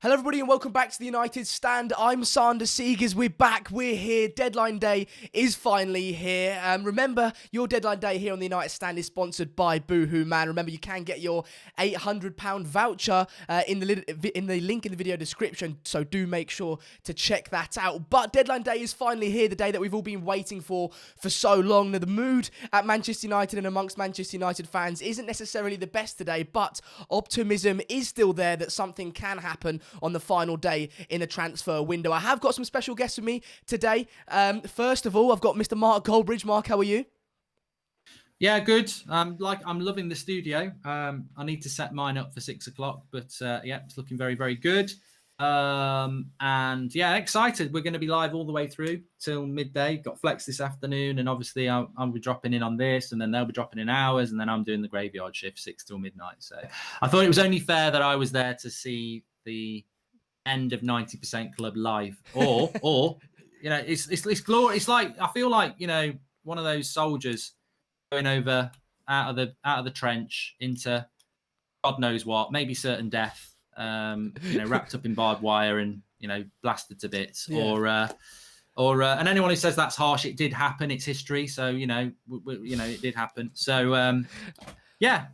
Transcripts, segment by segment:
Hello everybody and welcome back to the United Stand. I'm Sander Seegers. We're back. We're here. Deadline day is finally here. Remember, your deadline day here on the United Stand is sponsored by Boohoo Man. Remember, you can get your £800 voucher in the link in the video description, so do make sure to check that out. But deadline day is finally here, the day that we've all been waiting for so long. Now, the mood at Manchester United and amongst Manchester United fans isn't necessarily the best today, but optimism is still there that something can happen on the final day in the transfer window. I have got some special guests with me today. First of all, I've got Mr. Mark Goldbridge. Mark, how are you? Yeah, good. I'm loving the studio. I need to set mine up for 6 o'clock, but yeah, it's looking very, very good. And yeah, excited. We're going to be live all the way through till midday. Got Flex this afternoon, and obviously I'll be dropping in on this, and then they'll be dropping in hours, and then I'm doing the graveyard shift 6 till midnight. So I thought it was only fair that I was there to see the end of 90% Club live, or you know, it's glory. It's like, I feel like, you know, one of those soldiers going over out of the trench into God knows what, maybe certain death, you know, wrapped up in barbed wire and, you know, blasted to bits. Yeah. And anyone who says that's harsh, it did happen. It's history, so you know, it did happen. So yeah,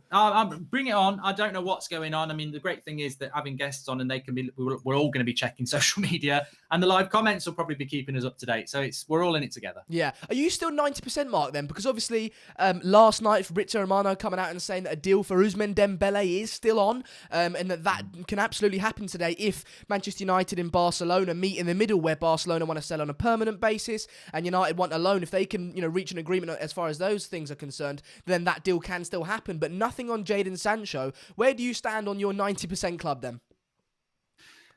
bring it on. I don't know what's going on. I mean, the great thing is that having guests on, and they can be, we're all going to be checking social media, and the live comments will probably be keeping us up to date. So we're all in it together. Yeah. Are you still 90%, Mark, then? Because obviously, last night, Fabrizio Romano coming out and saying that a deal for Ousmane Dembele is still on, and that can absolutely happen today if Manchester United and Barcelona meet in the middle, where Barcelona want to sell on a permanent basis and United want a loan. If they can, you know, reach an agreement as far as those things are concerned, then that deal can still happen. But nothing on Jadon Sancho. Where do you stand on your 90% club then?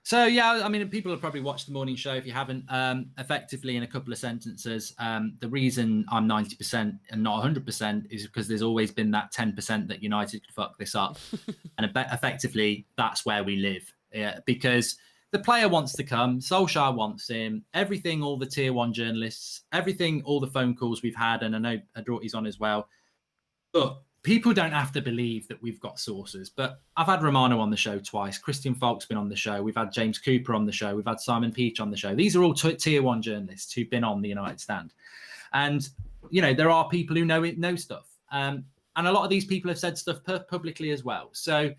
So, yeah, I mean, people have probably watched the morning show. If you haven't, effectively, in a couple of sentences, the reason I'm 90% and not 100% is because there's always been that 10% that United could fuck this up. And effectively, that's where we live. Yeah, because the player wants to come. Solskjaer wants him. Everything, all the tier one journalists, everything, all the phone calls we've had, and I know Adroti's on as well. But people don't have to believe that we've got sources, but I've had Romano on the show twice. Christian Falk's been on the show. We've had James Cooper on the show. We've had Simon Peach on the show. These are all tier one journalists who've been on the United Stand. And, you know, there are people who know stuff. And a lot of these people have said stuff publicly as well. So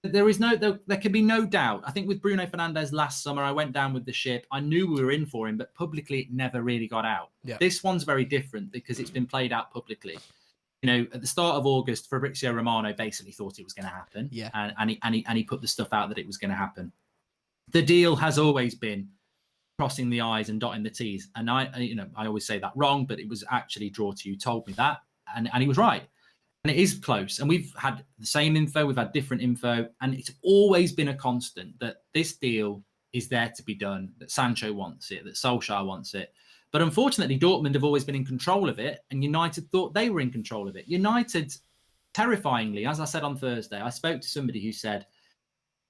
there can be no doubt. I think with Bruno Fernandes last summer, I went down with the ship. I knew we were in for him, but publicly it never really got out. Yeah. This one's very different because it's been played out publicly. You know, at the start of August, Fabrizio Romano basically thought it was going to happen, and he put the stuff out that it was going to happen. The deal has always been crossing the I's and dotting the T's, and I always say that wrong, but it was actually Draw to You told me that, and he was right, and it is close. And we've had the same info, we've had different info, and it's always been a constant that this deal is there to be done, that Sancho wants it, that Solskjaer wants it. But unfortunately, Dortmund have always been in control of it, and United thought they were in control of it. United, terrifyingly, as I said on Thursday, I spoke to somebody who said,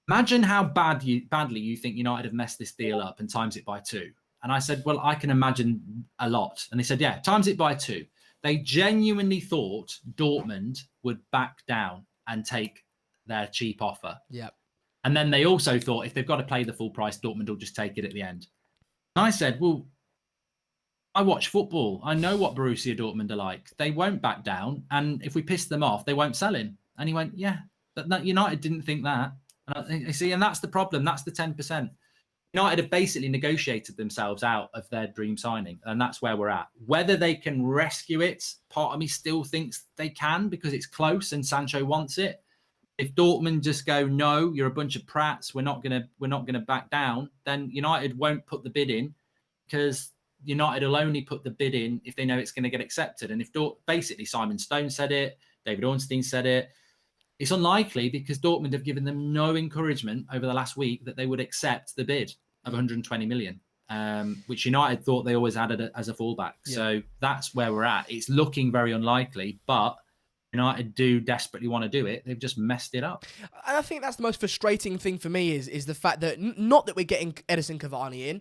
imagine how badly you think United have messed this deal up and times it by 2. And I said, well, I can imagine a lot. And they said, yeah, times it by 2. They genuinely thought Dortmund would back down and take their cheap offer. Yeah. And then they also thought if they've got to pay the full price, Dortmund will just take it at the end. And I said, well, I watch football. I know what Borussia Dortmund are like. They won't back down. And if we piss them off, they won't sell him. And he went, yeah, but United didn't think that. And I see, and that's the problem. That's the 10%. United have basically negotiated themselves out of their dream signing. And that's where we're at. Whether they can rescue it, part of me still thinks they can because it's close and Sancho wants it. If Dortmund just go, no, you're a bunch of prats, we're not gonna back down, then United won't put the bid in because United will only put the bid in if they know it's going to get accepted. And if basically Simon Stone said it, David Ornstein said it, it's unlikely because Dortmund have given them no encouragement over the last week that they would accept the bid of 120 million, which United thought they always had it as a fallback. Yeah. So that's where we're at. It's looking very unlikely, but United do desperately want to do it. They've just messed it up. And I think that's the most frustrating thing for me is the fact that not that we're getting Edison Cavani in,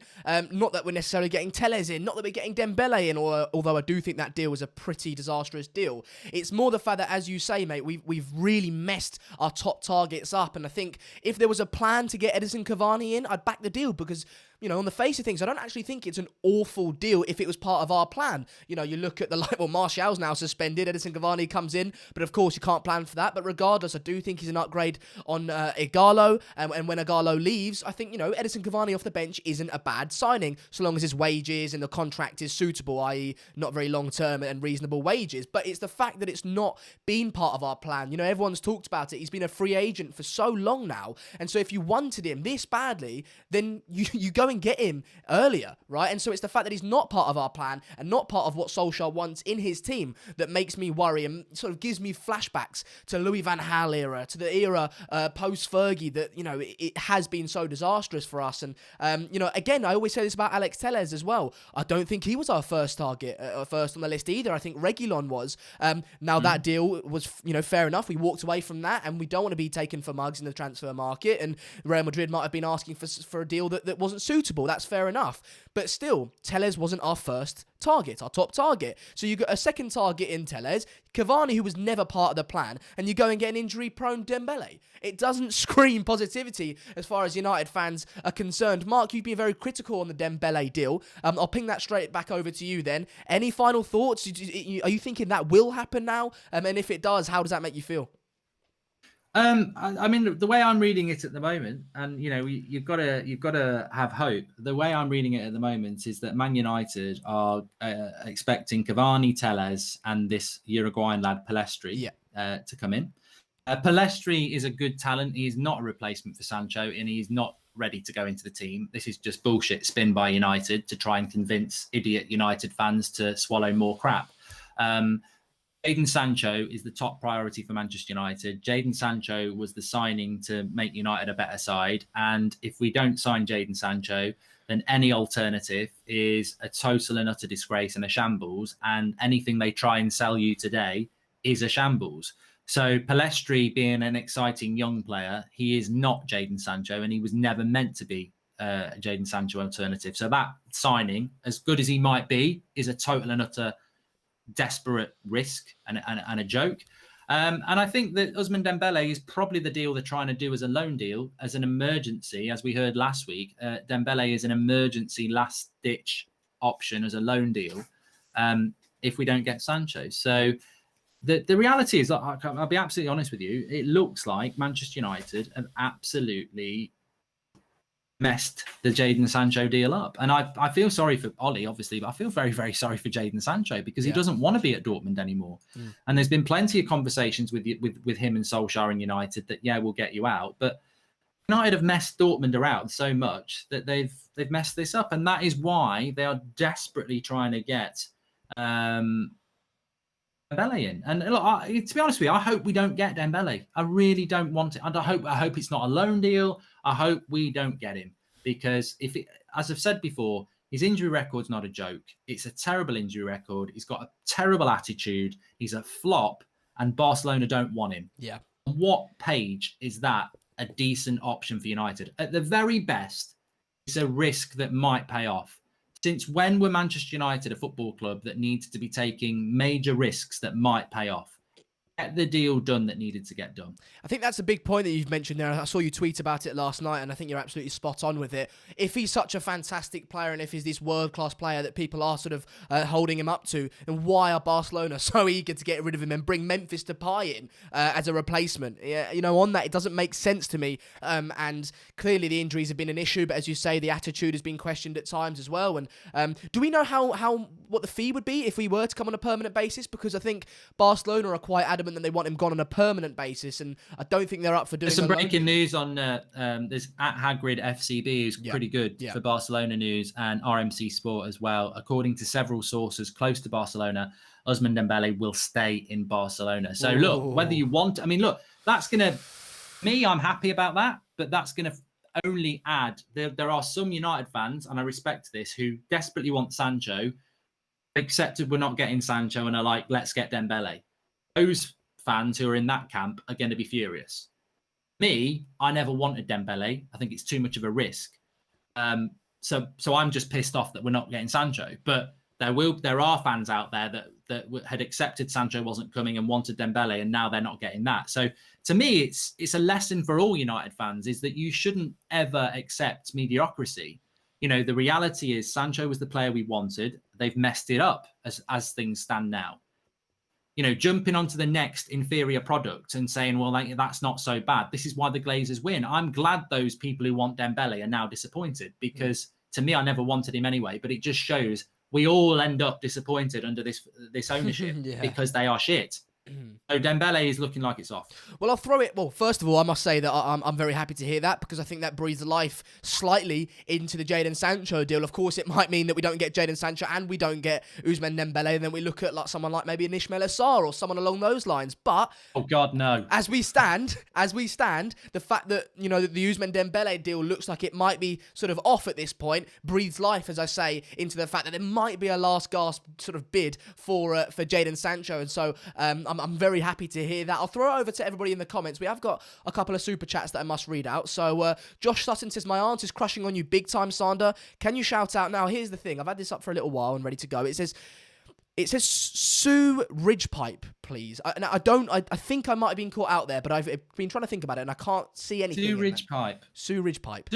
not that we're necessarily getting Telles in, not that we're getting Dembele in, although I do think that deal was a pretty disastrous deal. It's more the fact that, as you say, mate, we've really messed our top targets up. And I think if there was a plan to get Edison Cavani in, I'd back the deal because, you know, on the face of things, I don't actually think it's an awful deal if it was part of our plan. You know, you look at Martial's now suspended, Edison Cavani comes in, but of course you can't plan for that. But regardless, I do think he's an upgrade on Ighalo, and when Ighalo leaves, I think, you know, Edison Cavani off the bench isn't a bad signing, so long as his wages and the contract is suitable, i.e. not very long-term and reasonable wages. But it's the fact that it's not been part of our plan. You know, everyone's talked about it. He's been a free agent for so long now, and so if you wanted him this badly, then you go and get him earlier, right? And so it's the fact that he's not part of our plan and not part of what Solskjaer wants in his team that makes me worry and sort of gives me flashbacks to Louis van Gaal era, to the era post-Fergie that, you know, it has been so disastrous for us. And, you know, again, I always say this about Alex Telles as well. I don't think he was our first target, first on the list either. I think Reguilon was. Now that deal was, you know, fair enough. We walked away from that and we don't want to be taken for mugs in the transfer market. And Real Madrid might have been asking for a deal that wasn't suitable. That's fair enough. But still, Telles wasn't our first target, our top target. So you got a second target in Telles, Cavani, who was never part of the plan, and you go and get an injury-prone Dembele. It doesn't scream positivity as far as United fans are concerned. Mark, you've been very critical on the Dembele deal. I'll ping that straight back over to you then. Any final thoughts? Are you thinking that will happen now? And if it does, how does that make you feel? I mean, the way I'm reading it at the moment, and you know, you've got to have hope. The way I'm reading it at the moment is that Man United are expecting Cavani, Telles, and this Uruguayan lad Pellistri to come in. Pellistri is a good talent. He's not a replacement for Sancho, and he's not ready to go into the team. This is just bullshit spin by United to try and convince idiot United fans to swallow more crap. Jadon Sancho is the top priority for Manchester United. Jadon Sancho was the signing to make United a better side. And if we don't sign Jadon Sancho, then any alternative is a total and utter disgrace and a shambles. And anything they try and sell you today is a shambles. So Pellistri being an exciting young player, he is not Jadon Sancho, and he was never meant to be a Jadon Sancho alternative. So that signing, as good as he might be, is a total and utter desperate risk and a joke. And I think that Ousmane Dembele is probably the deal they're trying to do as a loan deal, as an emergency. As we heard last week, Dembele is an emergency last-ditch option as a loan deal if we don't get Sancho. So the reality is, I'll be absolutely honest with you, it looks like Manchester United have absolutely messed the Jadon Sancho deal up. And I feel sorry for Ollie, obviously, but I feel very, very sorry for Jadon Sancho because he doesn't want to be at Dortmund anymore. And there's been plenty of conversations with him and Solskjaer and United that, we'll get you out. But United have messed Dortmund around so much that they've messed this up. And that is why they are desperately trying to get Dembele in. And look, to be honest with you, I hope we don't get Dembele. I really don't want it. And I hope it's not a loan deal. I hope we don't get him because as I've said before, his injury record's not a joke. It's a terrible injury record. He's got a terrible attitude. He's a flop, and Barcelona don't want him. Yeah. On what page is that a decent option for United? At the very best, it's a risk that might pay off. Since when were Manchester United a football club that needs to be taking major risks that might pay off? Get the deal done that needed to get done. I think that's a big point that you've mentioned there. I saw you tweet about it last night, and I think you're absolutely spot on with it. If he's such a fantastic player, and if he's this world-class player that people are sort of holding him up to, then why are Barcelona so eager to get rid of him and bring Memphis Depay in as a replacement? You know, on that, it doesn't make sense to me. And clearly the injuries have been an issue, but as you say, the attitude has been questioned at times as well. And do we know what the fee would be if we were to come on a permanent basis? Because I think Barcelona are quite adamant that they want him gone on a permanent basis, and I don't think they're up for doing. There's some breaking news on there's at Hagrid FCB, who's pretty good for Barcelona news, and RMC Sport as well. According to several sources close to Barcelona, Ousmane Dembele will stay in Barcelona. So look, whether you want, that's gonna I'm happy about that, but that's gonna only add. There are some United fans, and I respect this, who desperately want Sancho, accepted we're not getting Sancho, and are like, let's get Dembele. Those fans who are in that camp are going to be furious. Me, I never wanted Dembele. I think it's too much of a risk. So I'm just pissed off that we're not getting Sancho. But there are fans out there that had accepted Sancho wasn't coming and wanted Dembele, and now they're not getting that. So to me, it's a lesson for all United fans, is that you shouldn't ever accept mediocrity. You know, the reality is Sancho was the player we wanted. They've messed it up as things stand now. You know, jumping onto the next inferior product and saying, well, that's not so bad. This is why the Glazers win. I'm glad those people who want Dembele are now disappointed, because to me, I never wanted him anyway. But it just shows we all end up disappointed under this ownership because they are shit. So Dembele is looking like it's off. Well, I'll throw it. Well, first of all, I must say that I'm very happy to hear that, because I think that breathes life slightly into the Jadon Sancho deal. Of course, it might mean that we don't get Jadon Sancho and we don't get Ousmane Dembele, and then we look at like someone like maybe an Ismail Assar or someone along those lines. But oh God, no! As we stand, the fact that, you know, the Ousmane Dembele deal looks like it might be sort of off at this point breathes life, as I say, into the fact that there might be a last gasp sort of bid for Jadon Sancho, and so I'm very happy to hear that. I'll throw it over to everybody in the comments. We have got a couple of super chats that I must read out. So Josh Sutton says, my aunt is crushing on you big time, Sander. Can you shout out now? Here's the thing. I've had this up for a little while and ready to go. It says Sue Ridgepipe, please. I think I might have been caught out there, but I've been trying to think about it and I can't see anything. Sue Ridgepipe. Sue Ridgepipe.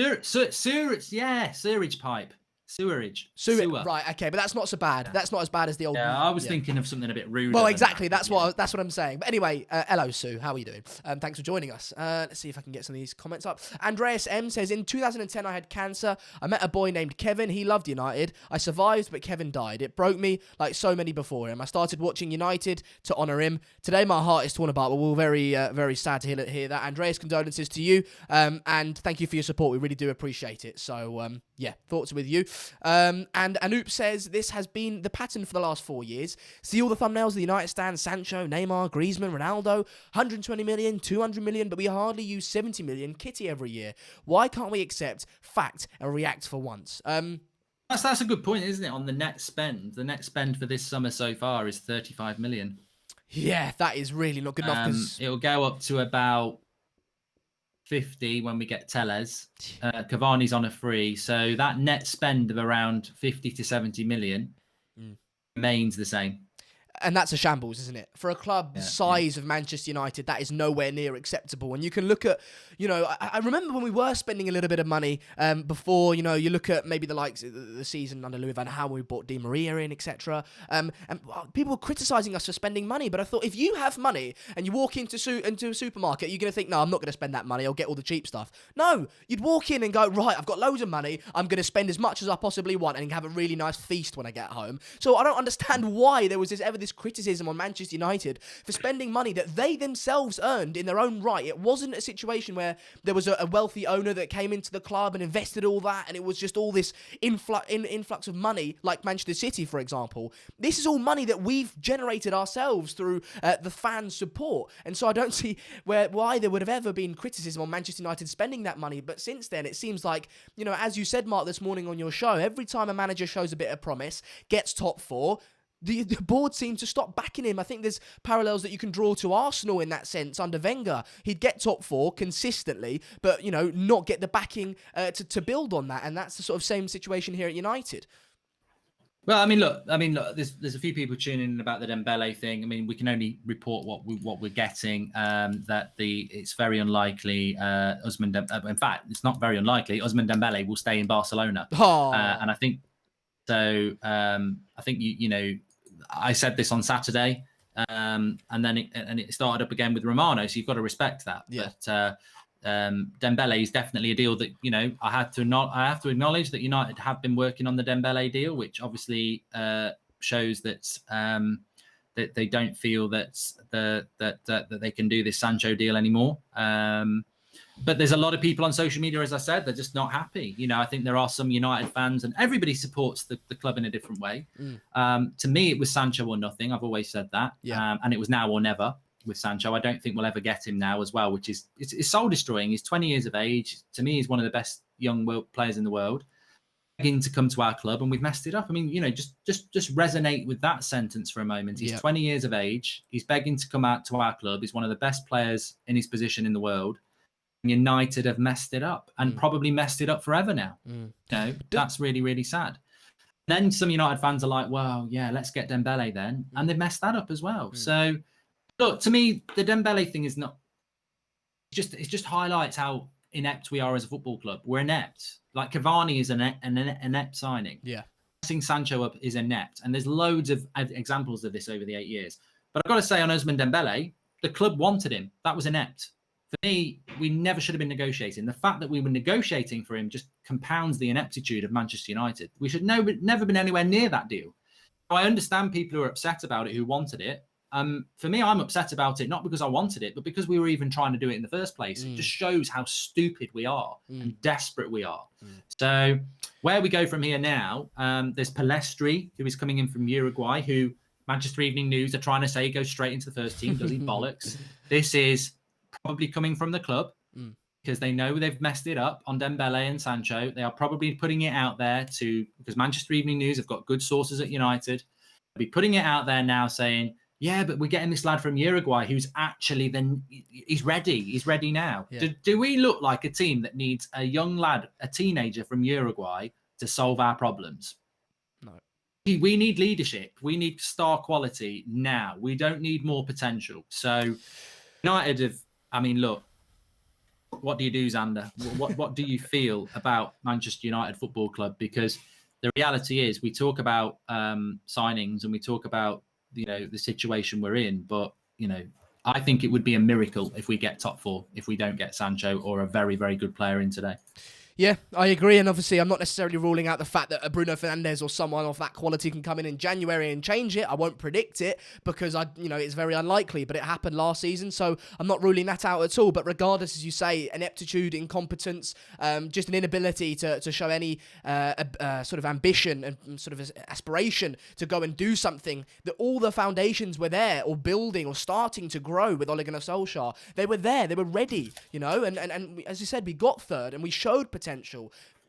Sewerage. Sewer. Right, okay, but that's not so bad. That's not as bad as the old... Yeah, I was thinking of something a bit rude. Well, exactly. That's what I'm saying. But anyway, hello, Sue. How are you doing? Thanks for joining us. Let's see if I can get some of these comments up. Andreas M says, in 2010, I had cancer. I met a boy named Kevin. He loved United. I survived, but Kevin died. It broke me like so many before him. I started watching United to honour him. Today, my heart is torn apart, but we're very, very sad to hear that. Andreas, condolences to you. And thank you for your support. We really do appreciate it. So, yeah, thoughts with you. And Anoop says, this has been the pattern for the last 4 years. See all the thumbnails of the United stand: Sancho, Neymar, Griezmann, Ronaldo, 120 million, 200 million, but we hardly use 70 million kitty every year. Why can't we accept fact and react for once? That's a good point, isn't it? On the net spend. The net spend for this summer so far is 35 million. Yeah, that is really not good enough. It'll go up to about 50 when we get Tellez. Cavani's on a free, so that net spend of around 50 to 70 million remains the same. And that's a shambles, isn't it? For a club the size of Manchester United, that is nowhere near acceptable. And you can look at, you know, I remember when we were spending a little bit of money before, you know, you look at maybe the likes of the season under Louis van Gaal, we bought Di Maria in, etc. And people were criticising us for spending money. But I thought, if you have money and you walk into a supermarket, you're going to think, no, I'm not going to spend that money. I'll get all the cheap stuff. No, you'd walk in and go, right, I've got loads of money. I'm going to spend as much as I possibly want and have a really nice feast when I get home. So I don't understand why there was this criticism on Manchester United for spending money that they themselves earned in their own right. It wasn't a situation where there was a wealthy owner that came into the club and invested all that, and it was just all this influx of money, like Manchester City, for example. This is all money that we've generated ourselves through the fan support, and so I don't see why there would have ever been criticism on Manchester United spending that money. But since then, it seems like, you know, as you said, Mark, this morning on your show, every time a manager shows a bit of promise, gets top four, the board seemed to stop backing him. I think there's parallels that you can draw to Arsenal in that sense under Wenger. He'd get top four consistently, but, you know, not get the backing to build on that. And that's the sort of same situation here at United. Well, I mean, look. There's a few people tuning in about the Dembele thing. I mean, we can only report what we're getting. That it's very unlikely. In fact, it's not very unlikely. Ousmane Dembele will stay in Barcelona, and I think so. I think you know. I said this on Saturday, and then it started up again with Romano. So you've got to respect that. Yeah. But Dembele is definitely a deal that, you know, I have to acknowledge that United have been working on the Dembele deal, which obviously shows that that they don't feel that they can do this Sancho deal anymore. But there's a lot of people on social media, as I said, they're just not happy. You know, I think there are some United fans, and everybody supports the club in a different way. To me, it was Sancho or nothing. I've always said that. Yeah. And it was now or never with Sancho. I don't think we'll ever get him now as well, which is it's soul destroying. He's 20 years of age. To me, he's one of the best young players in the world. begging to come to our club and we've messed it up. I mean, just resonate with that sentence for a moment. He's 20 years of age. He's begging to come out to our club. He's one of the best players in his position in the world. United have messed it up and probably messed it up forever now. That's really, really sad. Then some United fans are like, well, yeah, let's get Dembele then. And they've messed that up as well. So, look, to me, the Dembele thing is not it just highlights how inept we are as a football club. We're inept. Like Cavani is an inept signing. Yeah. Pressing Sancho up is inept. And there's loads of examples of this over the 8 years. But I've got to say on Ousmane Dembele, the club wanted him. That was inept. For me, we never should have been negotiating. The fact that we were negotiating for him just compounds the ineptitude of Manchester United. We should never been anywhere near that deal. I understand people who are upset about it, who wanted it. For me, I'm upset about it, not because I wanted it, but because we were even trying to do it in the first place. It just shows how stupid we are and desperate we are. So where we go from here now, there's Palestri, who is coming in from Uruguay, who Manchester Evening News are trying to say goes straight into the first team. Does he bollocks? This is probably coming from the club because they know they've messed it up on Dembele and Sancho. They are probably putting it out there because Manchester Evening News have got good sources at United. They'll be putting it out there now saying, yeah, but we're getting this lad from Uruguay who's actually he's ready. He's ready now. Yeah. Do we look like a team that needs a young lad, a teenager from Uruguay to solve our problems? No. We need leadership. We need star quality now. We don't need more potential. So United look, what do you do, Xander? What do you feel about Manchester United Football Club? Because the reality is we talk about signings and we talk about, the situation we're in. But, I think it would be a miracle if we get top 4, if we don't get Sancho or a very, very good player in today. Yeah, I agree. And obviously, I'm not necessarily ruling out the fact that a Bruno Fernandes or someone of that quality can come in January and change it. I won't predict it because it's very unlikely, but it happened last season. So I'm not ruling that out at all. But regardless, as you say, ineptitude, incompetence, just an inability to show any sort of ambition and sort of aspiration to go and do something, that all the foundations were there or building or starting to grow with Ole Gunnar Solskjaer. They were there. They were ready, and as you said, we got third and we showed potential.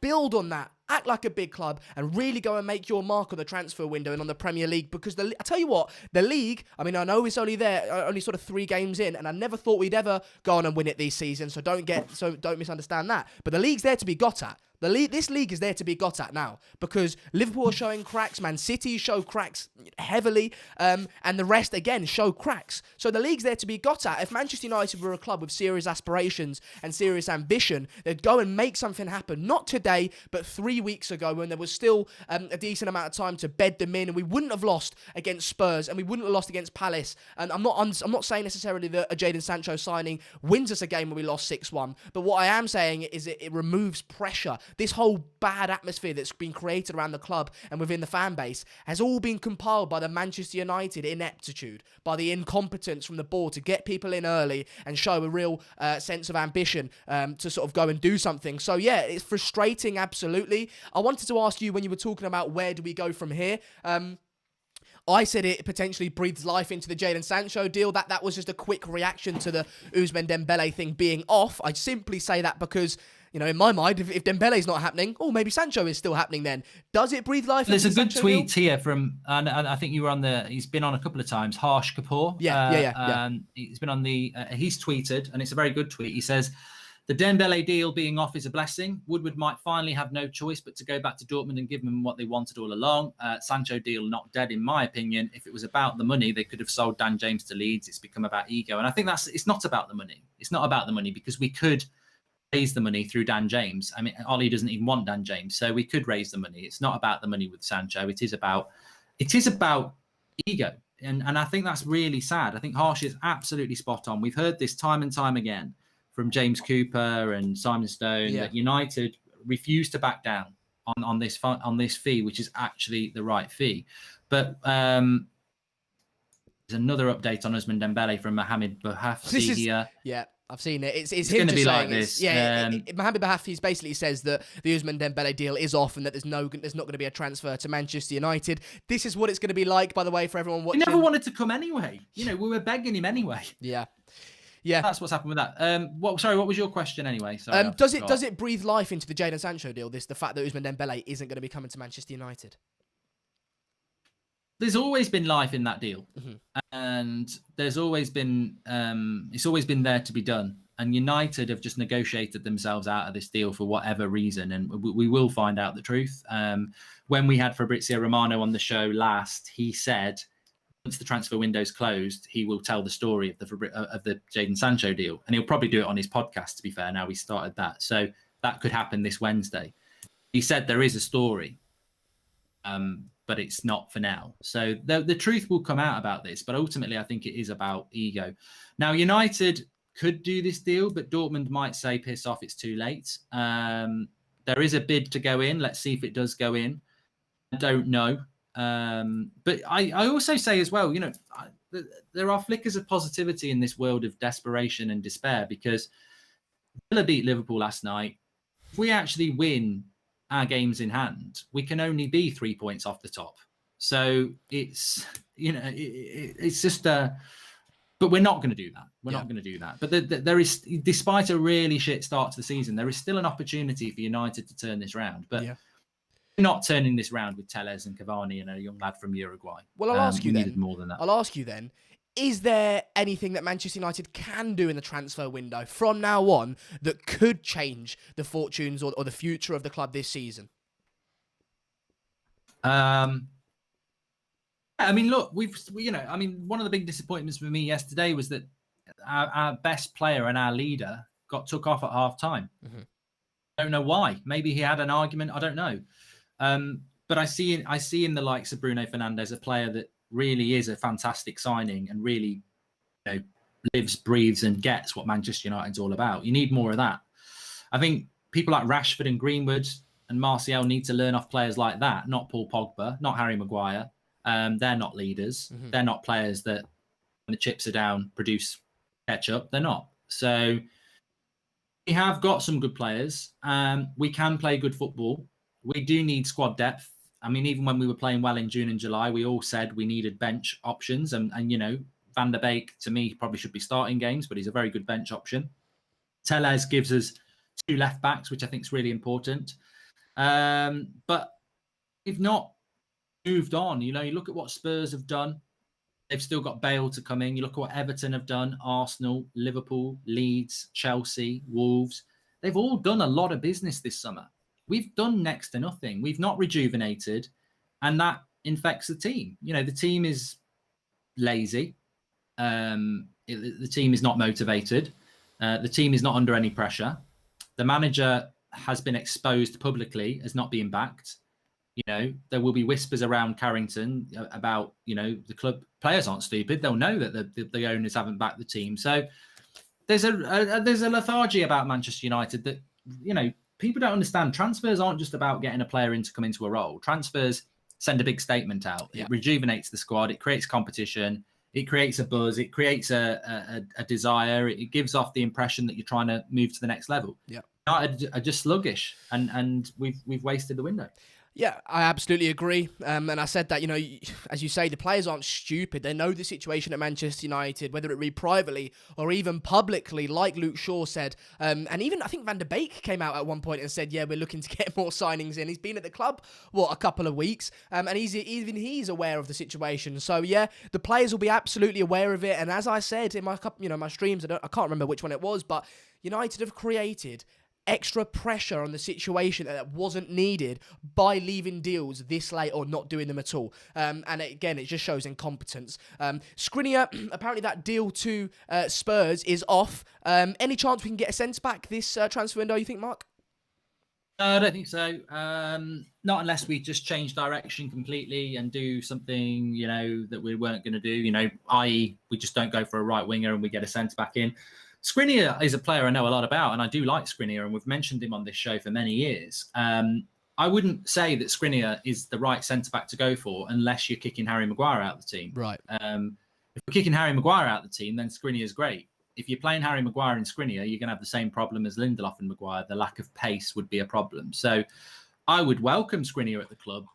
Build on that, act like a big club, and really go and make your mark on the transfer window and on the Premier League. Because I tell you what, the league, I know it's only sort of 3 games in, and I never thought we'd ever go on and win it this season. So don't misunderstand that. But the league's there to be got at. This league is there to be got at now because Liverpool are showing cracks, Man City show cracks heavily, and the rest, again, show cracks. So the league's there to be got at. If Manchester United were a club with serious aspirations and serious ambition, they'd go and make something happen. Not today, but 3 weeks ago when there was still a decent amount of time to bed them in, and we wouldn't have lost against Spurs, and we wouldn't have lost against Palace. And I'm not saying necessarily that a Jadon Sancho signing wins us a game where we lost 6-1, but what I am saying is it removes pressure. This whole bad atmosphere that's been created around the club and within the fan base has all been compiled by the Manchester United ineptitude, by the incompetence from the board to get people in early and show a real sense of ambition to sort of go and do something. So yeah, it's frustrating, absolutely. I wanted to ask you, when you were talking about where do we go from here, I said it potentially breathes life into the Jadon Sancho deal. That was just a quick reaction to the Ousmane Dembele thing being off. I simply say that because, in my mind, if Dembele's not happening, maybe Sancho is still happening then. Does it breathe life into the Sancho deal? There's a good tweet here from, and I think you were he's been on a couple of times, Harsh Kapoor. Yeah. He's been on he's tweeted, and it's a very good tweet. He says, the Dembele deal being off is a blessing. Woodward might finally have no choice but to go back to Dortmund and give them what they wanted all along. Sancho deal not dead, in my opinion. If it was about the money, they could have sold Dan James to Leeds. It's become about ego. And I think it's not about the money. It's not about the money because we could raise the money through Dan James. Ollie doesn't even want Dan James, so we could raise the money. It's not about the money with Sancho. It is about ego. And I think that's really sad. I think Harsh is absolutely spot on. We've heard this time and time again from James Cooper and Simon Stone that United refuse to back down on this fee, which is actually the right fee. But there's another update on Ousmane Dembele from Mohamed Bouhafsi here. Yeah, I've seen it. It's him going to just be saying like this. Mohamed Bouhafsi basically says that the Ousmane Dembele deal is off and that there's not going to be a transfer to Manchester United. This is what it's going to be like, by the way, for everyone watching. He never wanted to come anyway. We were begging him anyway. Yeah. Yeah. That's what's happened with that. Sorry, what was your question anyway? Sorry, I Does forgot. it breathe life into the Jadon Sancho deal? The fact that Ousmane Dembele isn't going to be coming to Manchester United. There's always been life in that deal, and there's always been it's always been there to be done. And United have just negotiated themselves out of this deal for whatever reason, and we will find out the truth. When we had Fabrizio Romano on the show last, he said once the transfer window's closed, he will tell the story of the Jadon Sancho deal, and he'll probably do it on his podcast. To be fair, now we started that, so that could happen this Wednesday. He said there is a story, but it's not for now. So the truth will come out about this, but ultimately I think it is about ego. Now, United could do this deal, but Dortmund might say, piss off, it's too late. There is a bid to go in. Let's see if it does go in. I don't know. But I also say as well, there are flickers of positivity in this world of desperation and despair, because Villa beat Liverpool last night. If we actually win our games in hand, we can only be 3 points off the top. So it's, it's just but we're not going to do that. We're not going to do that. But there is, despite a really shit start to the season, there is still an opportunity for United to turn this round. But we're not turning this round with Telles and Cavani and a young lad from Uruguay. Well, I'll ask you then. Needed more than that. I'll ask you then. Is there anything that Manchester United can do in the transfer window from now on that could change the fortunes or the future of the club this season? I mean, look, one of the big disappointments for me yesterday was that our best player and our leader got took off at half time. I don't know why. Maybe he had an argument. I don't know. But I see in the likes of Bruno Fernandes a player that really is a fantastic signing and really, lives, breathes, and gets what Manchester United's all about. You need more of that. I think people like Rashford and Greenwood and Martial need to learn off players like that, not Paul Pogba, not Harry Maguire. They're not leaders. They're not players that, when the chips are down, produce ketchup. They're not. So we have got some good players. We can play good football. We do need squad depth. I mean, even when we were playing well in June and July, we all said we needed bench options. And Van der Beek, to me, probably should be starting games, but he's a very good bench option. Telles gives us 2 left backs, which I think is really important. But we've not moved on. You look at what Spurs have done. They've still got Bale to come in. You look at what Everton have done, Arsenal, Liverpool, Leeds, Chelsea, Wolves. They've all done a lot of business this summer. We've done next to nothing. We've not rejuvenated, and that infects the team. The team is lazy. The team is not motivated. The team is not under any pressure. The manager has been exposed publicly as not being backed. There will be whispers around Carrington about, the club players aren't stupid. They'll know that the owners haven't backed the team. So there's a lethargy about Manchester United that, people don't understand. Transfers aren't just about getting a player in to come into a role. Transfers send a big statement out. It rejuvenates the squad. It creates competition. It creates a buzz. It creates a desire. It gives off the impression that you're trying to move to the next level. United are just sluggish, and we've wasted the window. Yeah, I absolutely agree. And I said that, as you say, the players aren't stupid. They know the situation at Manchester United, whether it be privately or even publicly, like Luke Shaw said. And even, I think Van der Beek came out at one point and said, we're looking to get more signings in. He's been at the club, a couple of weeks. And he's aware of the situation. So, the players will be absolutely aware of it. And as I said in my streams, I can't remember which one it was, but United have created extra pressure on the situation that wasn't needed by leaving deals this late or not doing them at all. And again, it just shows incompetence. Skriniar, apparently that deal to Spurs is off. Any chance we can get a centre back this transfer window, you think, Mark? No, I don't think so. Not unless we just change direction completely and do something, that we weren't going to do, i.e. we just don't go for a right winger and we get a centre back in. Skriniar is a player I know a lot about, and I do like Skriniar, and we've mentioned him on this show for many years. I wouldn't say that Skriniar is the right centre-back to go for unless you're kicking Harry Maguire out of the team. Right. If we're kicking Harry Maguire out of the team, then Skriniar's great. If you're playing Harry Maguire and Skriniar, you're going to have the same problem as Lindelof and Maguire. The lack of pace would be a problem. So I would welcome Skriniar at the club,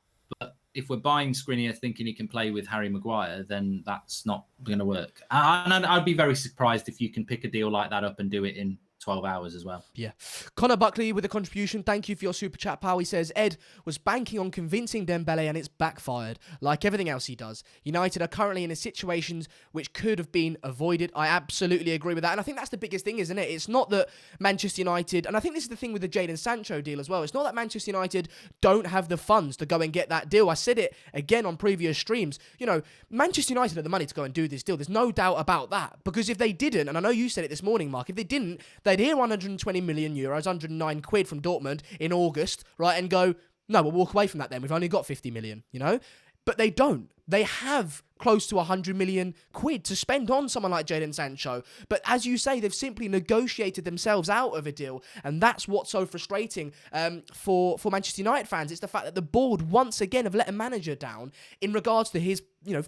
but if we're buying Skriniar thinking he can play with Harry Maguire, then that's not going to work. And I'd be very surprised if you can pick a deal like that up and do it in 12 hours as well. Yeah. Connor Buckley with a contribution. Thank you for your super chat, pal. He says, Ed was banking on convincing Dembele and it's backfired, like everything else he does. United are currently in a situations which could have been avoided. I absolutely agree with that. And I think that's the biggest thing, isn't it? It's not that Manchester United, and I think this is the thing with the Jadon Sancho deal as well, it's not that Manchester United don't have the funds to go and get that deal. I said it again on previous streams. You know, Manchester United have the money to go and do this deal. There's no doubt about that. Because if they didn't, and I know you said it this morning, Mark, if they didn't, they'd hear 120 million euros, 109 quid from Dortmund in August, right, and go, no, we'll walk away from that then. We've only got 50 million, you know? But they don't. They have close to 100 million quid to spend on someone like Jadon Sancho. But as you say, they've simply negotiated themselves out of a deal. And that's what's so frustrating for Manchester United fans. It's the fact that the board, once again, have let a manager down in regards to his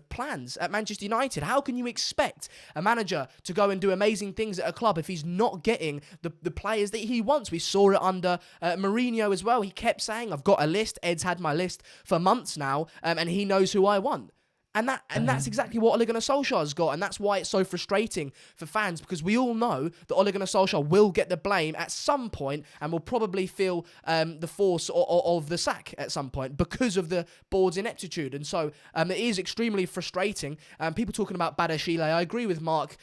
plans at Manchester United. How can you expect a manager to go and do amazing things at a club if he's not getting the players that he wants? We saw it under Mourinho as well. He kept saying, I've got a list. Ed's had my list for months now, and he knows who I want. And that's exactly what Ole Gunnar Solskjaer's got, and that's why it's so frustrating for fans, because we all know that Ole Gunnar Solskjaer will get the blame at some point and will probably feel the force of the sack at some point because of the board's ineptitude. And so it is extremely frustrating. People talking about Badashile, I agree with Mark.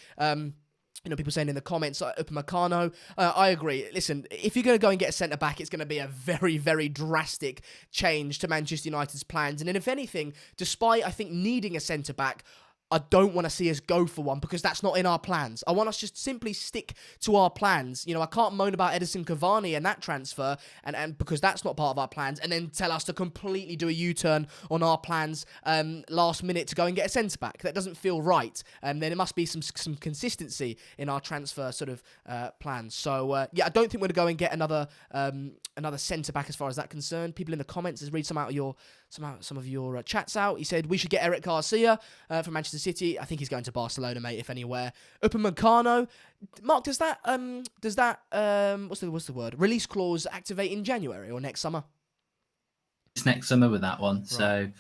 People saying in the comments, Upamecano, I agree. Listen, if you're going to go and get a centre-back, it's going to be a very, very drastic change to Manchester United's plans. And then if anything, despite, I think, needing a centre-back, I don't want to see us go for one because that's not in our plans. I want us just simply stick to our plans. I can't moan about Edison Cavani and that transfer and because that's not part of our plans, and then tell us to completely do a U-turn on our plans last minute to go and get a centre-back. That doesn't feel right. Then there must be some consistency in our transfer sort of plans. So, I don't think we're going to go and get another centre-back as far as that's concerned. People in the comments, let's read some of your chats out. He said, we should get Eric Garcia from Manchester City. I think he's going to Barcelona, mate, if anywhere. Upamecano. Mark, does that what's the word? Release clause activate in January or next summer? It's next summer with that one. Right. So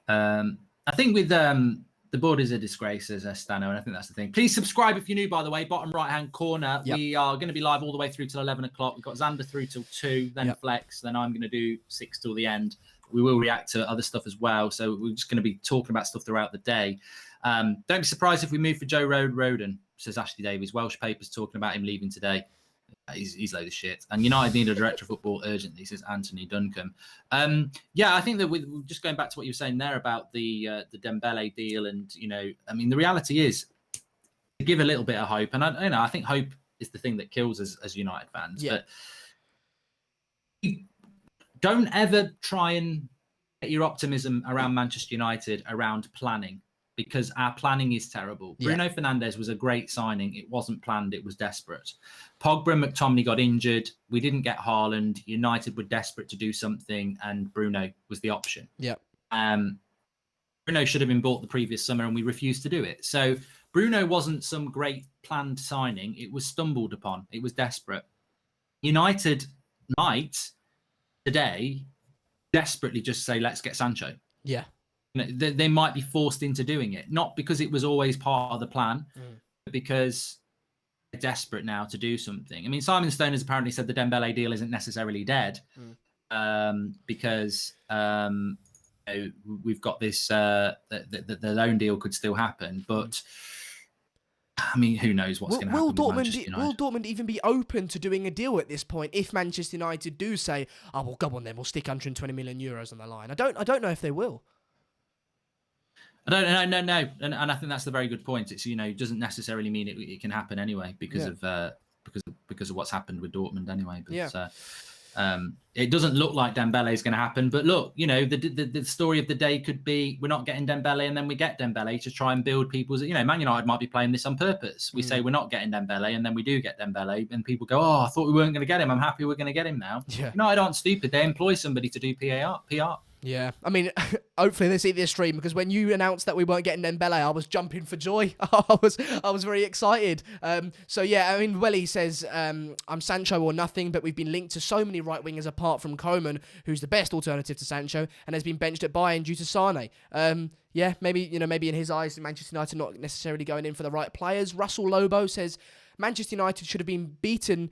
I think with the board is a disgrace as a Stano, and I think that's the thing. Please subscribe if you're new, by the way. Bottom right-hand corner. Yep. We are going to be live all the way through till 11 o'clock. We've got Xander through till 2, then Flex, then I'm going to do 6 till the end. We will react to other stuff as well. So we're just going to be talking about stuff throughout the day. Don't be surprised if we move for Joe Roden, says Ashley Davies. Welsh papers talking about him leaving today. He's load of shit. And United need a director of football urgently, says Anthony Duncombe. I think that we're just going back to what you were saying there about the Dembele deal. And, the reality is to give a little bit of hope. And, I think hope is the thing that kills us as United fans. Yeah. But don't ever try and get your optimism around Manchester United around planning, because our planning is terrible. Yeah. Bruno Fernandes was a great signing. It wasn't planned. It was desperate. Pogba and McTominay got injured. We didn't get Haaland. United were desperate to do something, and Bruno was the option. Yeah. Bruno should have been bought the previous summer, and we refused to do it. So Bruno wasn't some great planned signing. It was stumbled upon. It was desperate. United might today desperately just say, let's get Sancho. Yeah. They might be forced into doing it, not because it was always part of the plan, but because they're desperate now to do something. I mean, Simon Stone has apparently said the Dembele deal isn't necessarily dead because we've got this, the loan deal could still happen, but I mean, who knows what's going to happen with Manchester United. Will Dortmund even be open to doing a deal at this point if Manchester United do say, oh, well, go on then, we'll stick 120 million euros on the line? I don't know if they will. I don't know. No. And I think that's the very good point. It's, it doesn't necessarily mean it can happen anyway because of what's happened with Dortmund anyway. But it doesn't look like Dembele is going to happen. But look, the story of the day could be we're not getting Dembele and then we get Dembele to try and build people's, Man United might be playing this on purpose. We say we're not getting Dembele and then we do get Dembele and people go, I thought we weren't going to get him. I'm happy we're going to get him now. Yeah. United aren't stupid. They employ somebody to do PR. Yeah, I mean, hopefully they see this stream, because when you announced that we weren't getting Dembele, I was jumping for joy. I was very excited. So yeah, I mean, Welly says, I'm Sancho or nothing, but we've been linked to so many right wingers apart from Coman, who's the best alternative to Sancho, and has been benched at Bayern due to Sane. Yeah, maybe in his eyes, Manchester United not necessarily going in for the right players. Russell Lobo says, Manchester United should have beaten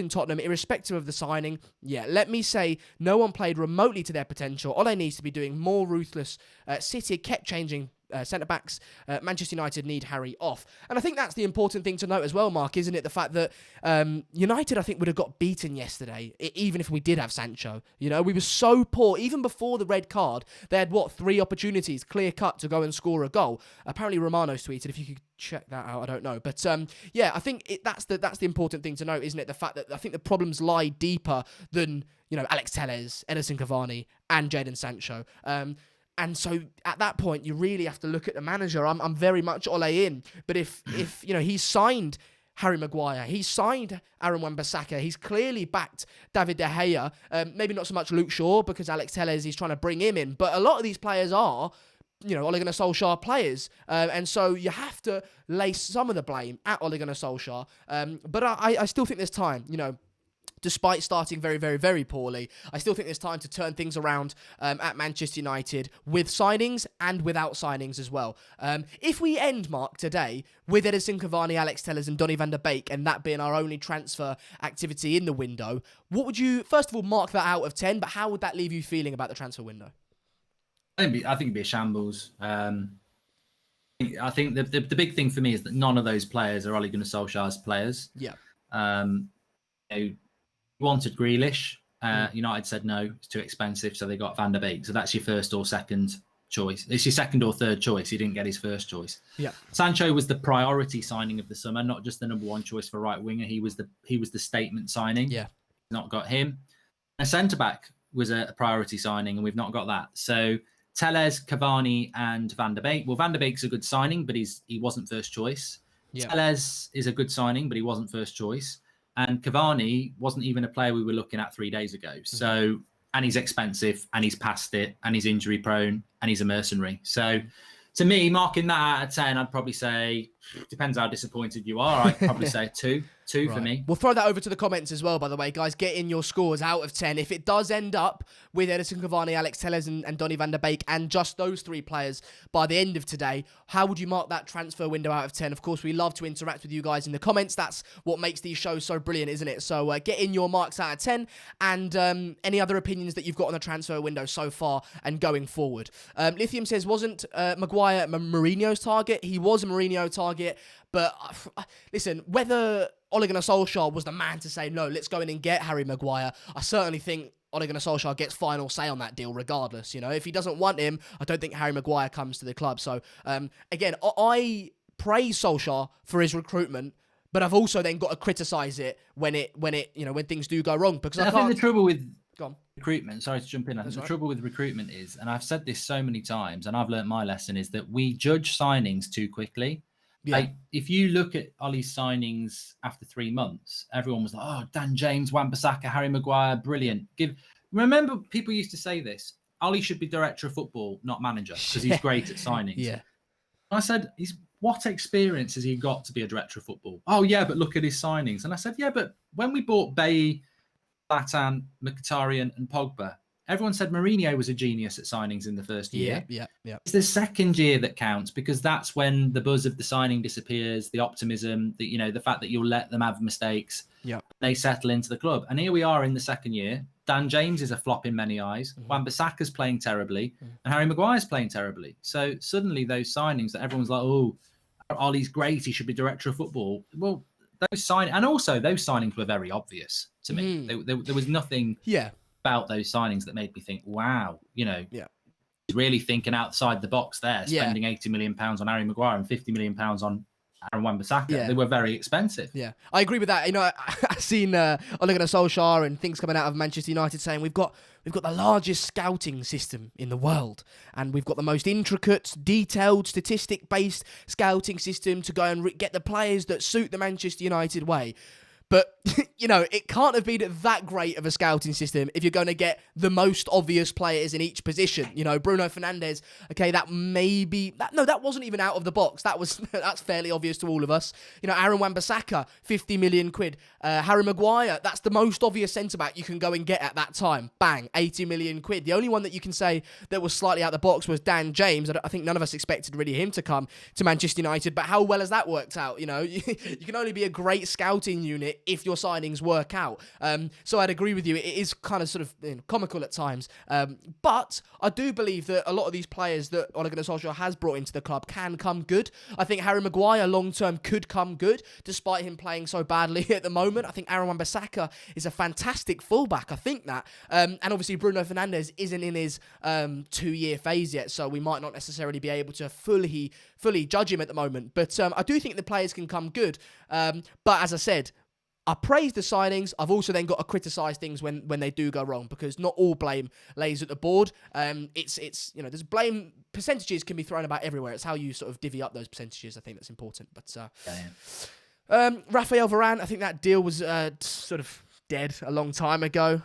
Tottenham irrespective of the signing. Yeah, let me say, no one played remotely to their potential. Ole needs to be doing more ruthless. City kept changing centre-backs. Manchester United need Harry off. And I think that's the important thing to note as well, Mark, isn't it? The fact that United, I think, would have got beaten yesterday, even if we did have Sancho. You know, we were so poor. Even before the red card, they had, 3 opportunities, clear-cut, to go and score a goal. Apparently, Romano's tweeted, if you could check that out, I don't know. But yeah, I think that's the important thing to note, isn't it? The fact that I think the problems lie deeper than, Alex Telles, Edison Cavani, and Jadon Sancho. And so at that point, you really have to look at the manager. I'm very much Ole in. But if he's signed Harry Maguire, he's signed Aaron Wan-Bissaka, he's clearly backed David De Gea, maybe not so much Luke Shaw, because Alex Telles is trying to bring him in. But a lot of these players are, Ole Gunnar Solskjaer players. And so you have to lay some of the blame at Ole Gunnar Solskjaer. But I still think there's time, despite starting very, very, very poorly. I still think there's time to turn things around at Manchester United, with signings and without signings as well. If we end, Mark, today with Edison Cavani, Alex Telles and Donny van der Beek, and that being our only transfer activity in the window, what would you, first of all, mark that out of 10, but how would that leave you feeling about the transfer window? I think it'd be a shambles. I think the big thing for me is that none of those players are Ole Gunnar Solskjaer's players. Yeah. Wanted Grealish. United said no, it's too expensive, so they got Van der Beek. So that's your first or second choice. It's your second or third choice. He didn't get his first choice. Yeah. Sancho was the priority signing of the summer, not just the number one choice for right winger. He was the statement signing. Yeah. Not got him. A centre back was a priority signing, and we've not got that. So Telles, Cavani, and Van der Beek. Well, Van der Beek's a good signing, but he wasn't first choice. Yeah. Telles is a good signing, but he wasn't first choice. And Cavani wasn't even a player we were looking at 3 days ago. So, and he's expensive, and he's past it, and he's injury prone, and he's a mercenary. So, to me, marking that out of 10, I'd probably say, depends how disappointed you are. I'd probably say 2 right. For me. We'll throw that over to the comments as well, by the way. Guys, get in your scores out of 10. If it does end up with Edison Cavani, Alex Telles and Donny van der Beek, and just those 3 players by the end of today, how would you mark that transfer window out of 10? Of course, we love to interact with you guys in the comments. That's what makes these shows so brilliant, isn't it? So get in your marks out of 10, and any other opinions that you've got on the transfer window so far and going forward. Lithium says, wasn't Maguire Mourinho's target? He was a Mourinho target, but listen, whether Ole Gunnar Solskjaer was the man to say, no, let's go in and get Harry Maguire, I certainly think Ole Gunnar Solskjaer gets final say on that deal regardless. If he doesn't want him, I don't think Harry Maguire comes to the club. So, again, I praise Solskjaer for his recruitment, but I've also then got to criticise it when things do go wrong. Because I think the trouble with recruitment, sorry to jump in, the trouble with recruitment is, and I've said this so many times, and I've learnt my lesson, is that we judge signings too quickly. Yeah. Like, if you look at Ollie's signings after 3 months, everyone was like, oh, Dan James, Wan-Bissaka, Harry Maguire, brilliant. Remember, people used to say this, Ollie should be director of football, not manager, because he's great at signings. Yeah. I said, what experience has he got to be a director of football? Oh, yeah, but look at his signings. And I said, yeah, but when we bought Bailly, Zlatan, Mkhitaryan and Pogba, everyone said Mourinho was a genius at signings in the first year. Yeah. It's the second year that counts, because that's when the buzz of the signing disappears, the optimism, the fact that you'll let them have mistakes. Yeah. They settle into the club. And here we are in the second year. Dan James is a flop in many eyes. Wan-Bissaka's playing terribly. And Harry Maguire's playing terribly. So suddenly those signings that everyone's like, oh, Ollie's great, he should be director of football. Well, those signings were very obvious to me. There was nothing about those signings that made me think, wow, he's really thinking outside the box there, spending £80 million on Harry Maguire and £50 million on Aaron Wan-Bissaka. Yeah. They were very expensive. Yeah, I agree with that. I've seen Ole Gunnar Solskjaer and things coming out of Manchester United saying we've got the largest scouting system in the world, and we've got the most intricate, detailed, statistic-based scouting system to go and get the players that suit the Manchester United way. But, you know, it can't have been that great of a scouting system if you're going to get the most obvious players in each position. You know, Bruno Fernandes, okay, that wasn't even out of the box. That's fairly obvious to all of us. You know, Aaron Wan-Bissaka, 50 million quid. Harry Maguire, that's the most obvious centre-back you can go and get at that time. Bang, 80 million quid. The only one that you can say that was slightly out of the box was Dan James. I think none of us expected really him to come to Manchester United, but how well has that worked out? You know, you can only be a great scouting unit if your signings work out. So I'd agree with you. It is kind of sort of comical at times. But I do believe that a lot of these players that Ole Gunnar Solskjaer has brought into the club can come good. I think Harry Maguire long-term could come good, despite him playing so badly at the moment. I think Aaron Wan-Bissaka is a fantastic fullback. I think that. And obviously Bruno Fernandes isn't in his 2-year phase yet, so we might not necessarily be able to fully judge him at the moment. But I do think the players can come good. But as I said, I praise the signings. I've also then got to criticise things when they do go wrong, because not all blame lays at the board. It's you know, there's blame percentages can be thrown about everywhere. It's how you sort of divvy up those percentages. I think that's important. But Raphael Varane, I think that deal was sort of dead a long time ago.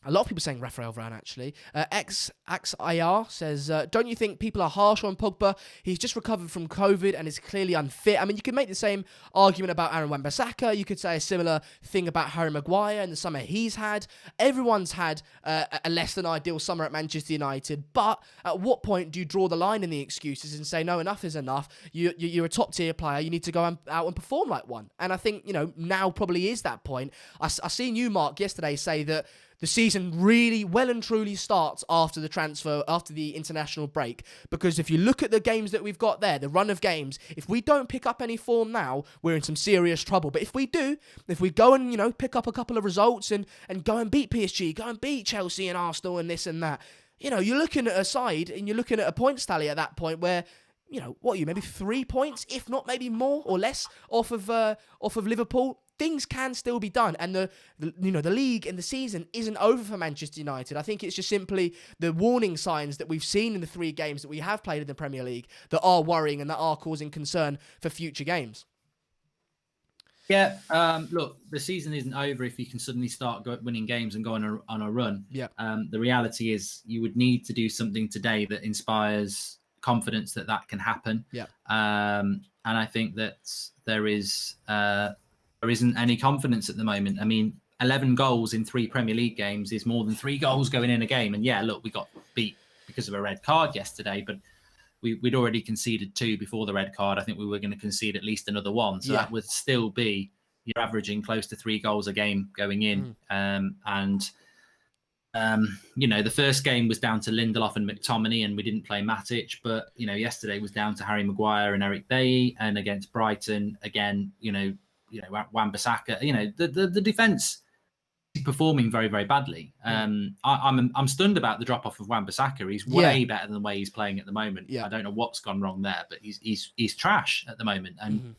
A lot of people saying Raphael Varane, actually. XIR says, don't you think people are harsh on Pogba? He's just recovered from COVID and is clearly unfit. I mean, you could make the same argument about Aaron Wan-Bissaka. You could say a similar thing about Harry Maguire and the summer he's had. Everyone's had a less than ideal summer at Manchester United. But at what point do you draw the line in the excuses and say, no, enough is enough? You're a top-tier player. You need to go out and perform like one. And I think, you know, now probably is that point. I seen you, Mark, yesterday say that the season really well and truly starts after the international break. Because if you look at the games that we've got there, the run of games, if we don't pick up any form now, we're in some serious trouble. But if we do, if we go and, you know, pick up a couple of results and go and beat PSG, go and beat Chelsea and Arsenal and this and that, you know, you're looking at a side and you're looking at a points tally at that point where, you know, maybe 3 points, if not maybe more or less off of Liverpool. Things can still be done, and the league and the season isn't over for Manchester United. I think it's just simply the warning signs that we've seen in the 3 games that we have played in the Premier League that are worrying and that are causing concern for future games. Yeah, look, the season isn't over if you can suddenly start winning games and go on a run. Yeah. The reality is you would need to do something today that inspires confidence that can happen. Yeah. And I think that there isn't any confidence at the moment. I mean, 11 goals in 3 Premier League games is more than 3 goals going in a game. And yeah, look, we got beat because of a red card yesterday, but we'd already conceded 2 before the red card. I think we were going to concede at least another 1. So that would still be, you're averaging close to 3 goals a game going in. You know, the first game was down to Lindelof and McTominay, and we didn't play Matic. But, you know, yesterday was down to Harry Maguire and Eric Bailly. And against Brighton, again, you know, Wan-Bissaka, you know, the defense is performing very, very badly. I'm stunned about the drop off of Wan-Bissaka. He's way better than the way he's playing at the moment. I don't know what's gone wrong there, but he's trash at the moment, and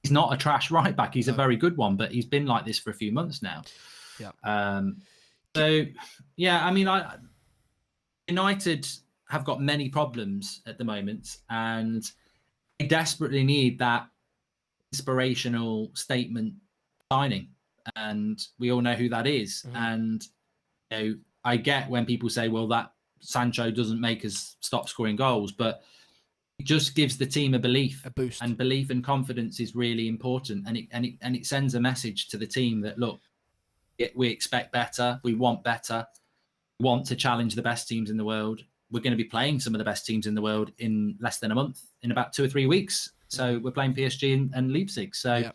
he's not a trash right back. He's a very good one, but he's been like this for a few months now. So yeah, I mean, United have got many problems at the moment, and they desperately need that inspirational statement signing, and we all know who that is. And you know, I get when people say, well, that Sancho doesn't make us stop scoring goals, but it just gives the team a boost, and belief and confidence is really important, and it sends a message to the team that, look, we expect better, we want better, we want to challenge the best teams in the world. We're going to be playing some of the best teams in the world in less than a month, in about 2 or 3 weeks. So we're playing PSG and Leipzig. So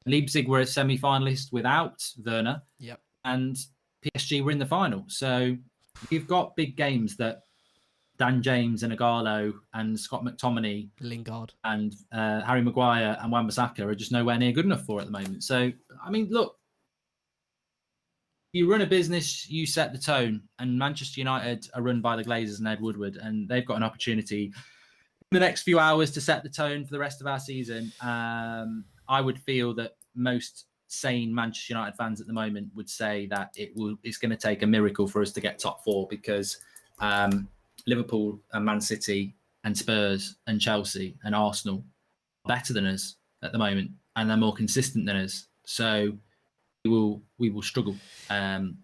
Leipzig were a semi-finalist without Werner, and PSG were in the final. So you've got big games that Dan James and Ighalo and Scott McTominay, Lingard, and Harry Maguire and Wan-Bissaka are just nowhere near good enough for at the moment. So, I mean, look, you run a business, you set the tone, and Manchester United are run by the Glazers and Ed Woodward, and they've got an opportunity in the next few hours to set the tone for the rest of our season. I would feel that most sane Manchester United fans at the moment would say that it's going to take a miracle for us to get top 4, because Liverpool and Man City and Spurs and Chelsea and Arsenal are better than us at the moment, and they're more consistent than us. So we will struggle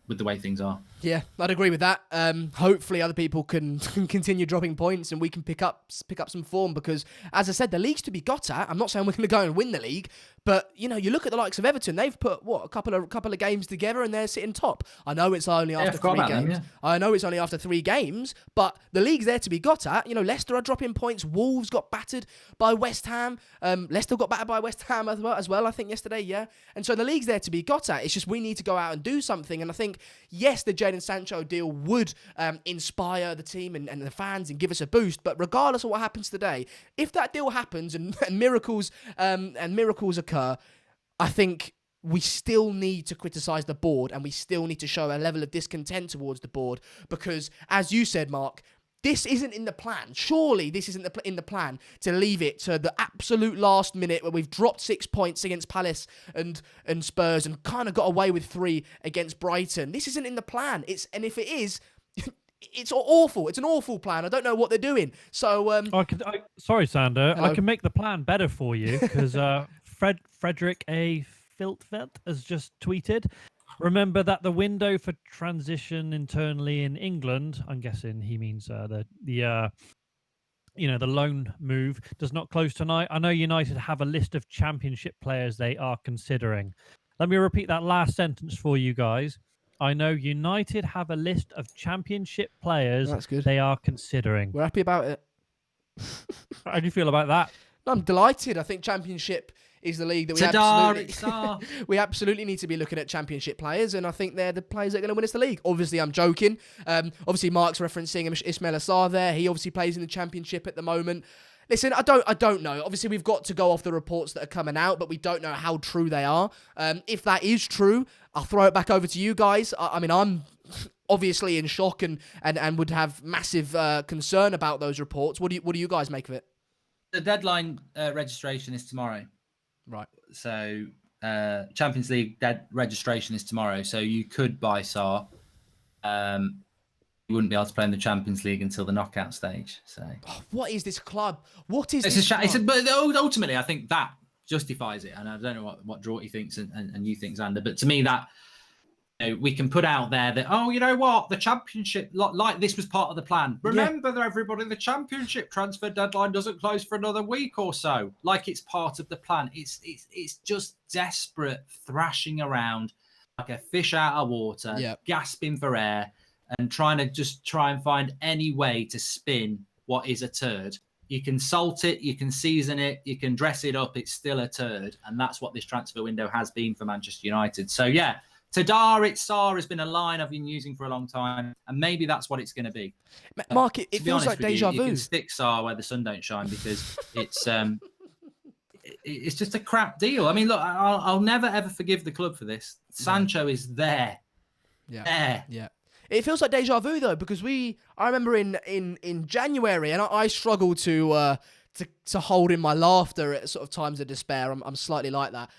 with the way things are. Yeah, I'd agree with that. Hopefully other people can continue dropping points and we can pick up some form, because, as I said, the league's to be got at. I'm not saying we're going to go and win the league, but you look at the likes of Everton. They've put a couple of games together and they're sitting top. I know it's only after 3 games. Them, yeah. I know it's only after 3 games, but the league's there to be got at. Leicester are dropping points. Wolves got battered by West Ham. Leicester got battered by West Ham as well, I think, yesterday, yeah. And so the league's there to be got at. It's just we need to go out and do something. And I think, yes, the Jadon Sancho deal would inspire the team and the fans and give us a boost. But regardless of what happens today, if that deal happens and miracles occur, I think we still need to criticise the board, and we still need to show a level of discontent towards the board, because, as you said, Mark, this isn't in the plan. Surely this isn't in the plan to leave it to the absolute last minute where we've dropped 6 points against Palace and Spurs and kind of got away with 3 against Brighton. This isn't in the plan. And if it is, it's awful. It's an awful plan. I don't know what they're doing. So, sorry, Sander. Hello. I can make the plan better for you, because Frederick A. Filtvet has just tweeted. Remember that the window for transition internally in England, I'm guessing he means the loan move, does not close tonight. I know United have a list of championship players they are considering. Let me repeat that last sentence for you guys. I know United have a list of championship players they are considering. We're happy about it. How do you feel about that? I'm delighted. I think Championship is the league that we absolutely need to be looking at Championship players, and I think they're the players that are going to win us the league. Obviously, I'm joking. Obviously, Mark's referencing Ismail Assar there. He obviously plays in the Championship at the moment. Listen, I don't know. Obviously, we've got to go off the reports that are coming out, but we don't know how true they are. If that is true, I'll throw it back over to you guys. I mean, I'm obviously in shock and would have massive concern about those reports. What do you guys make of it? The deadline registration is tomorrow. Right. So Champions League registration is tomorrow. So you could buy Sarr. You wouldn't be able to play in the Champions League until the knockout stage. So what is this club? What is this club? But ultimately, I think that justifies it. And I don't know what Draughty thinks and you think, Xander. But to me, that we can put out there that, oh, you know what, the Championship, like this was part of the plan. Remember, everybody, the Championship transfer deadline doesn't close for another week or so. Like it's part of the plan. It's just desperate thrashing around like a fish out of water, gasping for air, and trying to find any way to spin what is a turd. You can salt it, you can season it, you can dress it up. It's still a turd, and that's what this transfer window has been for Manchester United. So yeah. Tadar Sarr has been a line I've been using for a long time, and maybe that's what it's going to be. Mark, it feels like deja vu. You can stick Sarr where the sun don't shine, because it's just a crap deal. I mean, look, I'll never ever forgive the club for this. Sancho is there. Yeah. It feels like deja vu though, because I remember in January, and I struggled to hold in my laughter at sort of times of despair. I'm slightly like that.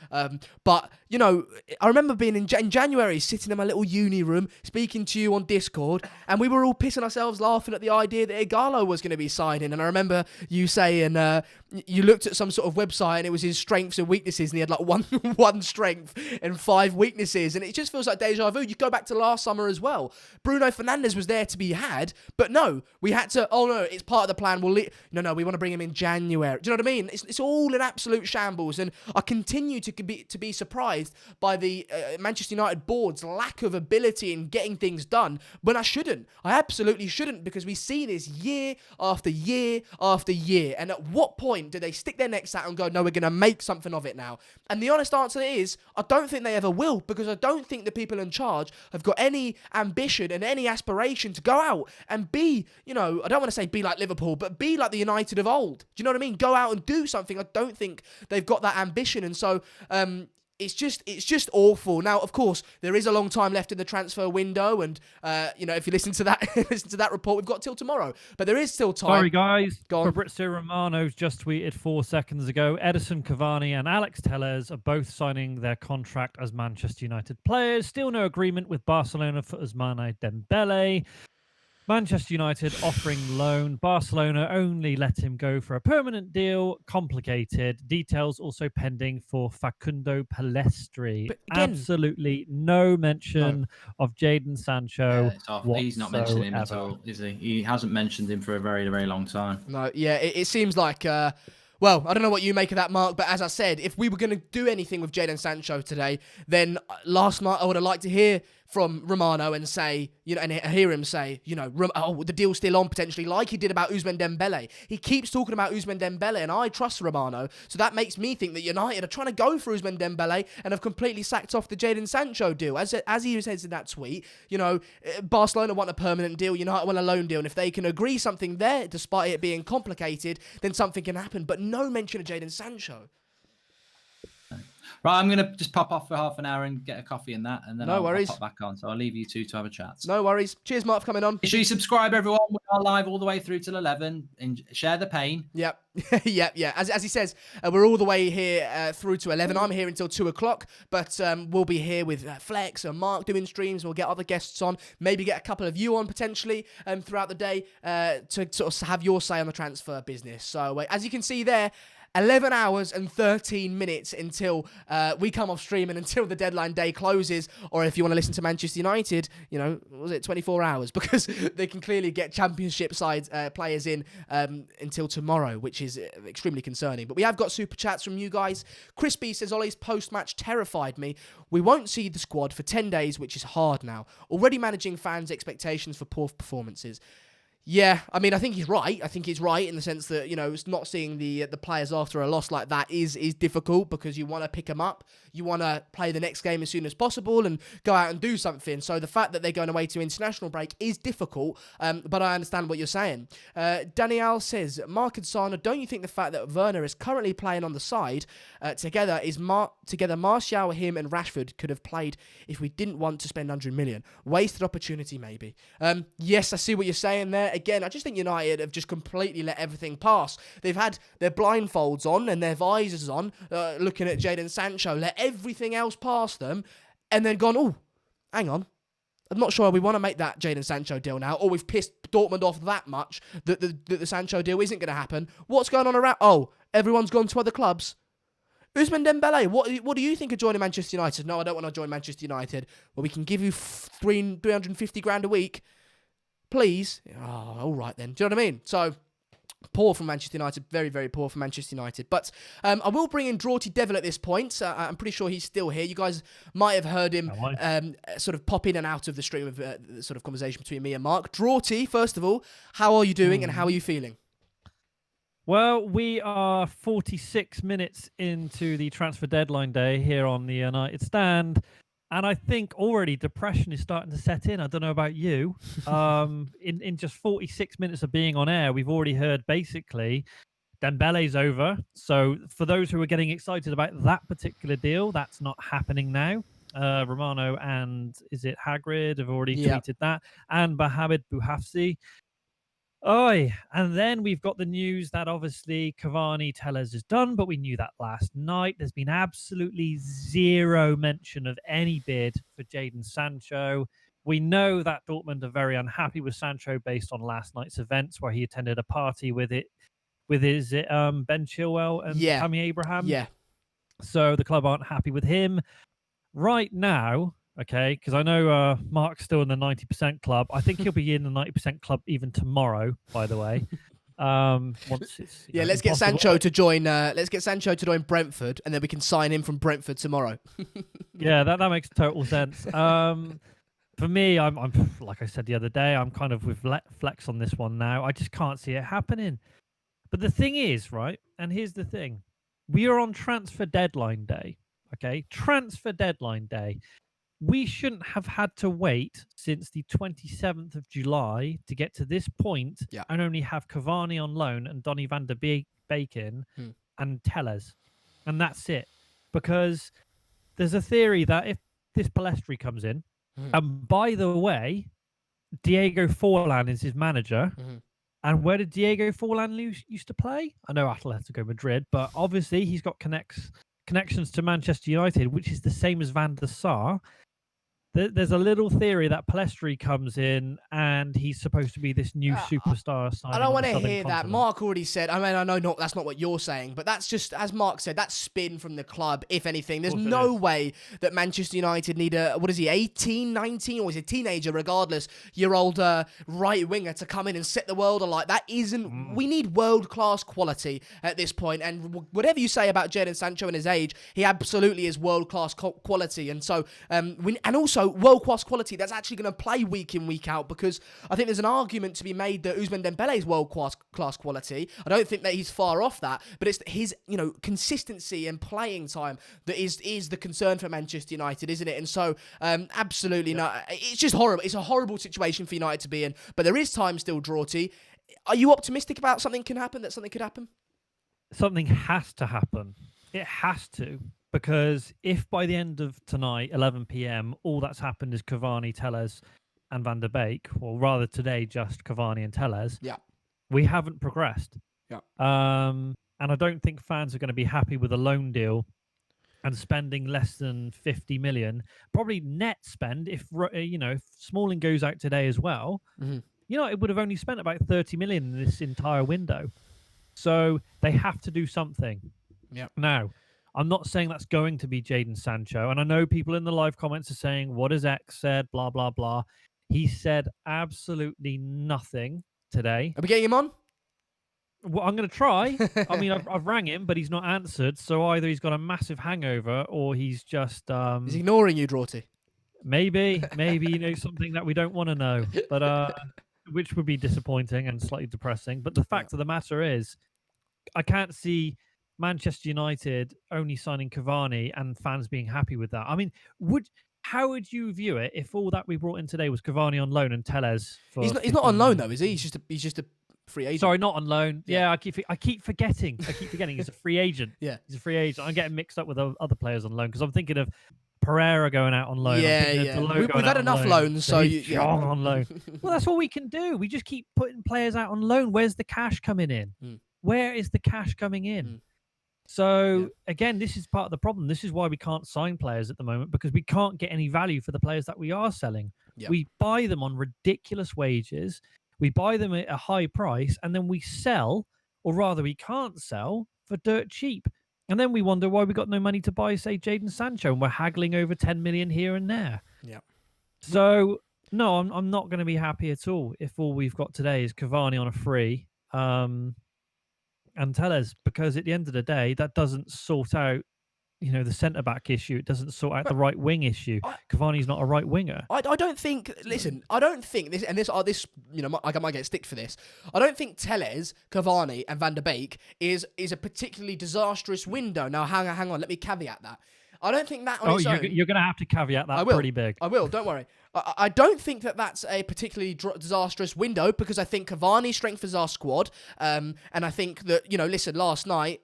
But, I remember being in January, sitting in my little uni room, speaking to you on Discord, and we were all pissing ourselves laughing at the idea that Ighalo was going to be signing. And I remember you saying, you looked at some sort of website and it was his strengths and weaknesses, and he had like one strength and 5 weaknesses. And it just feels like deja vu. You go back to last summer as well. Bruno Fernandes was there to be had, but no, we had to, it's part of the plan. We want to bring him in January. Do you know what I mean? It's all an absolute shambles, and I continue to be surprised by the Manchester United board's lack of ability in getting things done, when I shouldn't. I absolutely shouldn't, because we see this year after year after year, and at what point do they stick their necks out and go, no, we're going to make something of it now? And the honest answer is, I don't think they ever will, because I don't think the people in charge have got any ambition and any aspiration to go out and be, I don't want to say be like Liverpool, but be like the United of old. Do you know what I mean? Go out and do something. I don't think they've got that ambition, and so it's just awful. Now, of course, there is a long time left in the transfer window, and if you listen to that report, we've got till tomorrow, but there is still time. Sorry, guys. Fabrizio Romano's just tweeted 4 seconds ago. Edison Cavani and Alex Telles are both signing their contract as Manchester United players. Still no agreement with Barcelona for Ousmane Dembele. Manchester United offering loan. Barcelona only let him go for a permanent deal. Complicated. Details also pending for Facundo Pellistri. But again, Absolutely no no. mention of Jadon Sancho It's off. whatsoever. He's not mentioning him at all, is he? He hasn't mentioned him for a very, very long time. No, yeah, it seems like, well, I don't know what you make of that, Mark, but as I said, if we were going to do anything with Jadon Sancho today, then last night I would have liked to hear from Romano and say, and hear him say, the deal's still on potentially, like he did about Ousmane Dembele. He keeps talking about Ousmane Dembele, and I trust Romano, so that makes me think that United are trying to go for Ousmane Dembele and have completely sacked off the Jadon Sancho deal. As he says in that tweet, Barcelona want a permanent deal, United want a loan deal, and if they can agree something there, despite it being complicated, then something can happen. But no mention of Jadon Sancho. Right, I'm going to just pop off for half an hour and get a coffee and that, and then I'll pop back on. So I'll leave you two to have a chat. No worries. Cheers, Mark, for coming on. Make sure you subscribe, everyone. We are live all the way through till 11. And share the pain. Yep. Yeah. As he says, we're all the way here through to 11. I'm here until 2 o'clock, but we'll be here with Flex and Mark doing streams. We'll get other guests on, maybe get a couple of you on potentially throughout the day to sort of have your say on the transfer business. So as you can see there, 11 hours and 13 minutes until we come off stream and until the deadline day closes. Or if you want to listen to Manchester United, was it 24 hours? Because they can clearly get championship side players in until tomorrow, which is extremely concerning. But we have got super chats from you guys. Crispy says, Ollie's post-match terrified me. We won't see the squad for 10 days, which is hard now. Already managing fans' expectations for poor performances. Yeah, I mean, I think he's right. I think he's right in the sense that, it's not seeing the players after a loss like that is difficult because you want to pick them up. You want to play the next game as soon as possible and go out and do something. So the fact that they're going away to international break is difficult, but I understand what you're saying. Danielle says, Mark and Sana, don't you think the fact that Werner is currently playing on the side together, Martial, him and Rashford could have played if we didn't want to spend 100 million? Wasted opportunity, maybe. Yes, I see what you're saying there. Again, I just think United have just completely let everything pass. They've had their blindfolds on and their visors on, looking at Jadon Sancho, let everything else pass them, and then gone, oh, hang on. I'm not sure we want to make that Jadon Sancho deal now, or we've pissed Dortmund off that much that the Sancho deal isn't going to happen. What's going on around? Oh, everyone's gone to other clubs. Ousmane Dembele, what do you think of joining Manchester United? No, I don't want to join Manchester United. Well, we can give you 350 grand a week. Please. Oh, all right then. Do you know what I mean? So, poor from Manchester United. Very, very poor from Manchester United. But I will bring in Drawty Devil at this point. I'm pretty sure he's still here. You guys might have heard him sort of pop in and out of the stream of the sort of conversation between me and Mark. Drawty, first of all, how are you doing and how are you feeling? Well, we are 46 minutes into the transfer deadline day here on the United Stand. And I think already depression is starting to set in. I don't know about you. In just 46 minutes of being on air, we've already heard basically Dembele's over. So for those who are getting excited about that particular deal, that's not happening now. Romano and is it Hagrid have already tweeted that. And Mohamed Bouhafsi. Oi, and then we've got the news that obviously Cavani Tellez is done, but we knew that last night. There's been absolutely zero mention of any bid for Jadon Sancho. We know that Dortmund are very unhappy with Sancho based on last night's events where he attended a party with his Ben Chilwell and Tammy Abraham. Yeah. So the club aren't happy with him. Right now, okay, because I know Mark's still in the 90% club. I think he'll be in the 90% club even tomorrow, by the way. Once it's let's get Sancho to join. Let's get Sancho to join Brentford, and then we can sign him from Brentford tomorrow. Yeah, that makes total sense. For me, I'm like I said the other day, I'm kind of with Flex on this one now. I just can't see it happening. But the thing is, right, and here's the thing: we are on transfer deadline day. Okay, transfer deadline day. We shouldn't have had to wait since the 27th of July to get to this point and only have Cavani on loan and Donny van der Beek and Tellez. And that's it. Because there's a theory that if this Pellistri comes in, and by the way, Diego Forlan is his manager. And where did Diego Forlan used to play? I know Atletico Madrid, but obviously he's got connections to Manchester United, which is the same as Van der Sar. there's a little theory that Palestri comes in and he's supposed to be this new superstar signing. I don't want to hear that. Mark already said, I mean, I know that's not what you're saying, but that's just, as Mark said, that's spin from the club, if anything. There's no way that Manchester United need a, 18, 19, or is he a teenager, regardless, year old right winger to come in and set the world alight. That isn't, we need world-class quality at this point, and whatever you say about Jadon Sancho and his age, he absolutely is world-class quality, and so, and also world-class quality that's actually going to play week in, week out, because I think there's an argument to be made that Ousmane Dembele is world-class quality. I don't think that he's far off that, but it's his, consistency and playing time that is the concern for Manchester United, isn't it? And so, absolutely no. It's just horrible. It's a horrible situation for United to be in, but there is time still, Drawty. Are you optimistic about something could happen? Something has to happen. It has to. Because if by the end of tonight, 11 p.m., all that's happened is Cavani, Telles, and Van der Beek, or rather today, just Cavani and Telles, we haven't progressed. And I don't think fans are going to be happy with a loan deal and spending less than 50 million, probably net spend. If Smalling goes out today as well, it would have only spent about 30 million in this entire window. So they have to do something. Now, I'm not saying that's going to be Jadon Sancho. And I know people in the live comments are saying, what has X said? Blah, blah, blah. He said absolutely nothing today. Are we getting him on? Well, I'm going to try. I mean, I've rang him, but he's not answered. So either he's got a massive hangover or he's just... he's ignoring you, Drawty. Maybe, something that we don't want to know. But which would be disappointing and slightly depressing. But the fact of the matter is, I can't see Manchester United only signing Cavani and fans being happy with that. I mean, how would you view it if all that we brought in today was Cavani on loan and Telles? He's not on loan though, is he? He's just a free agent. Sorry, not on loan. Yeah, I keep forgetting. He's a free agent. Yeah, he's a free agent. I'm getting mixed up with other players on loan because I'm thinking of Pereira going out on loan. Yeah. We've had enough loans, so on loan. Well, that's what we can do. We just keep putting players out on loan. Where's the cash coming in? Where is the cash coming in? So, again, this is part of the problem. This is why we can't sign players at the moment, because we can't get any value for the players that we are selling. We buy them on ridiculous wages. We buy them at a high price, and then we sell, or rather we can't sell, for dirt cheap. And then we wonder why we got no money to buy, say, Jadon Sancho, and we're haggling over 10 million here and there. So, no, I'm not going to be happy at all if all we've got today is Cavani on a free. And Telles, because at the end of the day, that doesn't sort out, the centre-back issue. It doesn't sort out the right wing issue. Cavani's not a right winger. I don't think, listen, I don't think this, and this, I might get stick for this. I don't think Telles, Cavani, and Van der Beek is a particularly disastrous window. Now, hang on, let me caveat that. I don't think that on its own... You're going to have to caveat that pretty big. I will, don't worry. I don't think that that's a particularly disastrous window, because I think Cavani strengthens our squad. And I think that, listen, last night,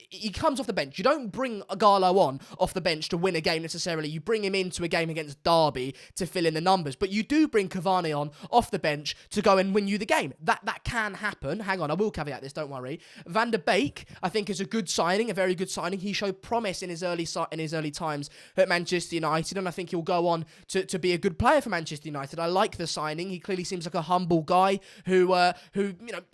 he comes off the bench. You don't bring Agallo on off the bench to win a game necessarily. You bring him into a game against Derby to fill in the numbers. But you do bring Cavani on off the bench to go and win you the game. That can happen. Hang on, I will caveat this, don't worry. Van der Beek, I think, is a good signing, a very good signing. He showed promise in his early times at Manchester United, and I think he'll go on to be a good player for Manchester United. I like the signing. He clearly seems like a humble guy who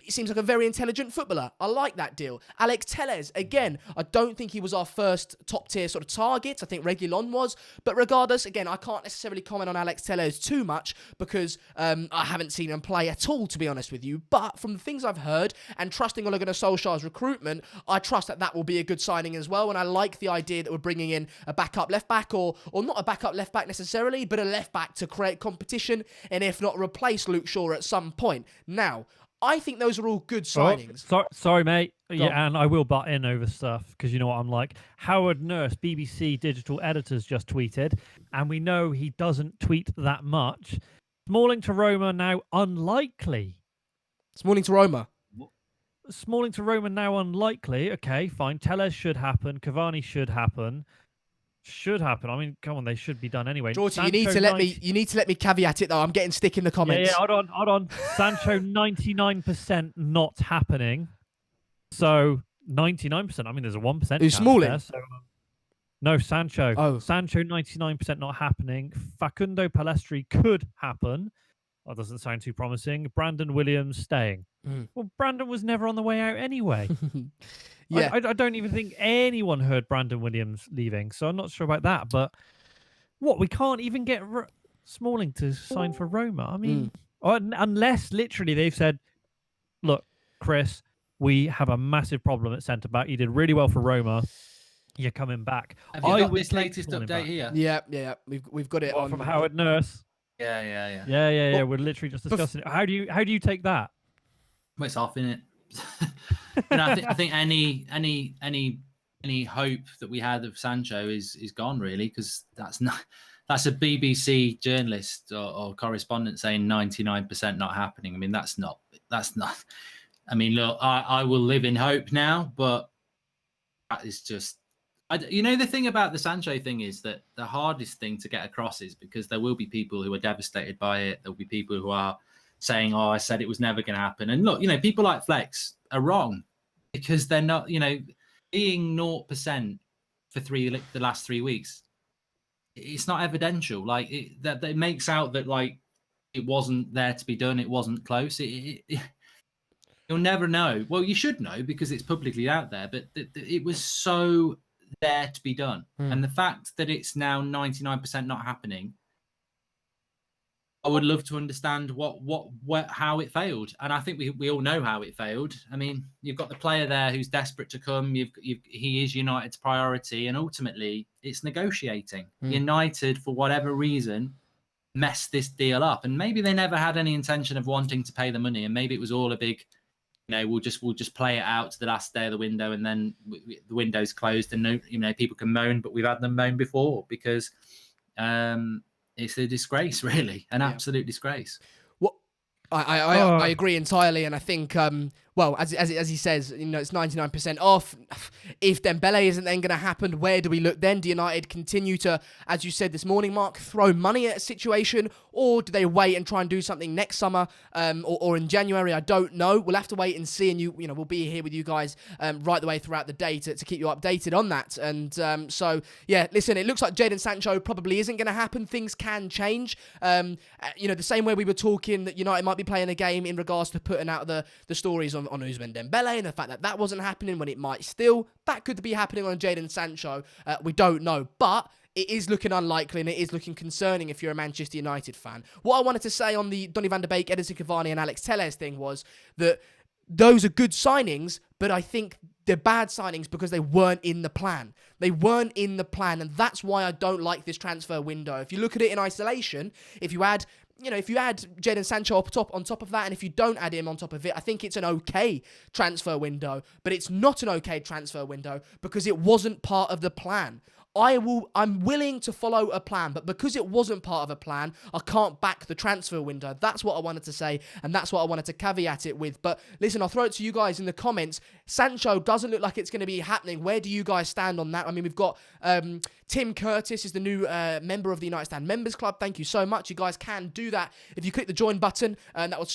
seems like a very intelligent footballer. I like that deal. Alex Telles, again, I don't think he was our first top-tier sort of target. I think Reguilon was. But regardless, again, I can't necessarily comment on Alex Telles too much because I haven't seen him play at all, to be honest with you. But from the things I've heard, and trusting Ole Gunnar Solskjaer's recruitment, I trust that will be a good signing as well. And I like the idea that we're bringing in a backup left-back, or not a backup left-back necessarily, but a left-back to create competition, and if not, replace Luke Shaw at some point. Now, I think those are all good signings. Sorry, mate. Yeah, and I will butt in over stuff because you know what I'm like. Howard Nurse, BBC digital editors, just tweeted, and we know he doesn't tweet that much. Smalling to Roma now unlikely. Smalling to Roma now unlikely. Okay, fine. Telles should happen. Cavani should happen. I mean, come on, they should be done anyway. Georgie, you need to let me caveat it though. I'm getting stick in the comments. Yeah, hold on. Sancho 99% not happening. So 99%. I mean, there's a 1% chance Smalling? there, so, No, Sancho. Oh. Sancho, 99% not happening. Facundo Palestri could happen. That doesn't sound too promising. Brandon Williams staying. Well, Brandon was never on the way out anyway. Yeah. I don't even think anyone heard Brandon Williams leaving, so I'm not sure about that. But what, we can't even get Smalling to sign for Roma? I mean, unless literally they've said, look, Chris, we have a massive problem at centre-back. You did really well for Roma. You're coming back. Have you got this latest update here? Yeah. We've got it on from Howard Nurse. Yeah. We're literally just discussing it. How do you take that? Well, it's off, innit? And I think any hope that we had of Sancho is gone, really, because that's a BBC journalist or correspondent saying 99% not happening. I mean, that's not. I mean, look, I will live in hope now, but that is just. The thing about the Sancho thing is that the hardest thing to get across is because there will be people who are devastated by it. There'll be people who are saying, "Oh, I said it was never going to happen." And look, people like Flex are wrong because they're not, being 0% for the last 3 weeks. It's not evidential. Like that makes out that like it wasn't there to be done. It wasn't close. You'll never know. Well, you should know because it's publicly out there. But it was so there to be done, and the fact that it's now 99% not happening. I would love to understand how it failed, and I think we all know how it failed. I mean, you've got the player there who's desperate to come. He is United's priority, and ultimately, it's negotiating. United, for whatever reason, messed this deal up, and maybe they never had any intention of wanting to pay the money, and maybe it was all a big, we'll just play it out to the last day of the window, and then the window's closed, and people can moan, but we've had them moan before because. It's a disgrace, really, an absolute disgrace. Well, I agree entirely, and I think, as he says, it's 99% off. If Dembele isn't then going to happen, where do we look then? Do United continue to, as you said this morning, Mark, throw money at a situation, or do they wait and try and do something next summer or in January? I don't know. We'll have to wait and see, and we'll be here with you guys right the way throughout the day to keep you updated on that. And listen, it looks like Jadon Sancho probably isn't going to happen. Things can change. The same way we were talking that United might be playing a game in regards to putting out the stories on Ousmane Dembele and the fact that wasn't happening when it might still. That could be happening on Jadon Sancho. We don't know. But it is looking unlikely and it is looking concerning if you're a Manchester United fan. What I wanted to say on the Donny van de Beek, Edison Cavani and Alex Telles thing was that those are good signings, but I think they're bad signings because they weren't in the plan. They weren't in the plan, and that's why I don't like this transfer window. If you look at it in isolation, if you add Jadon Sancho on top of that, and if you don't add him on top of it, I think it's an okay transfer window, but it's not an okay transfer window because it wasn't part of the plan. I'm willing to follow a plan, but because it wasn't part of a plan, I can't back the transfer window. That's what I wanted to say, and that's what I wanted to caveat it with. But listen, I'll throw it to you guys in the comments. Sancho doesn't look like it's going to be happening. Where do you guys stand on that? I mean, we've got Tim Curtis is the new member of the United Stand Members Club. Thank you so much. You guys can do that if you click the join button, and that will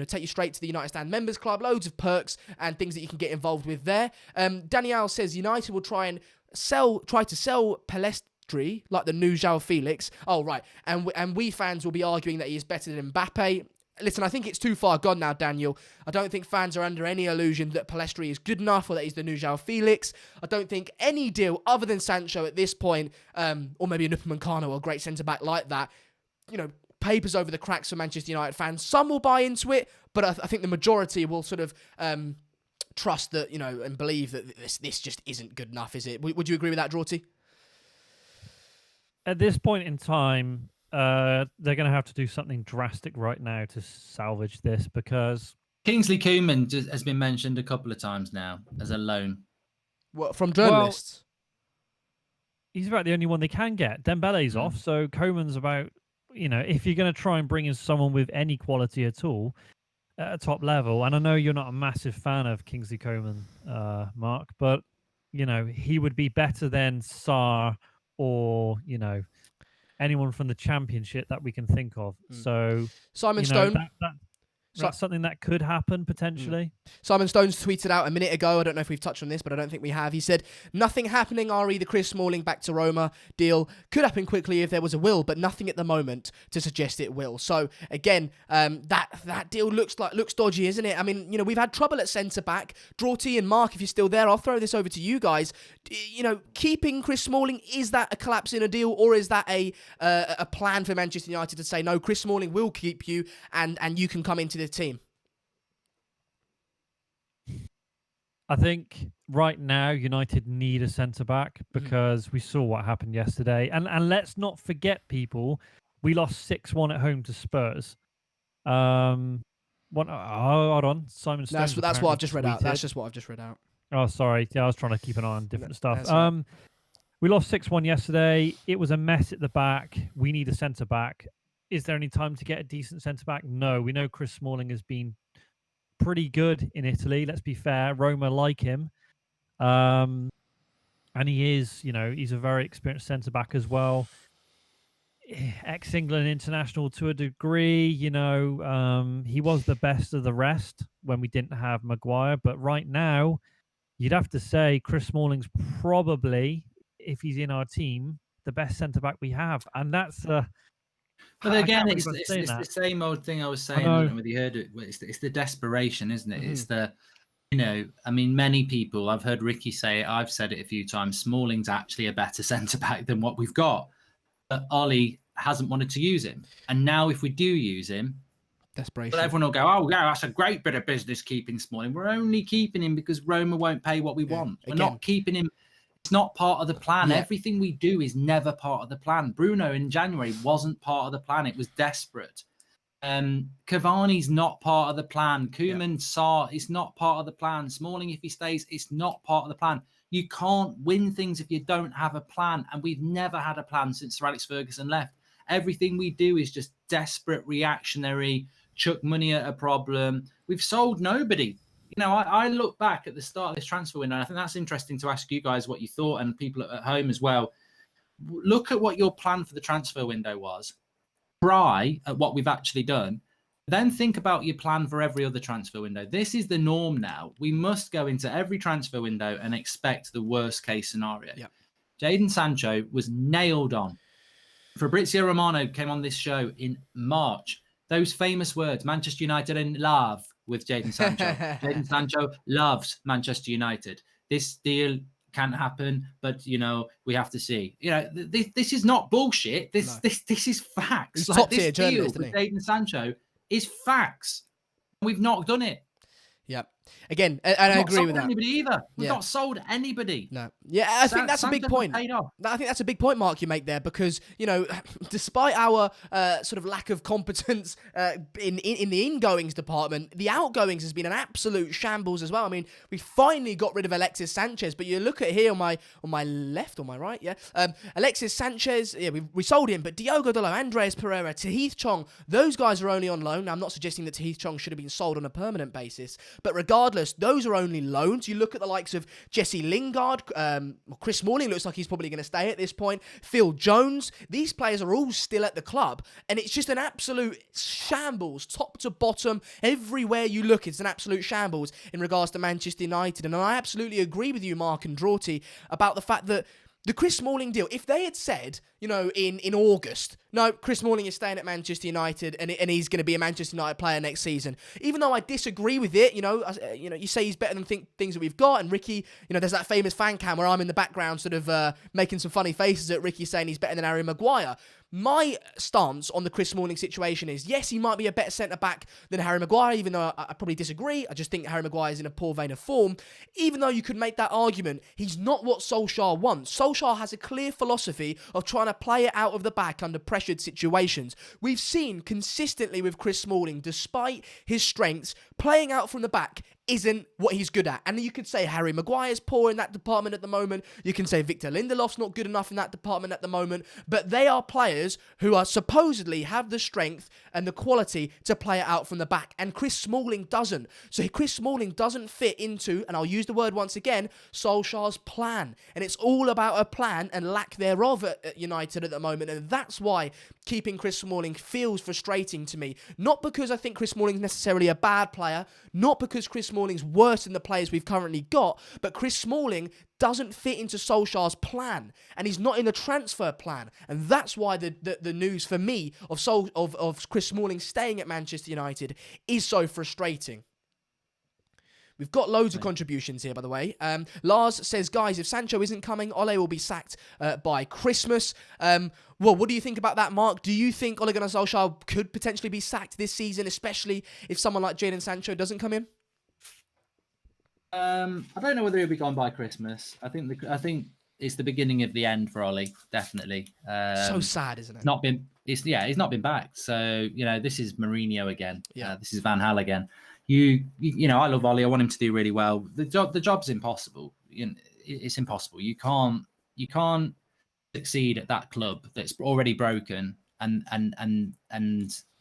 take you straight to the United Stand Members Club. Loads of perks and things that you can get involved with there. Danielle says United will try to sell Palestri like the new João Felix. Oh, right. And we fans will be arguing that he is better than Mbappe. Listen, I think it's too far gone now, Daniel. I don't think fans are under any illusion that Palestri is good enough or that he's the new João Felix. I don't think any deal other than Sancho at this point, or maybe a Upamecano or a great centre-back like that, papers over the cracks for Manchester United fans. Some will buy into it, but I think the majority will sort of trust that, and believe that this just isn't good enough, is it? Would you agree with that, Drawty? At this point in time, they're going to have to do something drastic right now to salvage this because... Kingsley Coman has been mentioned a couple of times now as a loan. What, from journalists? Well, he's about the only one they can get. Dembele's off, so Coman's about, if you're going to try and bring in someone with any quality at all, at a top level, and I know you're not a massive fan of Kingsley Coman, Mark, but he would be better than Sarr or anyone from the Championship that we can think of. So Simon Stone. So that's something that could happen potentially. Simon Stones tweeted out a minute ago, I don't know if we've touched on this, but I don't think we have. He said, nothing happening, RE, the Chris Smalling back to Roma deal could happen quickly if there was a will, but nothing at the moment to suggest it will. So again, that deal looks dodgy, isn't it? I mean, you know, we've had trouble at centre-back. Drawty and Mark, if you're still there, I'll throw this over to you guys. You know, keeping Chris Smalling, is that a collapse in a deal, or is that a plan for Manchester United to say, no, Chris Smalling will keep you and you can come into the team? I think right now United need a centre-back because we saw what happened yesterday. And let's not forget, people, we lost 6-1 at home to Spurs. Hold on. Simon Stones. That's what I've just read out. tweeted. That's just what I've just read out. Oh, sorry. Yeah, I was trying to keep an eye on different stuff. That's right. We lost 6-1 yesterday. It was a mess at the back. We need a centre-back. Is there any time to get a decent centre-back? No. We know Chris Smalling has been pretty good in Italy. Let's be fair. Roma like him. And he is, you know, he's a very experienced centre-back as well. Ex-England international to a degree, you know. He was the best of the rest when we didn't have Maguire. But right now, you'd have to say Chris Smalling's probably, if he's in our team, the best centre-back we have. And that's... But again, it's the same old thing I was saying. I don't know whether you heard it. It's the desperation, isn't it? It's the, you know, I mean, many people, I've heard Ricky say it, I've said it a few times, Smalling's actually a better centre-back than what we've got. But Ollie hasn't wanted to use him. And now if we do use him, desperation. But everyone will go, oh, yeah, that's a great bit of business keeping Smalling. We're only keeping him because Roma won't pay what we want. We're not keeping him. It's not part of the plan. Everything we do is never part of the plan. Bruno in January wasn't part of the plan. It was desperate. Cavani's not part of the plan. Koeman, Sarr is not part of the plan. Smalling, if he stays, it's not part of the plan. You can't win things if you don't have a plan. And we've never had a plan since Sir Alex Ferguson left. Everything we do is just desperate, reactionary, chuck money at a problem. We've sold nobody. You know, I look back at the start of this transfer window, and I think that's interesting to ask you guys what you thought, and people at home as well. Look at what your plan for the transfer window was. Try at what we've actually done. Then think about your plan for every other transfer window. This is the norm now. We must go into every transfer window and expect the worst case scenario. Yep. Jadon Sancho was nailed on. Fabrizio Romano came on this show in March. Those famous words, Manchester United in love with Jadon Sancho. Jadon Sancho loves Manchester United. This deal can happen, but, you know, we have to see. You know, this is not bullshit. This is facts. He's like, top-tier this deal journalist, with isn't he? Jadon Sancho is facts. We've not done it. Yeah. Again, and I agree with that. Anybody either. We've not sold anybody. No. Yeah, I think that's a big point. I think that's a big point, Mark, you make there, because, you know, despite our sort of lack of competence in the ingoings department, the outgoings has been an absolute shambles as well. I mean, we finally got rid of Alexis Sanchez, but you look at here on my left, on my right, Alexis Sanchez, we sold him, but Diogo Dalot, Andreas Pereira, Tahith Chong, those guys are only on loan. Now, I'm not suggesting that Tahith Chong should have been sold on a permanent basis, but regardless, those are only loans. You look at the likes of Jesse Lingard, Chris Smalling looks like he's probably going to stay at this point, Phil Jones, these players are all still at the club, and it's just an absolute shambles, top to bottom, everywhere you look, it's an absolute shambles in regards to Manchester United, and I absolutely agree with you, Mark and Drawty, about the fact that the Chris Smalling deal, if they had said, you know, in August, no, Chris Smalling is staying at Manchester United and he's going to be a Manchester United player next season. Even though I disagree with it, you know, you say he's better than things that we've got. And Ricky, you know, there's that famous fan cam where I'm in the background sort of making some funny faces at Ricky saying he's better than Harry Maguire. My stance on the Chris Smalling situation is, yes, he might be a better centre-back than Harry Maguire, even though I probably disagree. I just think Harry Maguire is in a poor vein of form. Even though you could make that argument, he's not what Solskjaer wants. Solskjaer has a clear philosophy of trying to play it out of the back under pressured situations. We've seen consistently with Chris Smalling, despite his strengths, playing out from the back isn't what he's good at. And you could say Harry Maguire's poor in that department at the moment. You can say Victor Lindelof's not good enough in that department at the moment. But they are players who are supposedly have the strength and the quality to play it out from the back. And Chris Smalling doesn't. So Chris Smalling doesn't fit into, and I'll use the word once again, Solskjaer's plan. And it's all about a plan and lack thereof at United at the moment. And that's why keeping Chris Smalling feels frustrating to me. Not because I think Chris Smalling's necessarily a bad player, not because Chris Smalling's worse than the players we've currently got, but Chris Smalling doesn't fit into Solskjaer's plan, and he's not in the transfer plan, and that's why the news for me of Chris Smalling staying at Manchester United is so frustrating. We've got loads of contributions here, by the way. Lars says, guys, if Sancho isn't coming, Ole will be sacked by Christmas. Well, what do you think about that, Mark? Do you think Ole Gunnar Solskjaer could potentially be sacked this season, especially if someone like Jadon Sancho doesn't come in? I don't know whether he'll be gone by Christmas. I think it's the beginning of the end for Ollie, definitely. So sad, isn't it? He's not been back. So this is Mourinho again. Yeah. This is Van Gaal again. I love Ollie. I want him to do really well. The job's impossible. It's impossible. You can't succeed at that club that's already broken, and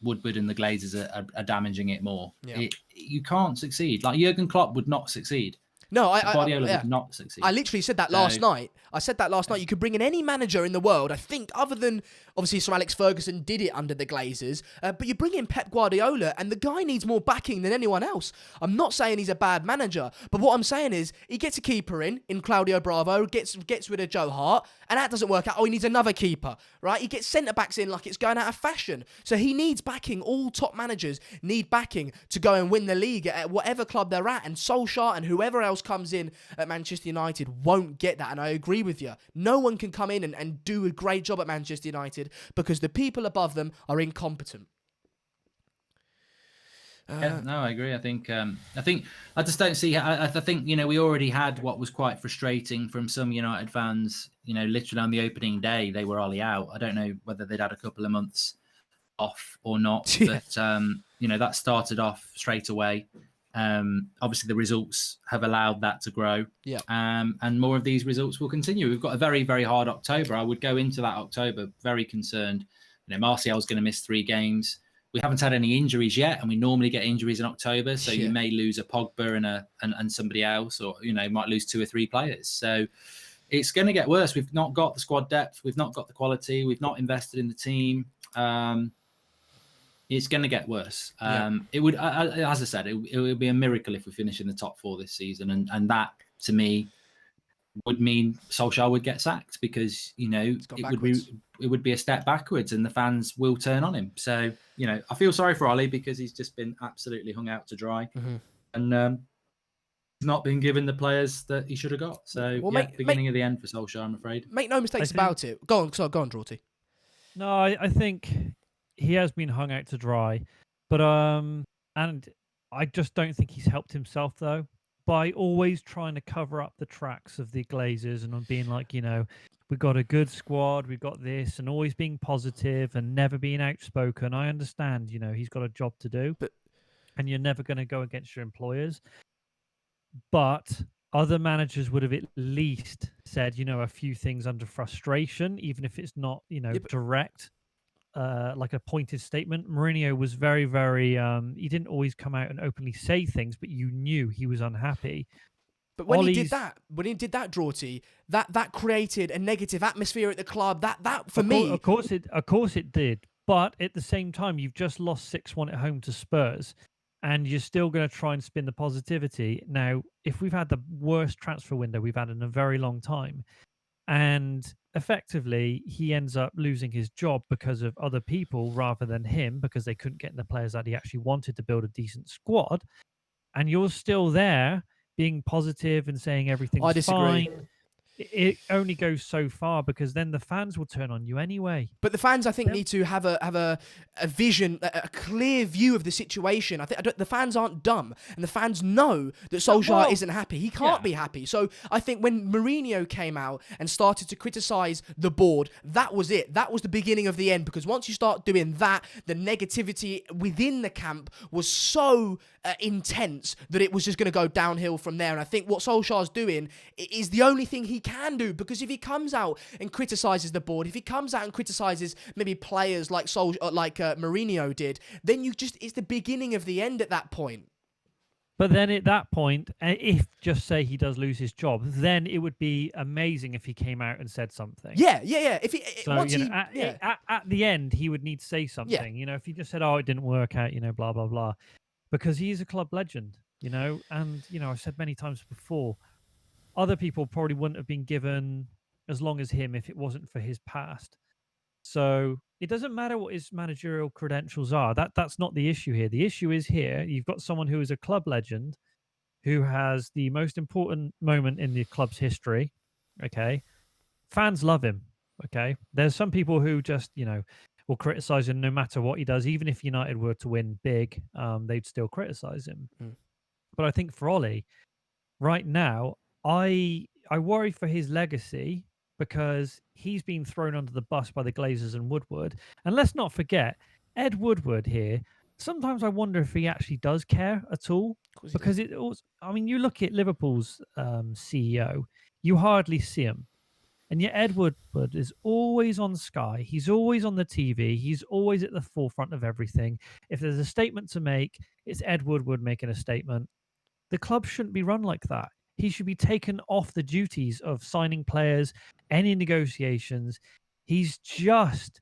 Woodward and the Glazers are damaging it more. Yeah. You can't succeed. Like Jurgen Klopp would not succeed. No, Guardiola would not succeed. I literally said that last night. I said that last night. You could bring in any manager in the world, I think, other than, obviously, Sir Alex Ferguson did it under the Glazers, but you bring in Pep Guardiola, and the guy needs more backing than anyone else. I'm not saying he's a bad manager, but what I'm saying is, he gets a keeper in Claudio Bravo, gets rid of Joe Hart, and that doesn't work out. Oh, he needs another keeper, right? He gets centre-backs in like it's going out of fashion. So he needs backing. All top managers need backing to go and win the league at whatever club they're at, and Solskjaer and whoever else comes in at Manchester United won't get that, and I agree with you. No one can come in and do a great job at Manchester United because the people above them are incompetent. No, I agree. I think I just don't see. I think we already had what was quite frustrating from some United fans. Literally on the opening day they were Ollie out. I don't know whether they'd had a couple of months off or not, but that started off straight away. Obviously the results have allowed that to grow. Yeah. And more of these results will continue. We've got a very, very hard October. I would go into that October very concerned. Martial's going to miss 3 games. We haven't had any injuries yet, and we normally get injuries in October. So you may lose a Pogba and somebody else, or might lose 2 or 3 players. So it's going to get worse. We've not got the squad depth. We've not got the quality. We've not invested in the team. It's going to get worse. It would, as I said, it would be a miracle if we finish in the top 4 this season, and that to me would mean Solskjaer would get sacked because it would be a step backwards, and the fans will turn on him. So I feel sorry for Ollie because he's just been absolutely hung out to dry, and he's not been given the players that he should have got. So beginning of the end for Solskjaer, I'm afraid. Make no mistakes about it. Go on, Drawty. No, I think he has been hung out to dry, but and I just don't think he's helped himself though by always trying to cover up the tracks of the Glazers and on being like, we've got a good squad, we've got this, and always being positive and never being outspoken. I understand, he's got a job to do, and you're never going to go against your employers. But other managers would have at least said, a few things under frustration, even if it's not, direct. Like a pointed statement. Mourinho was very, very he didn't always come out and openly say things, but you knew he was unhappy. But when he did that, Drawty, that created a negative atmosphere at the club. That for me, of course it did. But at the same time, you've just lost 6-1 at home to Spurs, and you're still going to try and spin the positivity. Now, if we've had the worst transfer window we've had in a very long time, and effectively he ends up losing his job because of other people rather than him, because they couldn't get in the players that he actually wanted to build a decent squad, and you're still there being positive and saying everything's I disagree. fine. it only goes so far, because then the fans will turn on you anyway. But the fans, I think, need to have a vision, a clear view of the situation. I think the fans aren't dumb, and the fans know that Solskjaer isn't happy. He can't be happy. So I think when Mourinho came out and started to criticise the board, that was it. That was the beginning of the end, because once you start doing that, the negativity within the camp was so intense that it was just going to go downhill from there. And I think what Solskjaer's doing is the only thing he can do, because if he comes out and criticises the board, if he comes out and criticises maybe players like Mourinho did, then it's the beginning of the end at that point. But then at that point, if just say he does lose his job, then it would be amazing if he came out and said something. Yeah. If at the end, he would need to say something. You know, if he just said, "Oh, it didn't work out," blah blah blah, because he's a club legend. And I've said many times before, other people probably wouldn't have been given as long as him if it wasn't for his past. So it doesn't matter what his managerial credentials are. That's not the issue here. The issue is here you've got someone who is a club legend, who has the most important moment in the club's history. Okay. Fans love him. Okay. There's some people who just, will criticize him no matter what he does. Even if United were to win big, they'd still criticize him. But I think for Ollie, right now, I worry for his legacy, because he's been thrown under the bus by the Glazers and Woodward. And let's not forget, Ed Woodward here, sometimes I wonder if he actually does care at all. Because you look at Liverpool's CEO, you hardly see him. And yet Ed Woodward is always on Sky. He's always on the TV. He's always at the forefront of everything. If there's a statement to make, it's Ed Woodward making a statement. The club shouldn't be run like that. He should be taken off the duties of signing players, any negotiations. He's just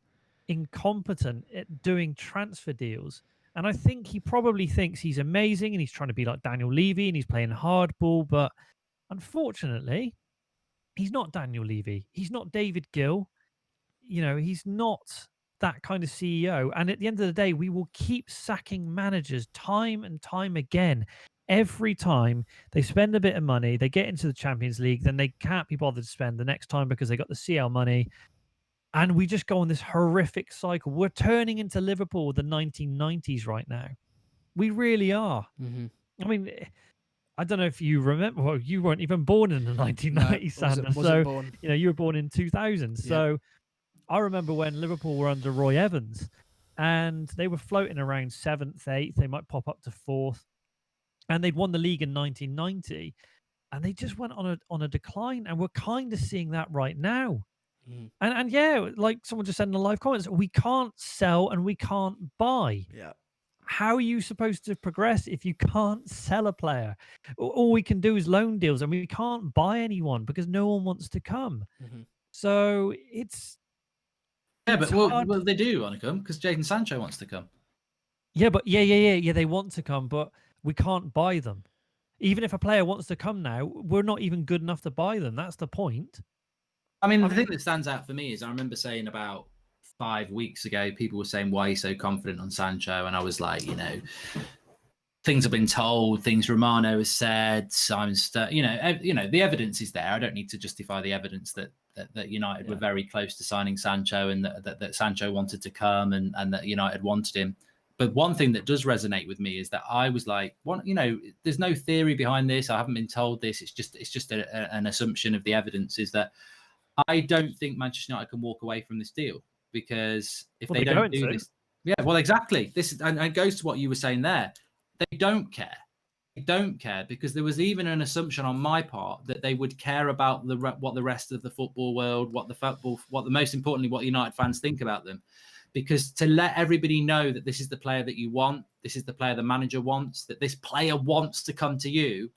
incompetent at doing transfer deals. And I think he probably thinks he's amazing and he's trying to be like Daniel Levy and he's playing hardball. But unfortunately, he's not Daniel Levy. He's not David Gill. He's not that kind of CEO. And at the end of the day, we will keep sacking managers time and time again. Every time they spend a bit of money, they get into the Champions League, then they can't be bothered to spend the next time because they got the CL money. And we just go on this horrific cycle. We're turning into Liverpool of the 1990s right now. We really are. I mean, I don't know if you remember. Well, you weren't even born in the 1990s, no, wasn't born. You were born in 2000. Yeah. So I remember when Liverpool were under Roy Evans and they were floating around 7th, 8th. They might pop up to 4th. And they'd won the league in 1990, and they just went on a decline. And we're kind of seeing that right now. And yeah, like someone just said in the live comments, we can't sell and we can't buy. Yeah. How are you supposed to progress if you can't sell a player? All we can do is loan deals, and we can't buy anyone because no one wants to come. So it's but well, they do want to come because Jadon Sancho wants to come. Yeah, but yeah, they want to come, but we can't buy them. Even if a player wants to come now, we're not even good enough to buy them. That's the point. I mean, the thing that stands out for me is I remember saying about 5 weeks ago, people were saying, why are you so confident on Sancho? And I was like, things have been told, things Romano has said, Simon the evidence is there. I don't need to justify the evidence that United were very close to signing Sancho and that Sancho wanted to come and that United wanted him. But one thing that does resonate with me is that I was like, there's no theory behind this. I haven't been told this. It's just an assumption of the evidence is that I don't think Manchester United can walk away from this deal because if they don't do this, exactly. This and it goes to what you were saying there. They don't care. They don't care because there was even an assumption on my part that they would care about what the rest of the football world, what most importantly, what United fans think about them. Because to let everybody know that this is the player that you want, this is the player the manager wants, that this player wants to come to you,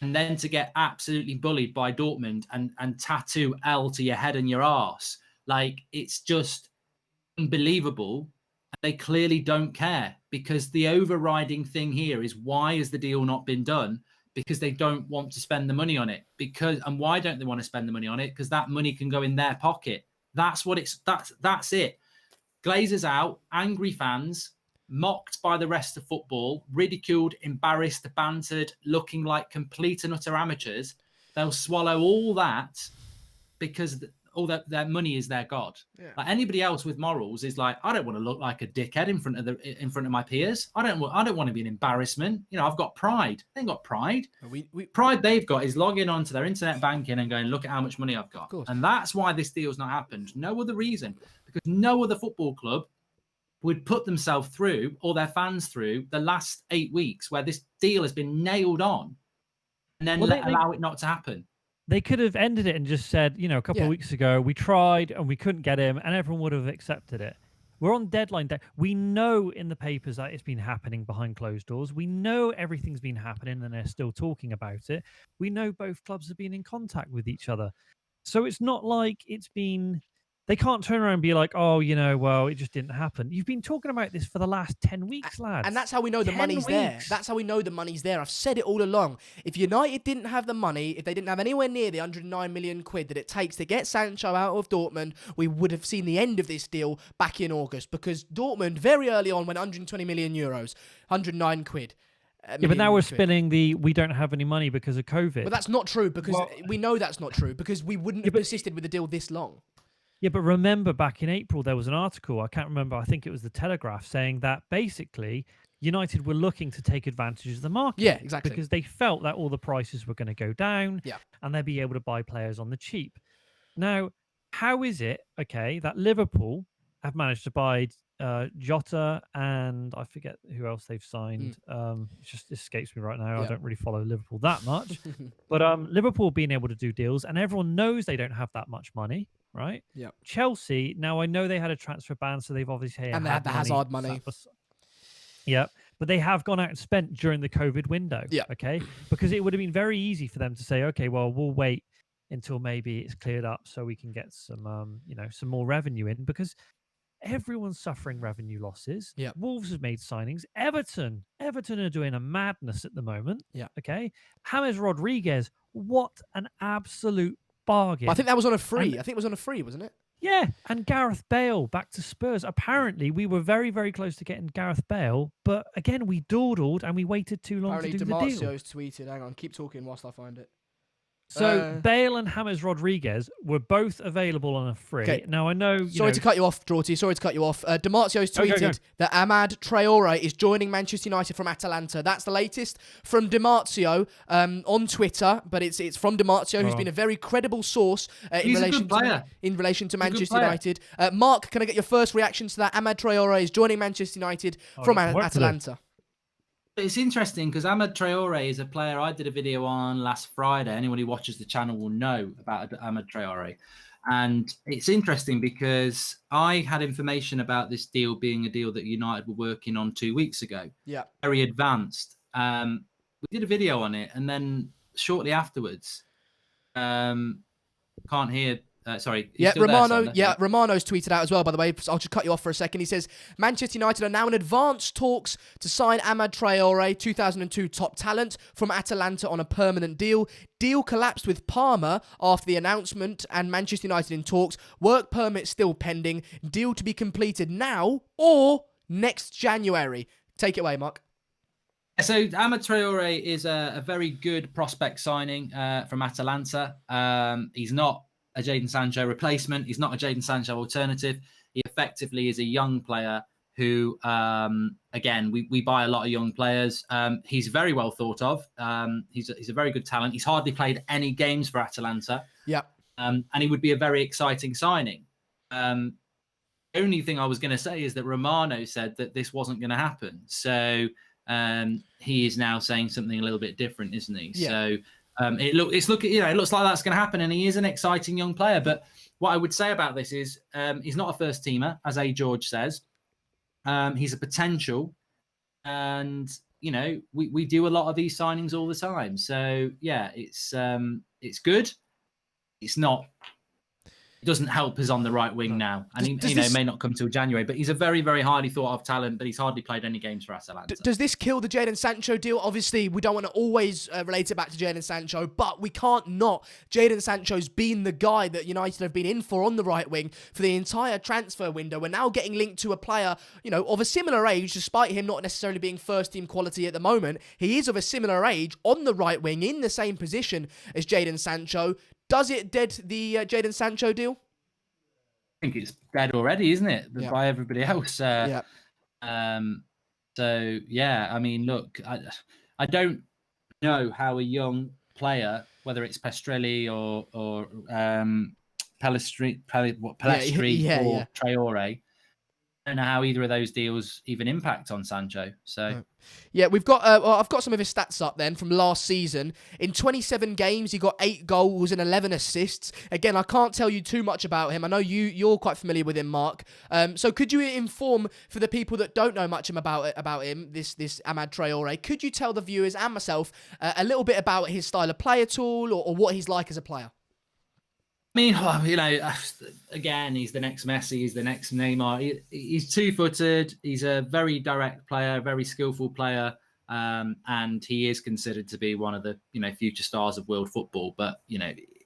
and then to get absolutely bullied by Dortmund and tattoo L to your head and your arse, like it's just unbelievable. They clearly don't care because the overriding thing here is why has the deal not been done? Because they don't want to spend the money on it. And why don't they want to spend the money on it? Because that money can go in their pocket. That's it. Glazers out, angry fans, mocked by the rest of football, ridiculed, embarrassed, bantered, looking like complete and utter amateurs. They'll swallow all that because all their money is their god. Yeah. Like anybody else with morals is like, I don't want to look like a dickhead in front of my peers. I don't want to be an embarrassment. You know, I've got pride. They ain't got pride. Pride they've got is logging onto their internet banking and going, look at how much money I've got. And that's why this deal's not happened. No other reason, because no other football club would put themselves through, or their fans through, the last 8 weeks where this deal has been nailed on, and then allow it not to happen. They could have ended it and just said, you know, a couple of weeks ago, we tried and we couldn't get him, and everyone would have accepted it. We're on deadline day. We know in the papers that it's been happening behind closed doors. We know everything's been happening and they're still talking about it. We know both clubs have been in contact with each other. So it's not like it's been... They can't turn around and be like, oh, you know, well, it just didn't happen. You've been talking about this for the last 10 weeks, lads. And that's how we know the money's there. That's how we know the money's there. I've said it all along. If United didn't have the money, if they didn't have anywhere near the 109 million quid that it takes to get Sancho out of Dortmund, we would have seen the end of this deal back in August, because Dortmund very early on went 120 million euros, 109 quid. Yeah, but now we're spinning we don't have any money because of COVID. But that's not true, because we know that's not true, because we wouldn't have persisted with the deal this long. Yeah, but remember back in April, there was an article, I can't remember, I think it was the Telegraph, saying that basically United were looking to take advantage of the market. Yeah, exactly. Because they felt that all the prices were going to go down, yeah, and they'd be able to buy players on the cheap. Now, how is it, okay, that Liverpool have managed to buy Jota, and I forget who else they've signed. It just escapes me right now. Yeah. I don't really follow Liverpool that much. But Liverpool being able to do deals, and everyone knows they don't have that much money, right? Yeah. Chelsea, now I know they had a transfer ban, so they've obviously and they had the Hazard money. Yeah, but they have gone out and spent during the COVID window. Yeah. Okay, because it would have been very easy for them to say, okay, well, we'll wait until maybe it's cleared up so we can get some, some more revenue in, because everyone's suffering revenue losses. Yeah. Wolves have made signings. Everton are doing a madness at the moment. Yeah. Okay. James Rodriguez, what an absolute bargain. I think that was on a free. I think it was on a free, wasn't it? Yeah. And Gareth Bale back to Spurs. Apparently, we were very, very close to getting Gareth Bale, but again, we dawdled and we waited too long to do the deal. Demarcio's tweeted. Hang on, keep talking whilst I find it. So Bale and James Rodriguez were both available on a free. Okay. Now I know. Sorry to cut you off, Draughty. Sorry to cut you off. Demarcio's tweeted that Amad Traore is joining Manchester United from Atalanta. That's the latest from Demarcio on Twitter, but it's from Demarcio, who's been a very credible source in relation to Manchester United. Mark, can I get your first reaction to that? Amad Traore is joining Manchester United from Atalanta. It's interesting because Amad Traore is a player I did a video on last Friday. Anyone who watches the channel will know about Amad Traore. And it's interesting because I had information about this deal being a deal that United were working on 2 weeks ago. Yeah. Very advanced. We did a video on it, and then shortly afterwards, can't hear... sorry. Yeah, Romano. Yeah, Romano's tweeted out as well, by the way. I'll just cut you off for a second. He says, Manchester United are now in advanced talks to sign Amad Traore, 2002 top talent, from Atalanta on a permanent deal. Deal collapsed with Parma after the announcement, and Manchester United in talks. Work permit still pending. Deal to be completed now or next January. Take it away, Mark. So Amad Traore is a very good prospect signing from Atalanta. He's not a Jadon Sancho replacement. He's not a Jadon Sancho alternative. He effectively is a young player who, again, we buy a lot of young players. He's very well thought of. He's a very good talent. He's hardly played any games for Atalanta. Yeah. And he would be a very exciting signing. The only thing I was going to say is that Romano said that this wasn't going to happen. So he is now saying something a little bit different, isn't he? Yeah. So it looks like that's going to happen, and he is an exciting young player. But what I would say about this is he's not a first teamer, as A. George says. He's a potential, and we do a lot of these signings all the time. So yeah, it's good. It's not doesn't help us on the right wing now. And he may not come till January, but he's a very, very highly thought of talent, but he's hardly played any games for Atalanta. Does this kill the Jadon Sancho deal? Obviously, we don't want to always relate it back to Jadon Sancho, but we can't not. Jadon Sancho's been the guy that United have been in for on the right wing for the entire transfer window. We're now getting linked to a player, of a similar age, despite him not necessarily being first-team quality at the moment. He is of a similar age on the right wing in the same position as Jadon Sancho. Does it dead the Jadon Sancho deal? I think it's dead already, isn't it? Yeah. By everybody else. Yeah. So, yeah, I mean, look, I don't know how a young player, whether it's Pastrelli or Pelistri or Traore, I don't know how either of those deals even impact on Sancho. So, yeah, we've got. I've got some of his stats up then from last season. In 27 games, he got 8 goals and 11 assists. Again, I can't tell you too much about him. I know you're quite familiar with him, Mark. So could you inform for the people that don't know much about him, this Amad Traore? Could you tell the viewers and myself a little bit about his style of play at all, or what he's like as a player? I mean, again, he's the next Messi, he's the next Neymar. He's two-footed. He's a very direct player, very skillful player, and he is considered to be one of the future stars of world football. But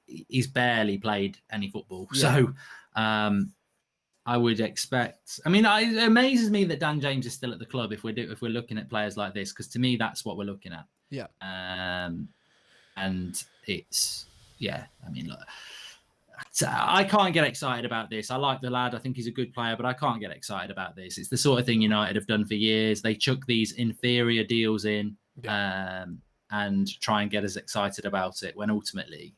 he's barely played any football, so I would expect. I mean, it amazes me that Dan James is still at the club if we're looking at players like this, because to me that's what we're looking at. Yeah, and it's I mean, look. I can't get excited about this. I like the lad. I think he's a good player, but I can't get excited about this. It's the sort of thing United have done for years. They chuck these inferior deals in and try and get us excited about it, when ultimately,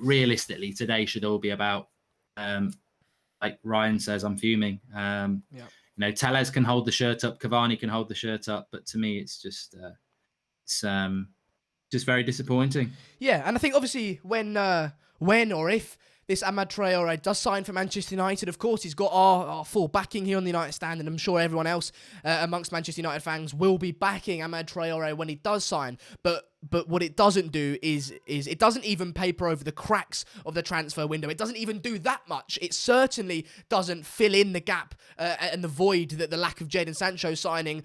realistically, today should all be about, like Ryan says, I'm fuming. Tellez can hold the shirt up. Cavani can hold the shirt up. But to me, it's just very disappointing. Yeah, and I think obviously when or if this Amad Traore does sign for Manchester United, of course, he's got our full backing here on the United Stand, and I'm sure everyone else amongst Manchester United fans will be backing Amad Traore when he does sign. But what it doesn't do is it doesn't even paper over the cracks of the transfer window. It doesn't even do that much. It certainly doesn't fill in the gap and the void that the lack of Jadon Sancho signing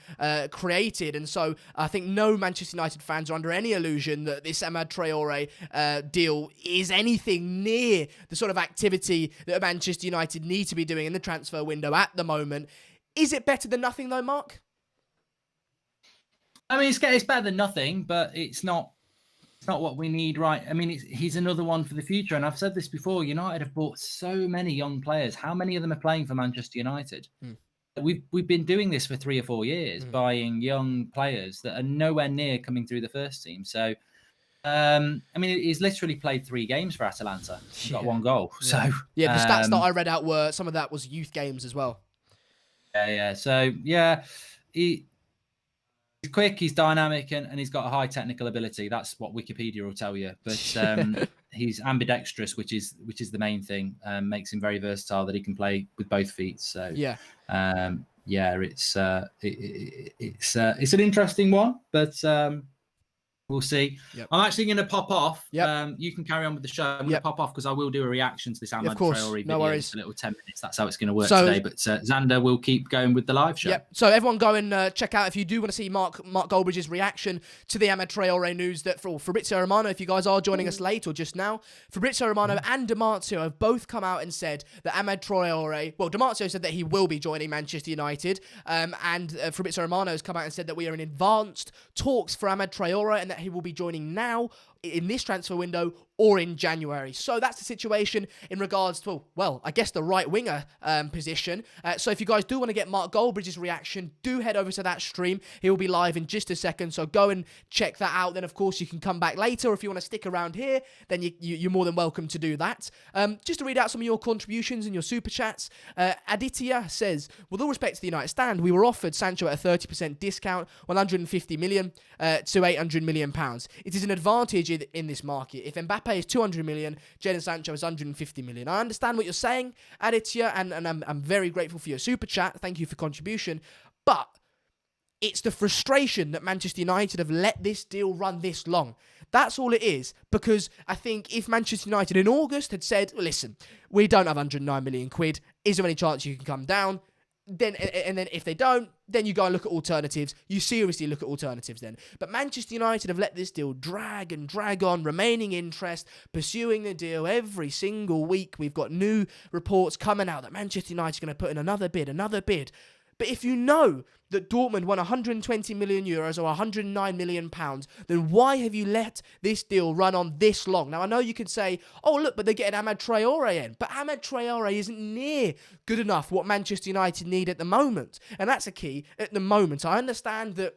created. And so I think no Manchester United fans are under any illusion that this Amad Traore deal is anything near the sort of activity that Manchester United need to be doing in the transfer window at the moment. Is it better than nothing though, Mark? I mean, it's better than nothing, but it's not what we need, right? I mean, he's another one for the future. And I've said this before, United have bought so many young players. How many of them are playing for Manchester United? We've been doing this for 3 or 4 years, buying young players that are nowhere near coming through the first team. So, I mean, he's literally played 3 games for Atalanta. He's got 1 goal. Yeah. So the stats that I read out were, some of that was youth games as well. Yeah. So, he's quick, he's dynamic, and he's got a high technical ability. That's what Wikipedia will tell you. But he's ambidextrous, which is the main thing. Makes him very versatile, that he can play with both feet. So it's an interesting one, but we'll see. I'm actually going to pop off. You can carry on with the show. I'm going to pop off because I will do a reaction to this Amad Traore video. No worries. In a little 10 minutes. That's how it's going to work today. But Xander will keep going with the live show. So everyone go and check out, if you do want to see Mark Goldbridge's reaction to the Amad Traore news, that for Fabrizio Romano, if you guys are joining us late or just now, Fabrizio Romano and Dimarzio have both come out and said that Amad Traore, well, Dimarzio said that he will be joining Manchester United, and Fabrizio Romano has come out and said that we are in advanced talks for Amad Traore, and that he will be joining now in this transfer window or in January. So that's the situation in regards to, well, I guess the right winger position. So if you guys do want to get Mark Goldbridge's reaction, do head over to that stream. He will be live in just a second, so go and check that out. Then, of course, you can come back later, or if you want to stick around here, then you're more than welcome to do that. Just to read out some of your contributions and your super chats, Aditya says, with all respect to the United Stand, we were offered Sancho at a 30% discount, 150 million to 800 million pounds. It is an advantage in this market. If Mbappe is 200 million, Jadon Sancho is 150 million. I understand what you're saying, Aditya, and I'm very grateful for your super chat. Thank you for contribution. But It's the frustration that Manchester United have let this deal run this long. That's all it is. Because I think if Manchester United in August had said, listen, we don't have 109 million quid, is there any chance you can come down? Then if they don't, then you go and look at alternatives. You seriously look at alternatives then. But Manchester United have let this deal drag and drag on, remaining interest, pursuing the deal every single week. We've got new reports coming out that Manchester United is going to put in another bid. But if you know that Dortmund won 120 million euros or 109 million pounds, then why have you let this deal run on this long? Now, I know you could say, oh, look, but they're getting Amad Traore in. But Amad Traore isn't near good enough what Manchester United need at the moment. And that's a key at the moment. I understand that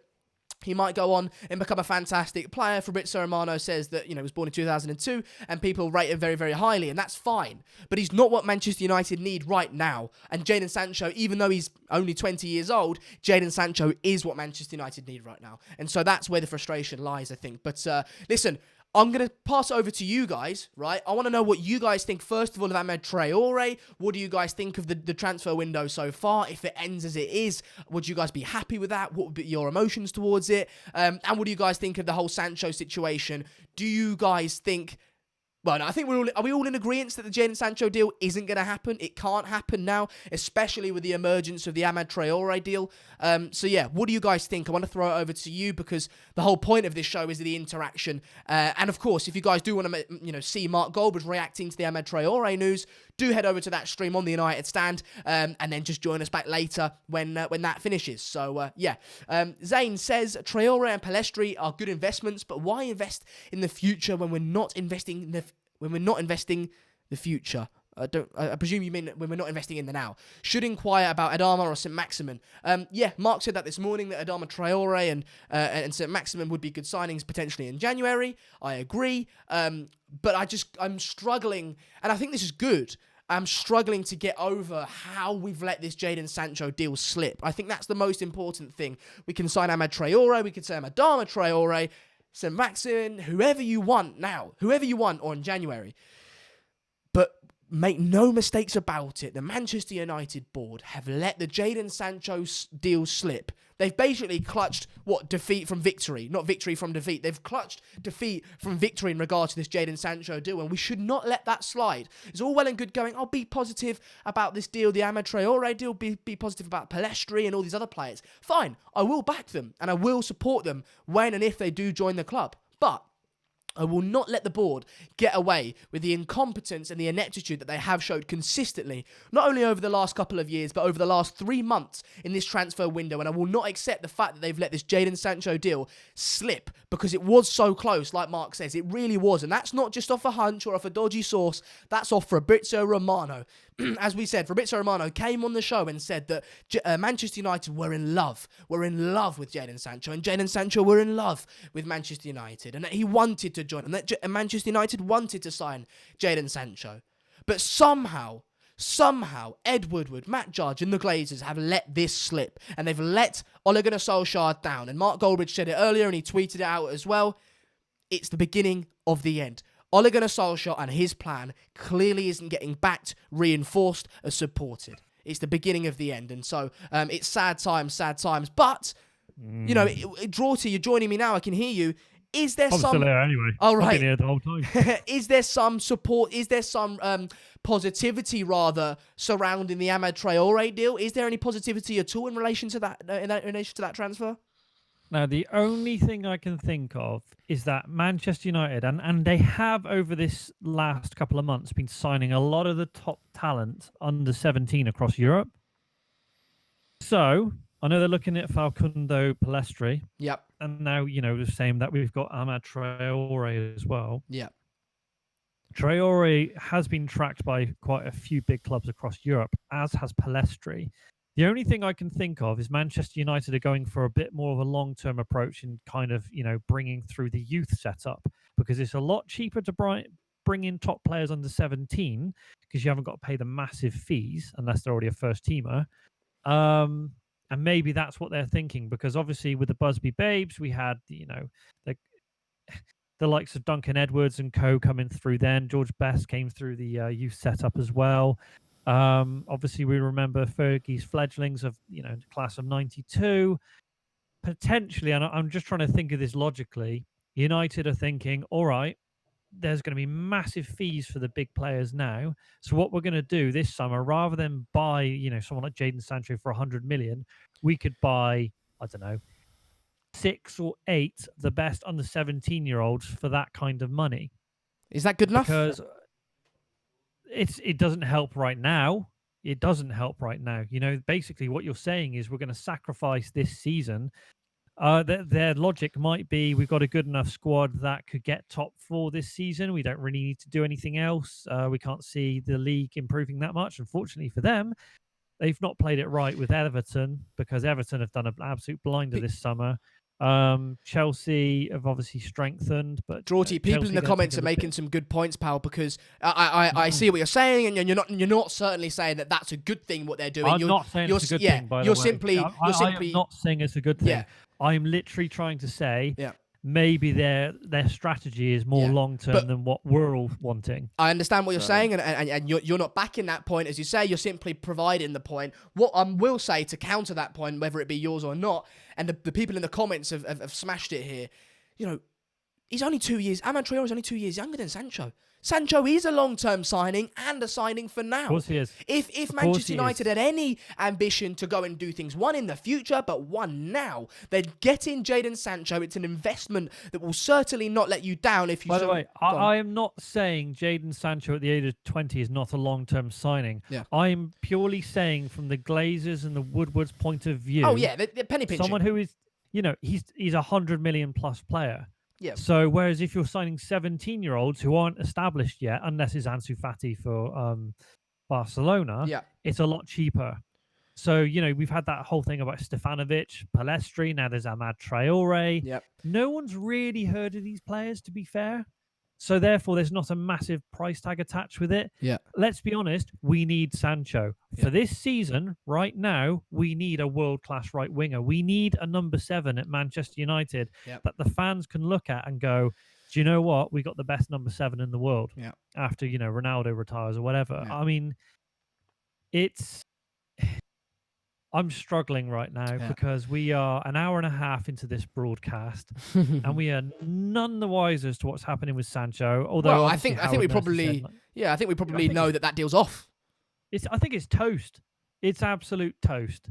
he might go on and become a fantastic player. Fabrizio Romano says that, he was born in 2002 and people rate him very, very highly, and that's fine. But he's not what Manchester United need right now. And Jadon Sancho, even though he's only 20 years old, Jadon Sancho is what Manchester United need right now. And so that's where the frustration lies, I think. But listen, I'm going to pass it over to you guys, right? I want to know what you guys think, first of all, of Amad Traore. What do you guys think of the transfer window so far? If it ends as it is, would you guys be happy with that? What would be your emotions towards it? And what do you guys think of the whole Sancho situation? Do you guys think... Well, no, I think are we all in agreement that the Jadon Sancho deal isn't going to happen? It can't happen now, especially with the emergence of the Amad Traore deal. So yeah, what do you guys think? I want to throw it over to you because the whole point of this show is the interaction. And of course, if you guys do want to, see Mark Goldberg reacting to the Amad Traore news, do head over to that stream on the United Stand, and then just join us back later when that finishes. So yeah, Zane says Traore and Palestri are good investments, but why invest in the future when we're not investing the future? I presume you mean when we're not investing in the now. Should inquire about Adama or St. Maximin. Yeah, Mark said that this morning, that Adama Traore and St. Maximin would be good signings potentially in January. I agree. But I'm struggling, and I think this is good. I'm struggling to get over how we've let this Jadon Sancho deal slip. I think that's the most important thing. We can sign Amad Traore, we can sign Adama Traore, St. Maximin, whoever you want now, or in January. But make no mistakes about it, the Manchester United board have let the Jadon Sancho deal slip. They've basically clutched, defeat from victory, not victory from defeat. They've clutched defeat from victory in regard to this Jadon Sancho deal, and we should not let that slide. It's all well and good going, I'll be positive about this deal, the Amad Traore deal, be positive about Palestri and all these other players. Fine, I will back them, and I will support them when and if they do join the club. But I will not let the board get away with the incompetence and the ineptitude that they have showed consistently, not only over the last couple of years, but over the last 3 months in this transfer window. And I will not accept the fact that they've let this Jadon Sancho deal slip, because it was so close, like Mark says. It really was. And that's not just off a hunch or off a dodgy source. That's off Fabrizio Romano. As we said, Fabrizio Romano came on the show and said that Manchester United were in love. We're in love with Jadon Sancho, and Jadon Sancho were in love with Manchester United, and that he wanted to join, and that Manchester United wanted to sign Jadon Sancho. But somehow, Ed Woodward, Matt Judge, and the Glazers have let this slip, and they've let Ole Gunnar Solskjaer down. And Mark Goldbridge said it earlier, and he tweeted it out as well. It's the beginning of the end. Ole Gunnar Solskjaer and his plan clearly isn't getting backed, reinforced, or supported. It's the beginning of the end. And so it's sad times. But, Drawty, you're joining me now. I can hear you. Is there I'm still there anyway. Oh, right. I've been here the whole time. Is there some support? Is there some positivity, rather, surrounding the Amad Traore deal? Is there any positivity at all in relation to that, in relation to that transfer? Now, the only thing I can think of is that Manchester United, and they have over this last couple of months been signing a lot of the top talent under 17 across Europe. So I know they're looking at Facundo Palestri. Yep. And now, the same that we've got Amad Traore as well. Yeah. Traore has been tracked by quite a few big clubs across Europe, as has Palestri. The only thing I can think of is Manchester United are going for a bit more of a long-term approach in kind of, bringing through the youth setup, because it's a lot cheaper to bring in top players under 17 because you haven't got to pay the massive fees unless they're already a first teamer. And maybe that's what they're thinking, because obviously with the Busby Babes, we had, the likes of Duncan Edwards and co coming through then. George Best came through the youth setup as well. Obviously we remember Fergie's fledglings of, the class of 92. potentially, and I'm just trying to think of this logically, United are thinking, all right, there's going to be massive fees for the big players now. So what we're going to do this summer, rather than buy, someone like Jadon Sancho for 100 million, we could buy, I don't know, 6 or 8 of the best under 17-year-olds for that kind of money. Is that good enough? Because it doesn't help right now. It doesn't help right now. Basically what you're saying is we're going to sacrifice this season. Their logic might be we've got a good enough squad that could get top 4 this season. We don't really need to do anything else. We can't see the league improving that much. Unfortunately for them, they've not played it right with Everton, because Everton have done an absolute blinder this summer. Chelsea have obviously strengthened, but Draughty, people Chelsea in the comments are making some good points, pal, because I see what you're saying, and you're not certainly saying that that's a good thing what they're doing. I'm not saying it's a good thing, by the way. You're simply I'm not saying it's a good thing. Yeah. I'm literally trying to say yeah. maybe their strategy is more long-term than what we're all wanting. I understand what you're saying, and you're not backing that point, as you say. You're simply providing the point. What I will say to counter that point, whether it be yours or not, and the people in the comments have smashed it here, he's only 2 years. Amad Traore is only 2 years younger than Sancho. Sancho is a long-term signing and a signing for now. Of course he is. If Manchester United had any ambition to go and do things, one in the future, but one now, they'd get in Jadon Sancho. It's an investment that will certainly not let you down if you... By the way, I am not saying Jadon Sancho at the age of 20 is not a long-term signing. Yeah. I'm purely saying from the Glazers and the Woodwards' point of view... Oh, yeah, the penny pinching. Someone who is, he's a 100 million plus player. Yeah. So whereas if you're signing 17-year-olds who aren't established yet, unless it's Ansu Fati for Barcelona, it's a lot cheaper. So, we've had that whole thing about Stefanovic, Palestri, now there's Amad Traore. Yep. No one's really heard of these players, to be fair. So therefore, there's not a massive price tag attached with it. Yeah. Let's be honest, we need Sancho. For this season, right now, we need a world-class right winger. We need a number 7 at Manchester United that the fans can look at and go, do you know what? We got the best number 7 in the world after, Ronaldo retires or whatever. I mean, I'm struggling right now because we are an hour and a half into this broadcast and we are none the wiser as to what's happening with Sancho. Although I think we probably know that deal's off. I think it's toast. It's absolute toast.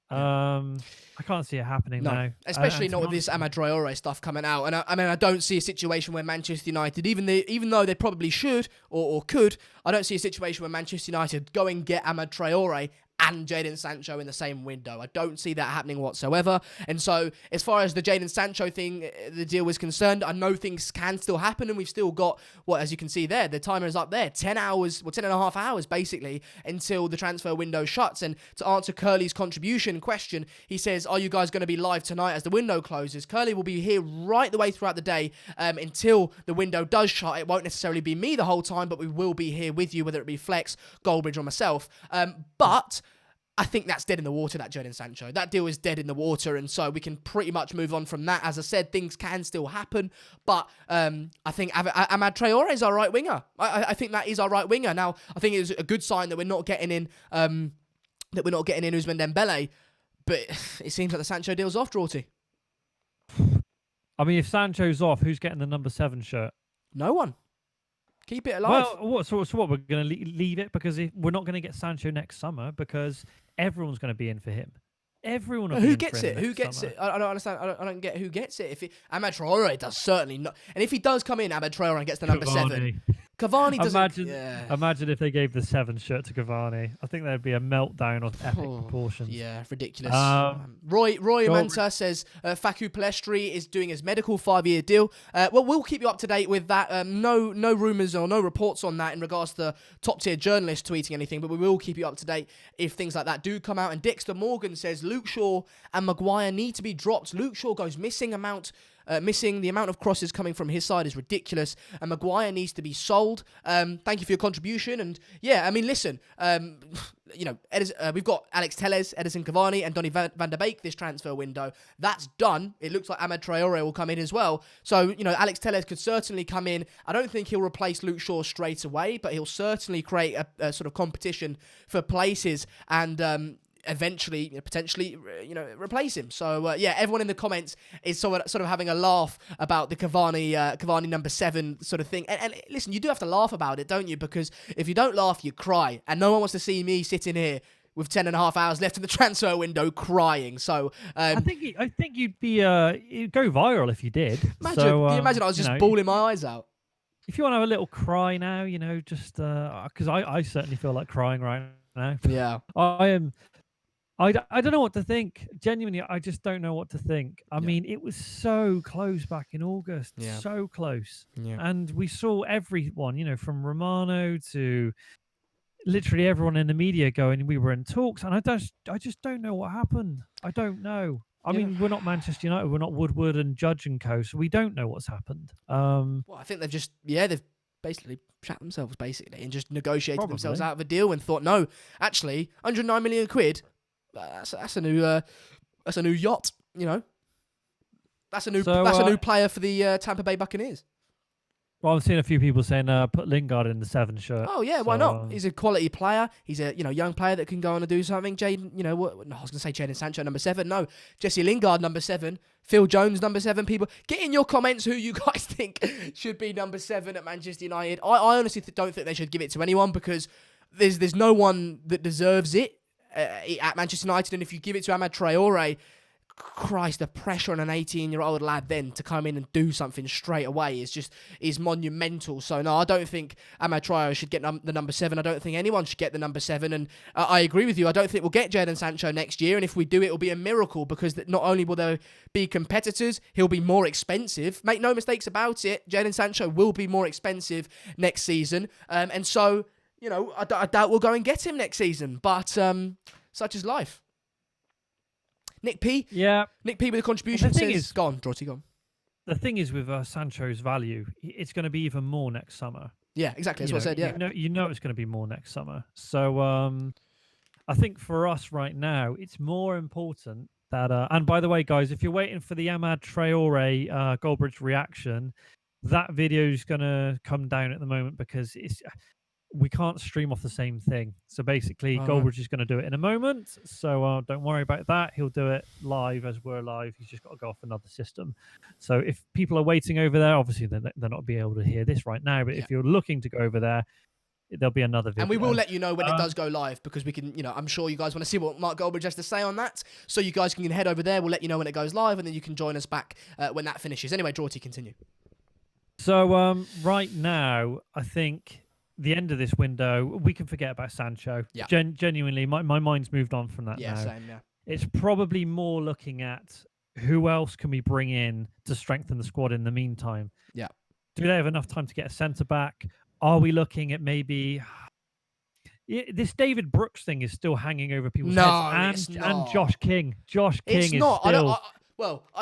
I can't see it happening now. Especially not with this Amad Traore stuff coming out. And I don't see a situation where Manchester United, even though they probably should or could, I don't see a situation where Manchester United go and get Amad Traore and Jadon Sancho in the same window. I don't see that happening whatsoever. And so, as far as the Jadon Sancho thing, the deal is concerned, I know things can still happen, and we've still got, as you can see there, the timer is up there, 10 hours, 10 and a half hours, basically, until the transfer window shuts. And to answer Curly's contribution question, he says, are you guys going to be live tonight as the window closes? Curly will be here right the way throughout the day until the window does shut. It won't necessarily be me the whole time, but we will be here with you, whether it be Flex, Goldbridge, or myself. But I think that's dead in the water, that Jadon Sancho. That deal is dead in the water, and so we can pretty much move on from that. As I said, things can still happen, but I think Amad Traore is our right winger. I think that is our right winger. Now, I think it's a good sign that we're not getting in Ousmane Dembele, but it seems like the Sancho deal's off, Draughty. I mean, if Sancho's off, who's getting the number 7 shirt? No one. Keep it alive. Well, so what, we're going to leave it because we're not going to get Sancho next summer because everyone's going to be in for him. Everyone. Who gets it? Who gets it? I don't understand. I don't get who gets it. Amad Traore does certainly not. And if he does come in, Amad Traore gets the number 7. Cavani doesn't. Imagine if they gave the 7 shirt to Cavani. I think there'd be a meltdown of epic proportions. Yeah, ridiculous. Roy Manta says Facu Palestri is doing his medical 5-year deal. Well, we'll keep you up to date with that. No rumours or no reports on that in regards to top tier journalists tweeting anything, but we will keep you up to date if things like that do come out. And Dexter Morgan says Luke Shaw and Maguire need to be dropped. Luke Shaw goes missing. The amount of crosses coming from his side is ridiculous, and Maguire needs to be sold. Thank you for your contribution, and yeah, I mean, listen, we've got Alex Telles, Edison Cavani, and Donny van der Beek this transfer window. That's done. It looks like Amad Traore will come in as well. So, Alex Telles could certainly come in. I don't think he'll replace Luke Shaw straight away, but he'll certainly create a sort of competition for places, and eventually, potentially, replace him. So yeah, everyone in the comments is sort of having a laugh about the Cavani number 7 sort of thing. And listen, you do have to laugh about it, don't you? Because if you don't laugh, you cry, and no one wants to see me sitting here with 10.5 hours left in the transfer window crying. So I think you'd be it'd go viral if you did. imagine, So, can you imagine I was just bawling my eyes out. If you want to have a little cry now, just because I certainly feel like crying right now. Yeah. I don't know what to think. Genuinely, I just don't know what to think. I mean, it was so close back in August, so close. Yeah. And we saw everyone, from Romano to literally everyone in the media going, we were in talks. And I just don't know what happened. I don't know. I mean, we're not Manchester United. We're not Woodward and Judge and Co. So we don't know what's happened. Well, I think they've basically shat themselves, and just negotiated themselves out of a deal and thought, no, actually, 109 million quid, that's a new yacht, That's a new player for the Tampa Bay Buccaneers. Well, I've seen a few people saying put Lingard in the 7 shirt. Oh yeah, why not? He's a quality player. He's a young player that can go on and do something. Jaden, no, I was going to say Jadon Sancho number 7. No, Jesse Lingard number 7. Phil Jones number 7. People, get in your comments who you guys think should be number 7 at Manchester United. I honestly don't think they should give it to anyone because there's no one that deserves it at Manchester United. And if you give it to Amad Traore, Christ, the pressure on an 18-year-old lad then to come in and do something straight away is monumental. So no, I don't think Amad Traore should get the number 7. I don't think anyone should get the number 7. And I agree with you. I don't think we'll get Jadon Sancho next year. And if we do, it will be a miracle because not only will there be competitors, he'll be more expensive. Make no mistakes about it. Jadon Sancho will be more expensive next season. And so, I doubt we'll go and get him next season. But such is life. Nick P. Yeah. Nick P with a contribution says, go on, Drotty, go on. The thing is with Sancho's value, it's going to be even more next summer. Yeah, exactly. That's what I said, yeah. You know it's going to be more next summer. So I think for us right now, it's more important that... and by the way, guys, if you're waiting for the Amad Traore Goldbridge reaction, that video is going to come down at the moment because we can't stream off the same thing. So basically, Goldbridge is going to do it in a moment. So don't worry about that. He'll do it live as we're live. He's just got to go off another system. So if people are waiting over there, obviously they're not be able to hear this right now. But if you're looking to go over there, there'll be another video. And we will let you know when it does go live because we can, I'm sure you guys want to see what Mark Goldbridge has to say on that. So you guys can head over there. We'll let you know when it goes live and then you can join us back when that finishes. Anyway, Drotty, continue. So right now, I think... the end of this window, we can forget about Sancho. Yeah. Genuinely, my mind's moved on from that now. Same, yeah. It's probably more looking at who else can we bring in to strengthen the squad in the meantime. Yeah. Do they have enough time to get a centre-back? Are we looking at maybe... this David Brooks thing is still hanging over people's heads. And Josh King. Josh King is still... I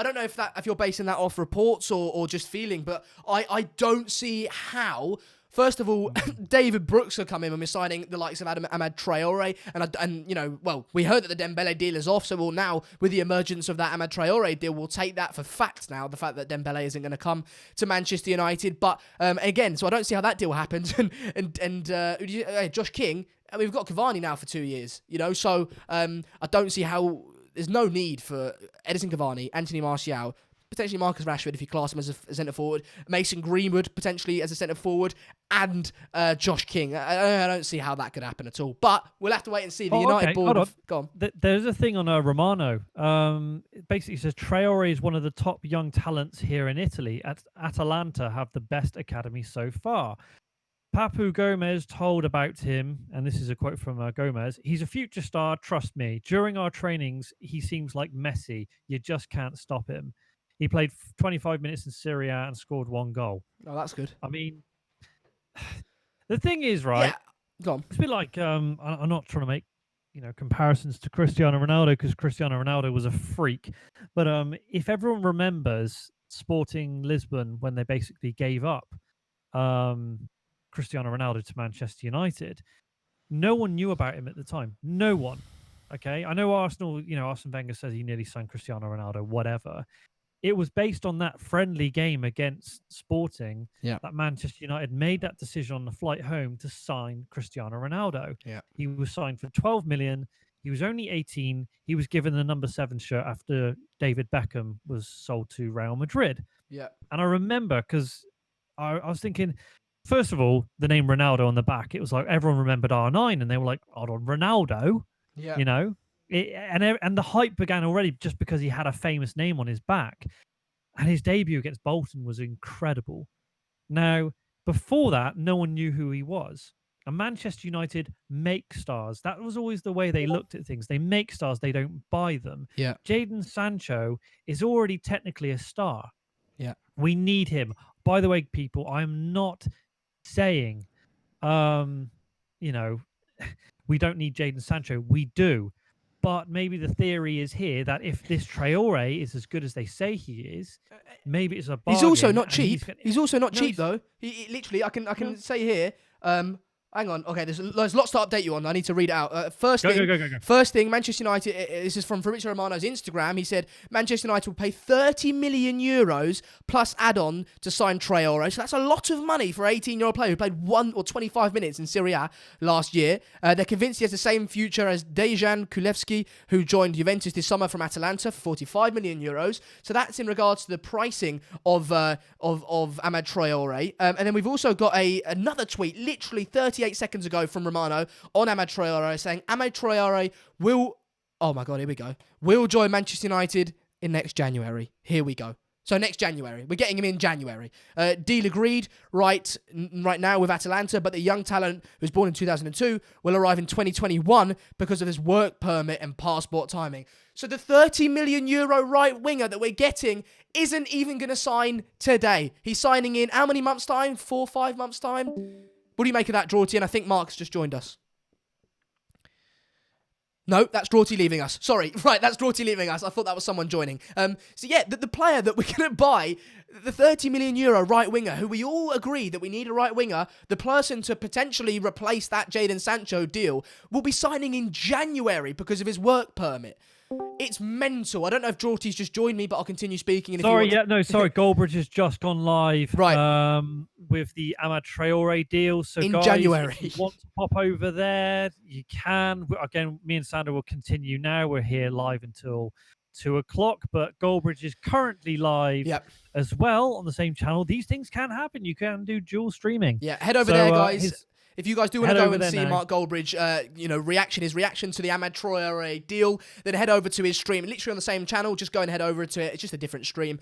don't know if you're basing that off reports or just feeling, but I don't see how... First of all, David Brooks will come in when we're signing the likes of Amad Traore. And we heard that the Dembele deal is off. So we'll now, with the emergence of that Amad Traore deal, we'll take that for fact now, the fact that Dembele isn't going to come to Manchester United. But again, so I don't see how that deal happens. and Josh King, we've got Cavani now for 2 years, so I don't see how there's no need for Edison Cavani, Anthony Martial, potentially Marcus Rashford if you class him as a centre forward, Mason Greenwood potentially as a centre forward, and Josh King. I don't see how that could happen at all. But we'll have to wait and see. The United board. Go on. There's a thing on Romano. It basically says Traore is one of the top young talents here in Italy. Atalanta have the best academy so far. Papu Gomez told about him, and this is a quote from Gomez, "He's a future star, trust me. During our trainings, he seems like Messi. You just can't stop him. He played 25 minutes in Serie A and scored 1 goal." Oh, that's good. I mean, the thing is, right? Yeah. Go on. It's a bit like I'm not trying to make comparisons to Cristiano Ronaldo because Cristiano Ronaldo was a freak, but if everyone remembers Sporting Lisbon when they basically gave up Cristiano Ronaldo to Manchester United, no one knew about him at the time. No one. Okay, I know Arsenal. Arsene Wenger says he nearly signed Cristiano Ronaldo. Whatever. It was based on that friendly game against Sporting that Manchester United made that decision on the flight home to sign Cristiano Ronaldo. Yeah. He was signed for 12 million. He was only 18. He was given the number 7 shirt after David Beckham was sold to Real Madrid. Yeah. And I remember because I was thinking, first of all, the name Ronaldo on the back, it was like everyone remembered R9 and they were like, hold on, Ronaldo, Yeah. you know? And the hype began already just because he had a famous name on his back. And his debut against Bolton was incredible. Now, before that, no one knew who he was. And Manchester United make stars. That was always the way they looked at things. They make stars, they don't buy them. Yeah. Jadon Sancho is already technically a star. Yeah. We need him. By the way, people, I'm not saying, you know, we don't need Jadon Sancho. We do. But maybe the theory is here that if this Traore is as good as they say he is, maybe it's a bargain. He's also not and cheap. He's also not cheap he's- though. He literally, I can say here. Hang on. Okay, there's lots to update you on. I need to read it out. First thing, Manchester United. This is from Fabrizio Romano's Instagram. He said Manchester United will pay 30 million euros plus add-on to sign Traore. So that's a lot of money for an 18-year-old player who played 1 or 25 minutes in Serie A last year. They're convinced he has the same future as Dejan Kulevski, who joined Juventus this summer from Atalanta for 45 million euros. So that's in regards to the pricing of Amad Traore. And then we've also got another tweet, literally 38 seconds ago from Romano on Amad Traore saying Amad Traore will join Manchester United in next January. Here we go. So next January. We're getting him in January. Deal agreed right now with Atalanta, but the young talent who was born in 2002 will arrive in 2021 because of his work permit and passport timing. So the 30 million euro right winger that we're getting isn't even going to sign today. He's signing in how many months' time? 4 or 5 months' time? What do you make of that, Drawty? And I think Mark's just joined us. No, that's Drawty leaving us. Sorry. Right, that's Drawty leaving us. I thought that was someone joining. So yeah, the player that we're going to buy, the 30 million euro right winger, who we all agree that we need a right winger, the person to potentially replace that Jadon Sancho deal, will be signing in January because of his work permit. It's mental. I don't know if Drawty's just joined me, but I'll continue speaking. And sorry, Goldbridge has just gone live right. With the Amad Traore deal. So in guys, January. If you want to pop over there, you can. Again, me and Sandra will continue now. We're here live until 2 o'clock, but Goldbridge is currently live as well on the same channel. These things can happen. You can do dual streaming. Yeah, head over there, guys. If you guys do want to go and see Mark Goldbridge, his reaction to the Amad Traore deal, then head over to his stream. Literally on the same channel, just go and head over to it. It's just a different stream.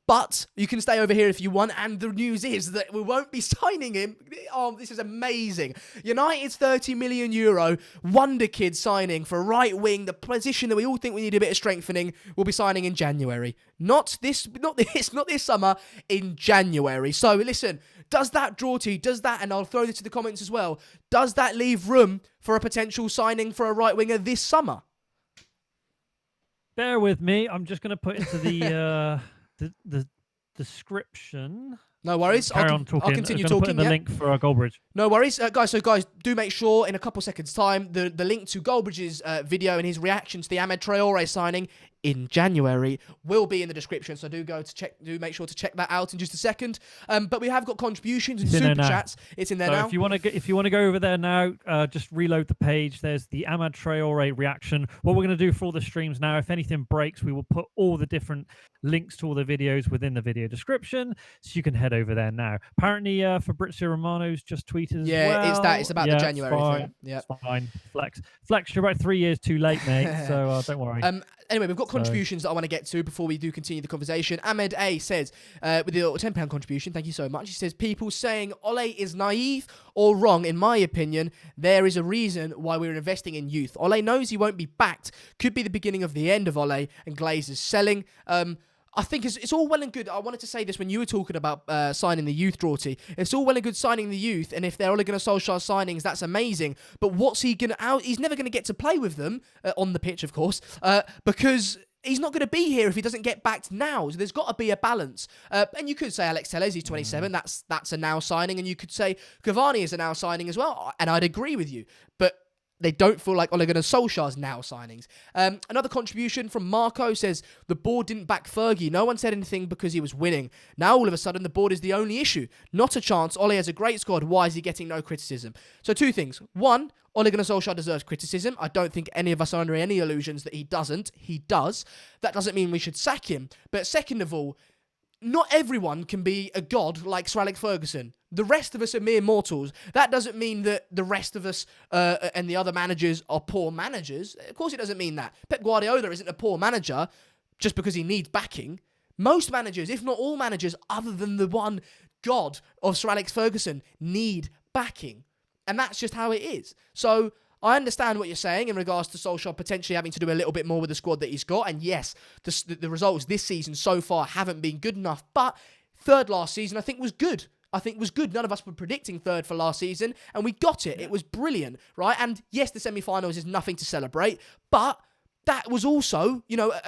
But you can stay over here if you want. And the news is that we won't be signing him. Oh, this is amazing. United's 30 million euro wonder kid signing for right wing, the position that we all think we need a bit of strengthening, will be signing in January. Not this summer, in January. So listen, does that, Drawty, and I'll throw this to the comments as well, does that leave room for a potential signing for a right winger this summer? Bear with me. I'm just going to put into the description. No worries. I'll continue talking. Put in the link for Goldbridge. No worries, guys. So, guys, do make sure in a couple seconds' time the link to Goldbridge's video and his reaction to the Amad Traore signing in January will be in the description. So do make sure to check that out in just a second. But we have got contributions and super chats. It's in there now. If you want to go over there now, just reload the page. There's the Amad Traore reaction. What we're going to do for all the streams now, if anything breaks, we will put all the different links to all the videos within the video description, so you can head over there now. Apparently, Fabrizio Romano's just tweeted as well. It's about the January thing. Yeah, it's fine. Flex, you're about 3 years too late, mate. So don't worry. Anyway, we've got contributions that I want to get to before we do continue the conversation. Ahmed A says, with the £10 contribution, thank you so much. He says, people saying Ole is naive or wrong, in my opinion, there is a reason why we're investing in youth. Ole knows he won't be backed. Could be the beginning of the end of Ole and Glazer's selling. I think it's all well and good. I wanted to say this when you were talking about signing the youth, Drawty. It's all well and good signing the youth, and if they're Ole Gunnar Solskjaer signings, that's amazing. But what's he going to... He's never going to get to play with them, on the pitch, of course, because... he's not going to be here if he doesn't get backed now. So there's got to be a balance. And you could say Alex Telles, he's 27. That's a now signing. And you could say Cavani is a now signing as well. And I'd agree with you. But they don't feel like Ole Gunnar Solskjaer's now signings. Another contribution from Marco says, the board didn't back Fergie. No one said anything because he was winning. Now all of a sudden the board is the only issue. Not a chance. Ole has a great squad. Why is he getting no criticism? So 2 things. 1, Ole Gunnar Solskjaer deserves criticism. I don't think any of us are under any illusions that he doesn't. He does. That doesn't mean we should sack him. But second of all, not everyone can be a god like Sir Alex Ferguson. The rest of us are mere mortals. That doesn't mean that the rest of us and the other managers are poor managers. Of course it doesn't mean that. Pep Guardiola isn't a poor manager just because he needs backing. Most managers, if not all managers, other than the one god of Sir Alex Ferguson, need backing. And that's just how it is. So I understand what you're saying in regards to Solskjaer potentially having to do a little bit more with the squad that he's got. And yes, the results this season so far haven't been good enough. But third last season, I think was good. None of us were predicting third for last season, and we got it. It was brilliant, right? And yes, the semi-finals is nothing to celebrate, but that was also,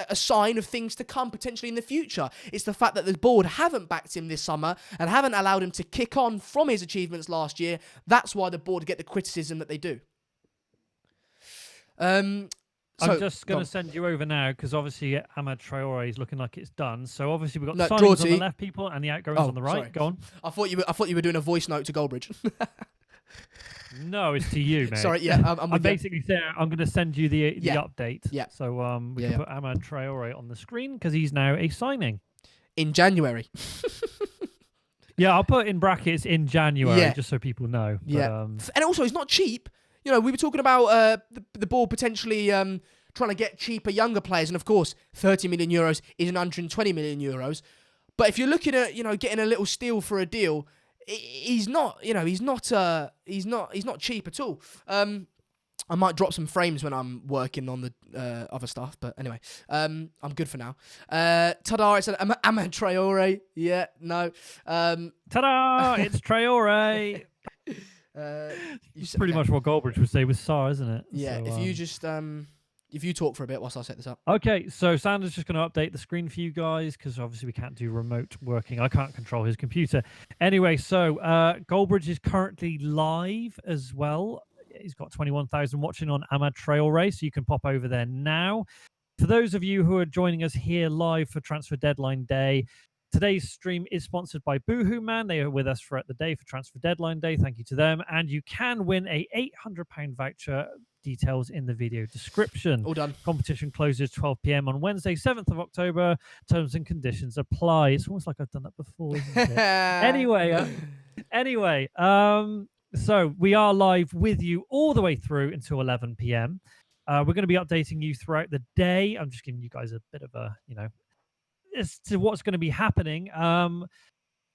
a sign of things to come potentially in the future. It's the fact that the board haven't backed him this summer and haven't allowed him to kick on from his achievements last year. That's why the board get the criticism that they do. I'm just going to send you over now because obviously Amad Traore is looking like it's done. So obviously we've got the signings on the left, people, and the outgoings on the right. Sorry. Go on. I thought you were doing a voice note to Goldbridge. No, it's to you, mate. Sorry, yeah. I'm basically saying I'm going to send you the update. Yeah. So we can put Amad Traore on the screen because he's now a signing. In January. Yeah, I'll put in brackets in January just so people know. Yeah. And also, he's not cheap. We were talking about the board potentially trying to get cheaper, younger players, and of course, 30 million euros is 120 million euros. But if you're looking at getting a little steal for a deal, he's not cheap at all. I might drop some frames when I'm working on the other stuff, but anyway, I'm good for now. Ta-da! It's Amad Traore. Yeah, no. Ta-da! It's Traore. It's pretty much what Goldbridge would say with Sarr, isn't it? Yeah. So, if you just if you talk for a bit whilst I set this up. Okay, so Sanders just going to update the screen for you guys because obviously we can't do remote working. I can't control his computer. Anyway, so Goldbridge is currently live as well. He's got 21,000 watching on Amad Traore, so you can pop over there now. For those of you who are joining us here live for Transfer Deadline Day, today's stream is sponsored by Boohoo Man. They are with us throughout the day for Transfer Deadline Day. Thank you to them. And you can win a £800 voucher. Details in the video description. All done. Competition closes 12 p.m. on Wednesday, 7th of October. Terms and conditions apply. It's almost like I've done that before, isn't it? Anyway, so we are live with you all the way through until 11 p.m. We're going to be updating you throughout the day. I'm just giving you guys a bit of a, as to what's going to be happening.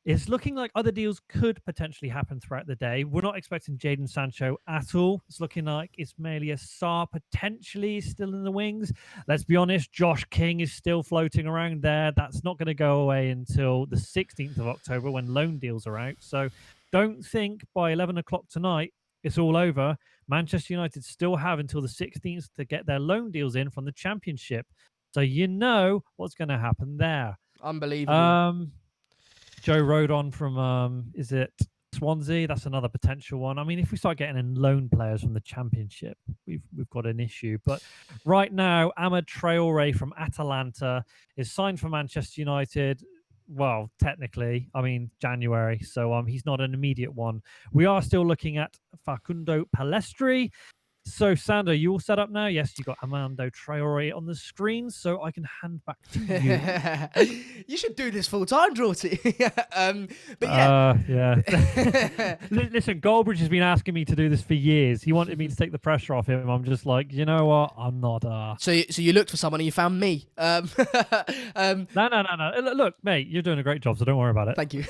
It's looking like other deals could potentially happen throughout the day. We're not expecting Jadon Sancho at all. It's looking like Ismaila Sarr potentially still in the wings. Let's be honest, Josh King is still floating around there. That's not going to go away until the 16th of October when loan deals are out. So don't think by 11 o'clock tonight it's all over. Manchester United still have until the 16th to get their loan deals in from the Championship. So you know what's going to happen there. Unbelievable. Joe Rodon from, is it Swansea? That's another potential one. I mean, if we start getting in loan players from the Championship, we've got an issue. But right now, Amad Traore from Atalanta is signed for Manchester United. Well, technically, January. So he's not an immediate one. We are still looking at Facundo Palestri. So, Sander, you all set up now? Yes, you got Amado Traore on the screen, so I can hand back to you. You should do this full time, Draughty. But yeah. Listen, Goldbridge has been asking me to do this for years. He wanted me to take the pressure off him. I'm just like, you know what? I'm not. So you looked for someone and you found me. No. Look, mate, you're doing a great job, so don't worry about it. Thank you.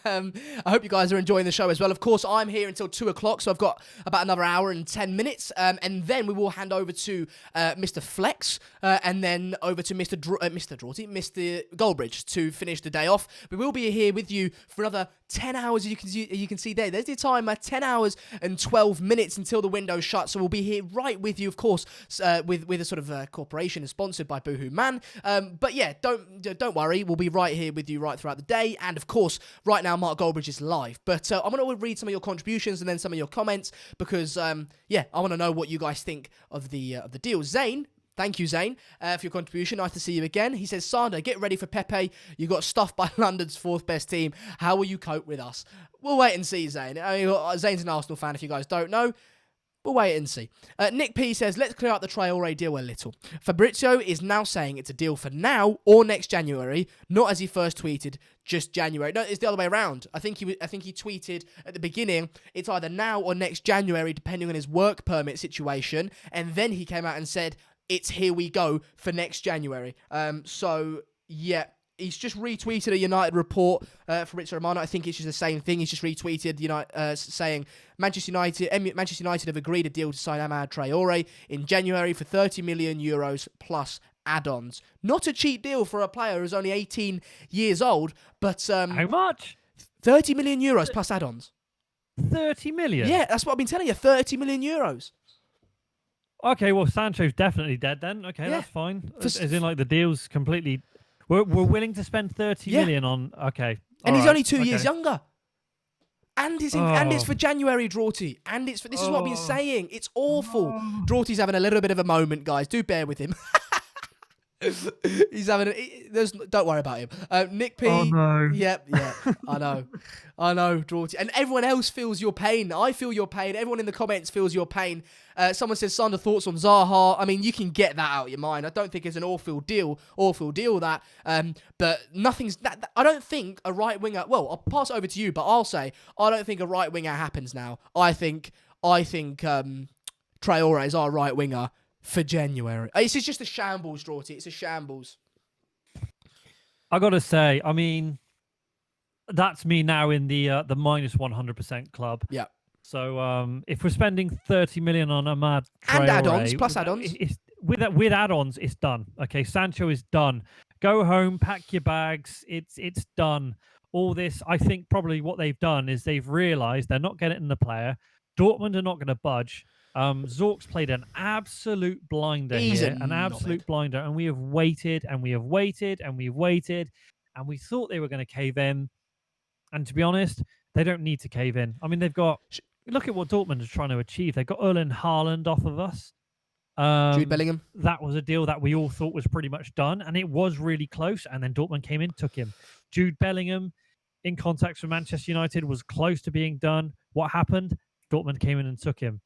I hope you guys are enjoying the show as well. Of course, I'm here until 2 o'clock, so I've got about another hour and 10 minutes. And then we will hand over to Mr. Flex and then over to Mr. Mr. Goldbridge to finish the day off. We will be here with you for another 10 hours. You can see there. There's the timer, 10 hours and 12 minutes until the window shuts. So we'll be here right with you, of course, with a sort of corporation sponsored by Boohoo Man. But yeah, don't worry. We'll be right here with you right throughout the day. And of course, right now, Mark Goldbridge is live. But I'm going to read some of your contributions and then some of your comments because, I want to know know what you guys think of the deal. Zane, thank you, Zane, for your contribution. Nice to see you again. He says, Sander, get ready for Pepe. You got stuffed by London's 4th best team. How will you cope with us? We'll wait and see, Zane. I mean, Zane's an Arsenal fan, if you guys don't know. We'll wait and see. Nick P says, let's clear up the Traore deal a little. Fabrizio is now saying it's a deal for now or next January, not as he first tweeted, just January. No, it's the other way around. I think he tweeted at the beginning, it's either now or next January, depending on his work permit situation, and then he came out and said, it's here we go for next January. So, yeah. He's just retweeted a United report from Fabrizio Romano. I think it's just the same thing. He's just retweeted saying Manchester United have agreed a deal to sign Amad Traore in January for 30 million euros plus add-ons. Not a cheap deal for a player who's only 18 years old, but How much? 30 million euros plus add-ons. 30 million? Yeah, that's what I've been telling you. 30 million euros. Okay, well, Sancho's definitely dead then. Okay, that's fine. As in, like, the deal's completely... We're willing to spend 30 million on... Okay. And he's only 2 years younger. And it's for January, Draughty. And this is what I've been saying. It's awful. Draughty's having a little bit of a moment, guys. Do bear with him. He's having don't worry about him. Nick P. Oh, no. Yep, yeah. I know, Draughty. And everyone else feels your pain. I feel your pain. Everyone in the comments feels your pain. Someone says, Sander, thoughts on Zaha. I mean, you can get that out of your mind. I don't think it's an awful deal that. But nothing's... I don't think a right winger... Well, I'll pass it over to you, but I'll say, I don't think a right winger happens now. I think Traore is our right winger for January. This is just a shambles, Draughty. It's a shambles. I got to say, I mean, that's me now in the minus 100% club. Yeah. So if we're spending 30 million on Amad Traore... And add-ons, plus add-ons. With add-ons, it's done. Okay, Sancho is done. Go home, pack your bags. It's done. All this, I think probably what they've done is they've realised they're not getting the player. Dortmund are not going to budge. Zorc's played an absolute blinder here, an absolute blinder, and we have waited and we have waited and we've waited, and we thought they were going to cave in. And to be honest, they don't need to cave in. I mean, they've got... Look at what Dortmund is trying to achieve. They got Erling Haaland off of us. Jude Bellingham. That was a deal that we all thought was pretty much done, and it was really close, and then Dortmund came in, took him. Jude Bellingham, in contact with Manchester United, was close to being done. What happened? Dortmund came in and took him.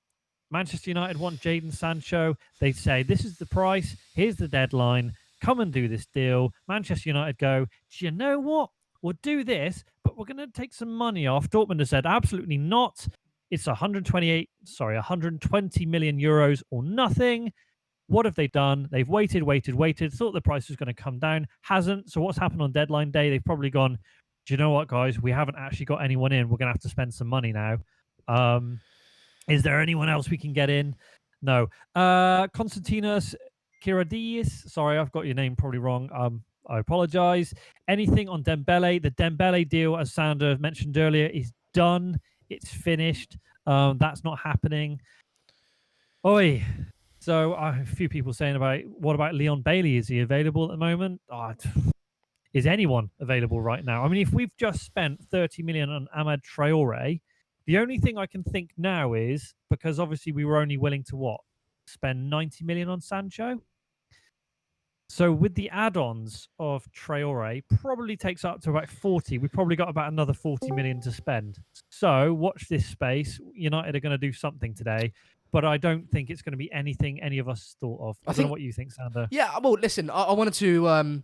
Manchester United want Jadon Sancho. They say, this is the price, here's the deadline, come and do this deal. Manchester United go, do you know what? We'll do this, but we're going to take some money off. Dortmund has said, absolutely not. It's 120 million euros or nothing. What have they done? They've waited, thought the price was going to come down. Hasn't. So what's happened on deadline day? They've probably gone, do you know what, guys? We haven't actually got anyone in. We're going to have to spend some money now. Is there anyone else we can get in? No. Konstantinos Kiradis. Sorry, I've got your name probably wrong. I apologize. Anything on Dembele? The Dembele deal, as Sander mentioned earlier, is done. It's finished. That's not happening. Oi. So a few people saying what about Leon Bailey? Is he available at the moment? Is anyone available right now? I mean, if we've just spent 30 million on Amad Traore, the only thing I can think now is, because obviously we were only willing to spend 90 million on Sancho. So with the add-ons of Traore, probably takes up to about 40. We've probably got about another 40 million to spend. So watch this space. United are going to do something today, but I don't think it's going to be anything any of us thought of. I don't know what you think, Sander. Yeah, well, listen, I wanted to...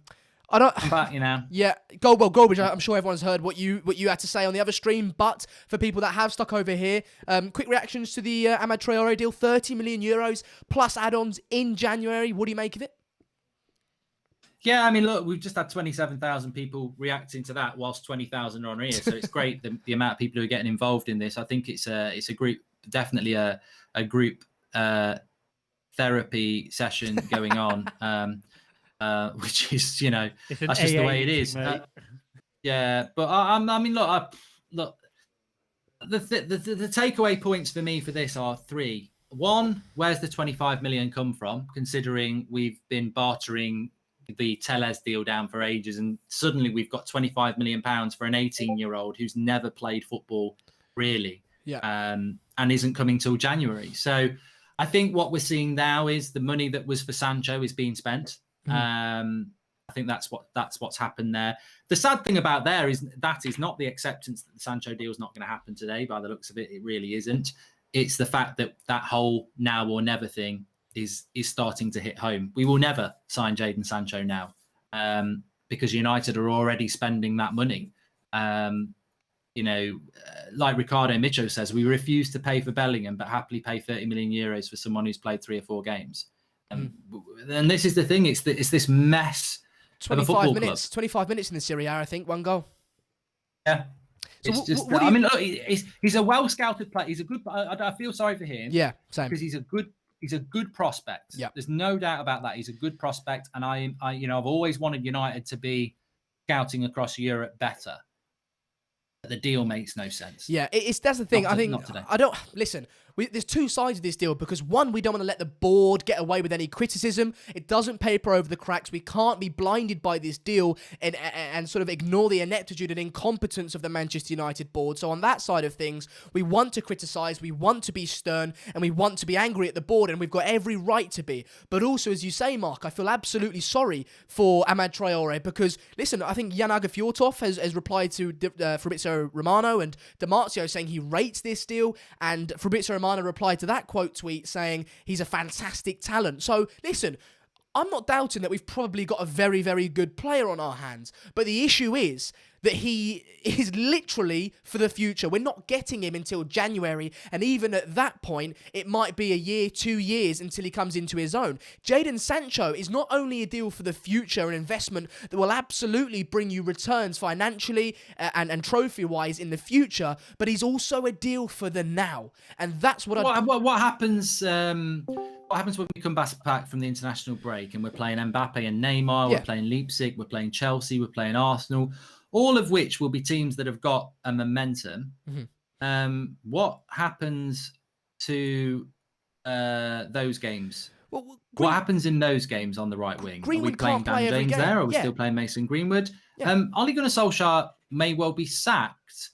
I'm back, you know. Yeah, Goldbridge, I'm sure everyone's heard what you had to say on the other stream, but for people that have stuck over here, quick reactions to the Amad Traore deal, 30 million euros plus add-ons in January. What do you make of it? Yeah, I mean, look, we've just had 27,000 people reacting to that whilst 20,000 are on here. So it's great the amount of people who are getting involved in this. I think it's a group, definitely a group therapy session going on, which is, that's just the way it is. Yeah, but I mean, look, the takeaway points for me for this are three. One, where's the 25 million come from, considering we've been bartering the Tellez deal down for ages, and suddenly we've got 25 million pounds for an 18-year-old who's never played football really, and isn't coming till January. So I think what we're seeing now is the money that was for Sancho is being spent. I think that's what's happened there. The sad thing about there is that is not the acceptance that the Sancho deal is not going to happen today. By the looks of it, it really isn't. It's the fact that that whole now or never thing is starting to hit home. We will never sign Jadon Sancho now because United are already spending that money. Like Ricardo Micho says, we refuse to pay for Bellingham, but happily pay 30 million euros for someone who's played 3 or 4 games. And this is the thing. It's this mess. 25 minutes. 25 minutes in the Serie A, I think. 1 goal. Yeah. So it's just. I mean, look, he's a well scouted player. He's a good. I feel sorry for him. Yeah, same. Because he's a good prospect. Yeah. There's no doubt about that. He's a good prospect, and I've always wanted United to be scouting across Europe better. But the deal makes no sense. Yeah, that's the thing. Listen. There's 2 sides of this deal because one, we don't want to let the board get away with any criticism. It doesn't paper over the cracks. We can't be blinded by this deal and sort of ignore the ineptitude and incompetence of the Manchester United board. So on that side of things, we want to criticise, we want to be stern, and we want to be angry at the board, and we've got every right to be. But also, as you say, Mark, I feel absolutely sorry for Amad Traore because, listen, I think Jan Agafiortov has replied to Fabrizio Romano and Damartio saying he rates this deal, and Fabrizio Romano replied to that quote tweet saying he's a fantastic talent. So listen, I'm not doubting that we've probably got a very, very good player on our hands, but the issue is that he is literally for the future. We're not getting him until January, and even at that point, it might be a year, 2 years until he comes into his own. Jadon Sancho is not only a deal for the future, an investment that will absolutely bring you returns financially and trophy-wise in the future, but he's also a deal for the now, and that's what what happens. What happens when we come back from the international break and we're playing Mbappe and Neymar, we're playing Leipzig, we're playing Chelsea, we're playing Arsenal, all of which will be teams that have got a momentum. What happens to those games? What happens in those games on the right wing? Greenwood are we playing Dan James there? Or are we still playing Mason Greenwood? Ole Gunnar Solskjaer may well be sacked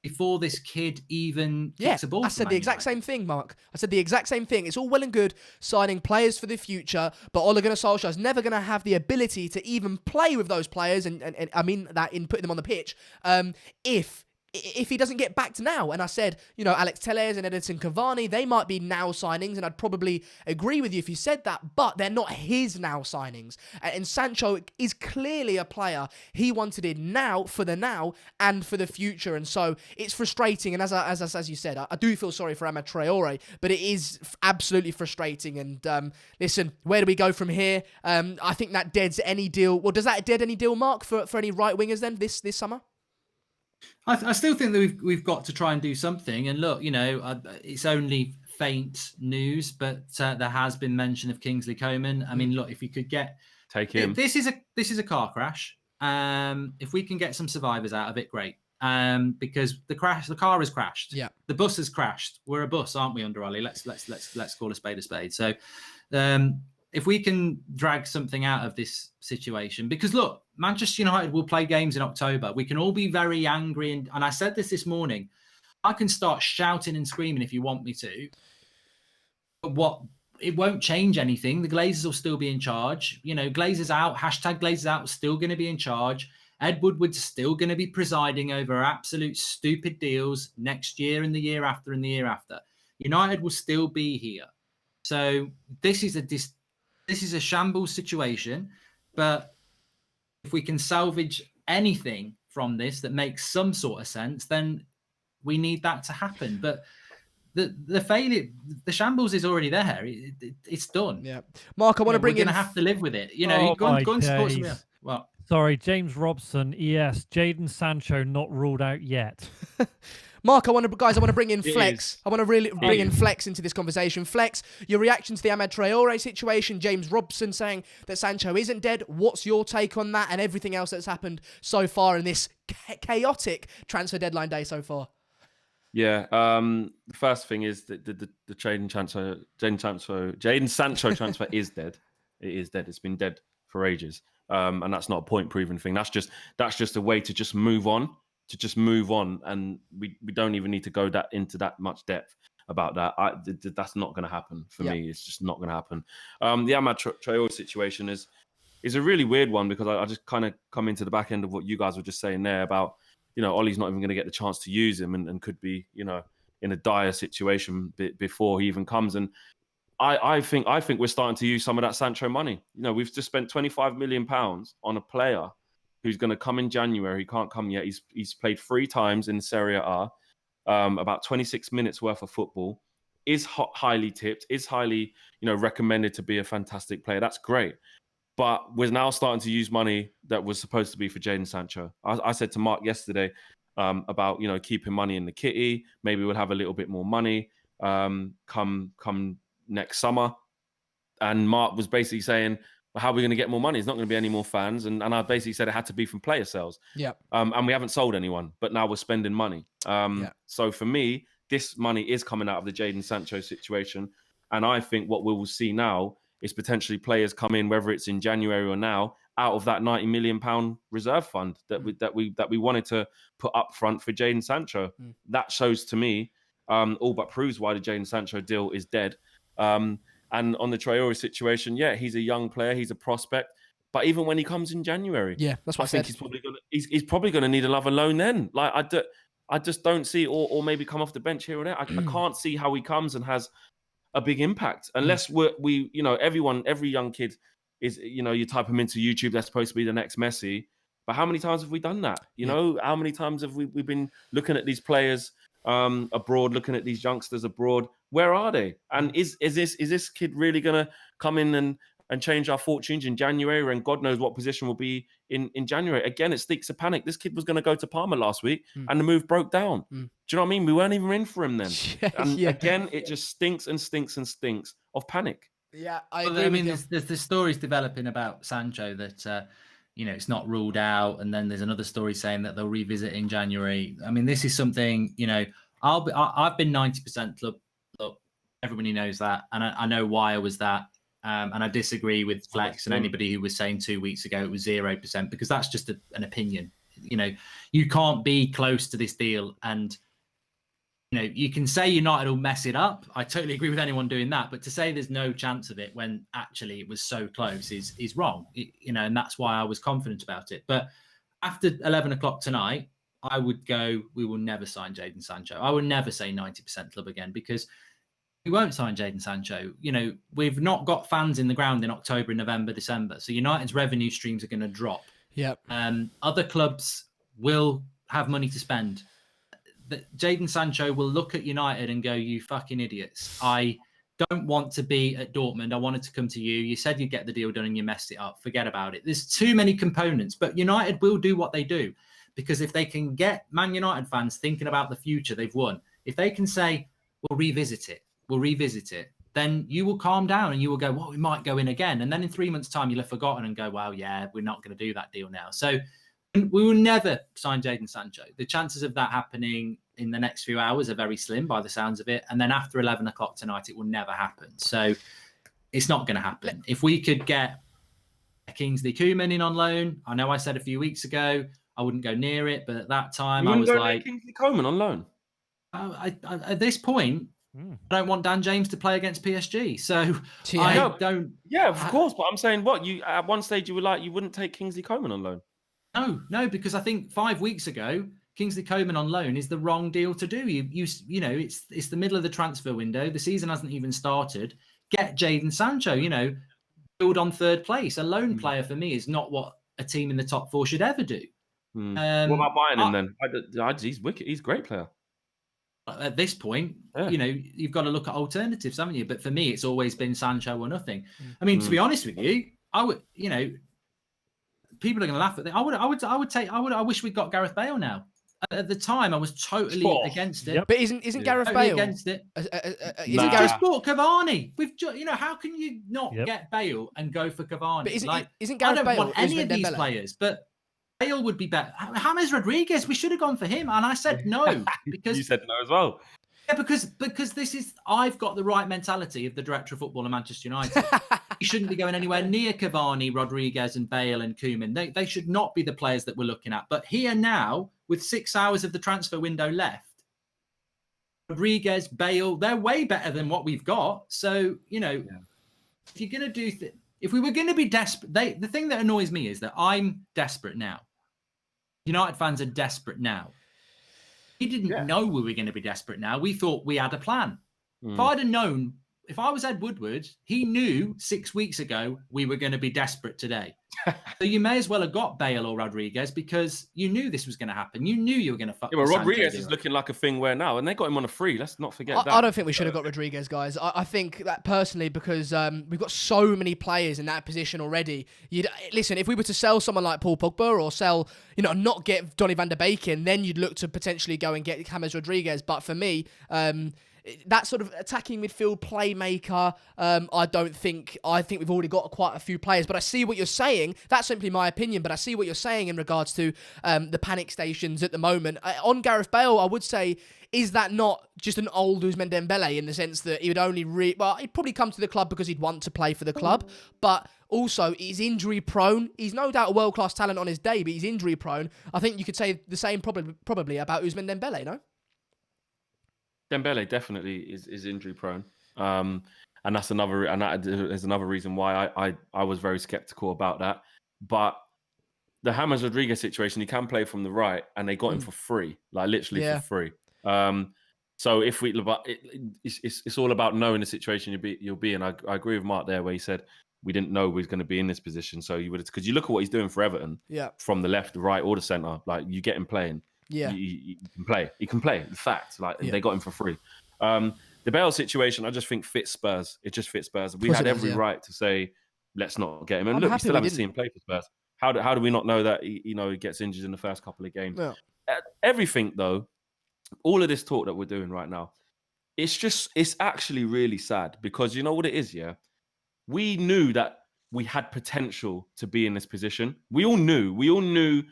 before this kid even kicks a ball. I said the exact same thing, Mark. I said the exact same thing. It's all well and good signing players for the future, but Ole Gunnar Solskjaer is never going to have the ability to even play with those players, and I mean that in putting them on the pitch, if he doesn't get backed now. And I said, Alex Telles and Edinson Cavani, they might be now signings, and I'd probably agree with you if you said that, but they're not his now signings. And Sancho is clearly a player. He wanted it now, for the now, and for the future. And so it's frustrating. And as you said, I do feel sorry for Amad Traore, but it is absolutely frustrating. And listen, where do we go from here? I think that deads any deal. Well, does that dead any deal, Mark, for any right wingers then this summer? I still think that we've got to try and do something. And look, it's only faint news, but there has been mention of Kingsley Coman. I mean, look, if you could take him, this is a car crash. If we can get some survivors out of it, great. Because the car has crashed. Yeah, the bus has crashed. We're a bus, aren't we? Under Ollie, let's call a spade a spade. So, if we can drag something out of this situation, because look, Manchester United will play games in October. We can all be very angry. And I said this morning, I can start shouting and screaming if you want me to. But it won't change anything. The Glazers will still be in charge. Glazers out, #Glazers out, still going to be in charge. Ed Woodward's still going to be presiding over absolute stupid deals next year and the year after and the year after. United will still be here. So this is a shambles situation, but if we can salvage anything from this that makes some sort of sense, then we need that to happen. But the failure, the shambles is already there. It's done. Yeah, Mark, I want to bring in. We're going to have to live with it. Go and support some. Well, sorry, James Robson. Yes, Jadon Sancho not ruled out yet. Mark, I want to bring in Flex. I want to really bring in Flex into this conversation. Flex, your reaction to the Amad Traore situation, James Robson saying that Sancho isn't dead. What's your take on that and everything else that's happened so far in this chaotic transfer deadline day so far? Yeah, the first thing is that the Jadon Sancho transfer is dead. It is dead. It's been dead for ages, and that's not a point-proven thing. That's just a way to just move on. And we don't even need to go into that much depth. about that. That's not going to happen for me. It's just not going to happen. The Amad Traore situation is a really weird one, because I just kind of come into the back end of what you guys were just saying there about, Ollie's not even going to get the chance to use him, and could be, in a dire situation before he even comes. And I think we're starting to use some of that Sancho money. We've just spent £25 million on a player who's going to come in January. He can't come yet. He's played 3 times in Serie A, about 26 minutes worth of football, is highly tipped, is highly, recommended to be a fantastic player. That's great. But we're now starting to use money that was supposed to be for Jadon Sancho. I said to Mark yesterday about, keeping money in the kitty. Maybe we'll have a little bit more money come next summer. And Mark was basically saying, well, how are we going to get more money? There's not going to be any more fans. And I basically said it had to be from player sales. Yeah. And we haven't sold anyone, but now we're spending money. So for me, this money is coming out of the Jadon Sancho situation. And I think what we will see now is potentially players come in, whether it's in January or now, out of that £90 million reserve fund that we wanted to put up front for Jadon Sancho. That shows to me, all but proves why the Jadon Sancho deal is dead. And on the Traore situation, he's a young player, he's a prospect. But even when he comes in January, that's what I think said. he's probably going to need another loan then. Like I just don't see, or maybe come off the bench here or there. I can't see how he comes and has a big impact unless we every young kid is, you type them into YouTube, they're supposed to be the next Messi. But how many times have we done that? How many times have we've been looking at these players abroad, looking at these youngsters abroad? Where are they? And is this kid really gonna come in and change our fortunes in January? And God knows what position will be in January. Again, it stinks of panic. This kid was going to go to Parma last week and the move broke down. Do you know what I mean? We weren't even in for him then. Again, it just stinks and stinks and stinks of panic. Yeah, I agree. I mean, there's stories developing about Sancho that, it's not ruled out. And then there's another story saying that they'll revisit in January. I mean, this is something, I've been 90% club. Look, everybody knows that. And I know why I was that. And I disagree with Flex and anybody who was saying 2 weeks ago it was 0%, because that's just an opinion. You can't be close to this deal, and you can say United will mess it up. I totally agree with anyone doing that, but to say there's no chance of it when actually it was so close is wrong. And that's why I was confident about it. But after 11 o'clock tonight, I would go, we will never sign Jadon Sancho. I would never say 90% club again, because we won't sign Jadon Sancho. We've not got fans in the ground in October, November, December. So United's revenue streams are going to drop. Yep. Other clubs will have money to spend. Jadon Sancho will look at United and go, you fucking idiots. I don't want to be at Dortmund. I wanted to come to you. You said you'd get the deal done and you messed it up. Forget about it. There's too many components, but United will do what they do, because if they can get Man United fans thinking about the future they've won, if they can say, we'll revisit it, then you will calm down and you will go, well, we might go in again. And then in 3 months' time, you'll have forgotten and go, well, yeah, we're not going to do that deal now. So we will never sign Jadon Sancho. The chances of that happening in the next few hours are very slim by the sounds of it. And then after 11 o'clock tonight, it will never happen. So it's not going to happen. If we could get Kingsley Coman in on loan, I know I said a few weeks ago I wouldn't go near it, but at that time I was like, Kingsley Coman on loan. At this point, I don't want Dan James to play against PSG. So I don't. Yeah, of course. But I'm saying, you at one stage you were like, you wouldn't take Kingsley Coman on loan. No, because I think 5 weeks ago, Kingsley Coman on loan is the wrong deal to do. It's the middle of the transfer window. The season hasn't even started. Get Jadon Sancho, build on third place. A loan player for me is not what a team in the top 4 should ever do. What about buying him then? He's wicked. He's a great player. At this point, you've got to look at alternatives, haven't you? But for me, it's always been Sancho or nothing. I mean, to be honest with you, I would, people are going to laugh at it. I wish we'd got Gareth Bale now. At the time, I was totally against it. Yep. But isn't Gareth totally Bale against it? Isn't Gareth bought Cavani? How can you not get Bale and go for Cavani? But isn't Gareth Bale? I don't want any of these Dembele? players, but Bale would be better. James Rodriguez, we should have gone for him, and I said no because you said no as well. Yeah, because this is, I've got the right mentality of the director of football of Manchester United. He shouldn't be going anywhere near Cavani, Rodriguez, and Bale and Koeman. They should not be the players that we're looking at. But here now, with 6 hours of the transfer window left, Rodriguez, Bale, they're way better than what we've got. So, you know, if you're going to do, if we were going to be desperate, the thing that annoys me is that I'm desperate now. United fans are desperate now. We didn't know we were going to be desperate now. We thought we had a plan. If I'd have known, if I was Ed Woodward, he knew 6 weeks ago we were going to be desperate today. So you may as well have got Bale or Rodriguez because you knew this was going to happen. You knew you were going to fuck. Yeah, but Rodriguez is looking like a thing where now, and they got him on a free. Let's not forget that. I don't think we should have got Rodriguez, guys. I think that personally because we've got so many players in that position already. Listen, if we were to sell someone like Paul Pogba or sell, not get Donny van der Beek in, then you'd look to potentially go and get James Rodriguez. But for me, that sort of attacking midfield playmaker, I think we've already got quite a few players, but I see what you're saying. That's simply my opinion, but I see what you're saying in regards to the panic stations at the moment. On Gareth Bale, I would say, is that not just an old Ousmane Dembele in the sense that he would only he'd probably come to the club because he'd want to play for the club, but also he's injury prone. He's no doubt a world-class talent on his day, but he's injury prone. I think you could say the same probably about Ousmane Dembele, no? Dembele definitely is injury prone, and that is another reason why I was very skeptical about that. But the James Rodriguez situation, he can play from the right, and they got him for free, like literally for free. So if it's all about knowing the situation you'll be in. I agree with Mark there, where he said we didn't know we was going to be in this position. So you would, because you look at what he's doing for Everton, from the left, the right, or the centre. Like you get him playing. Yeah, he can play. He can play. In fact, they got him for free. The Bale situation, I just think fits Spurs. It just fits Spurs. We had every right to say, let's not get him. And look, we still haven't seen him play for Spurs. How do we not know that he gets injured in the first couple of games? Yeah. Everything though, all of this talk that we're doing right now, it's actually really sad because you know what it is. Yeah, we knew that we had potential to be in this position. We all knew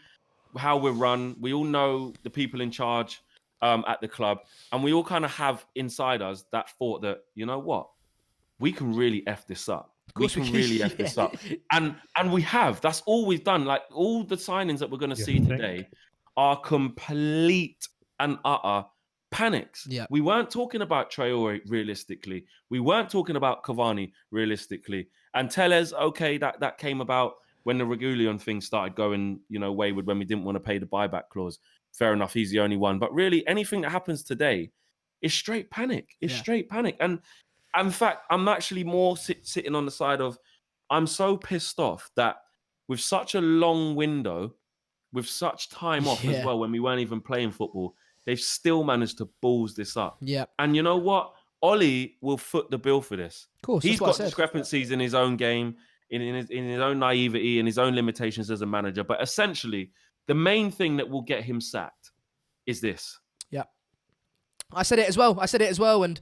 how we're run. We all know the people in charge at the club, and we all kind of have inside us that thought that, you know what, we can really F this up. We can really F this up. And we have. That's all we've done. Like all the signings that we're going to see today are complete and utter panics. Yeah. We weren't talking about Traore realistically. We weren't talking about Cavani realistically. And Tellez, okay, that came about when the Regulion thing started going, wayward, when we didn't want to pay the buyback clause. Fair enough, he's the only one. But really, anything that happens today is straight panic. It's straight panic. And in fact, I'm actually more sitting on the side of, I'm so pissed off that with such a long window, with such time off as well, when we weren't even playing football, they've still managed to balls this up. Yeah. And you know what? Ollie will foot the bill for this. Of course, he's got discrepancies in his own game, in his own naivety and his own limitations as a manager. But essentially, the main thing that will get him sacked is this. Yeah. I said it as well. And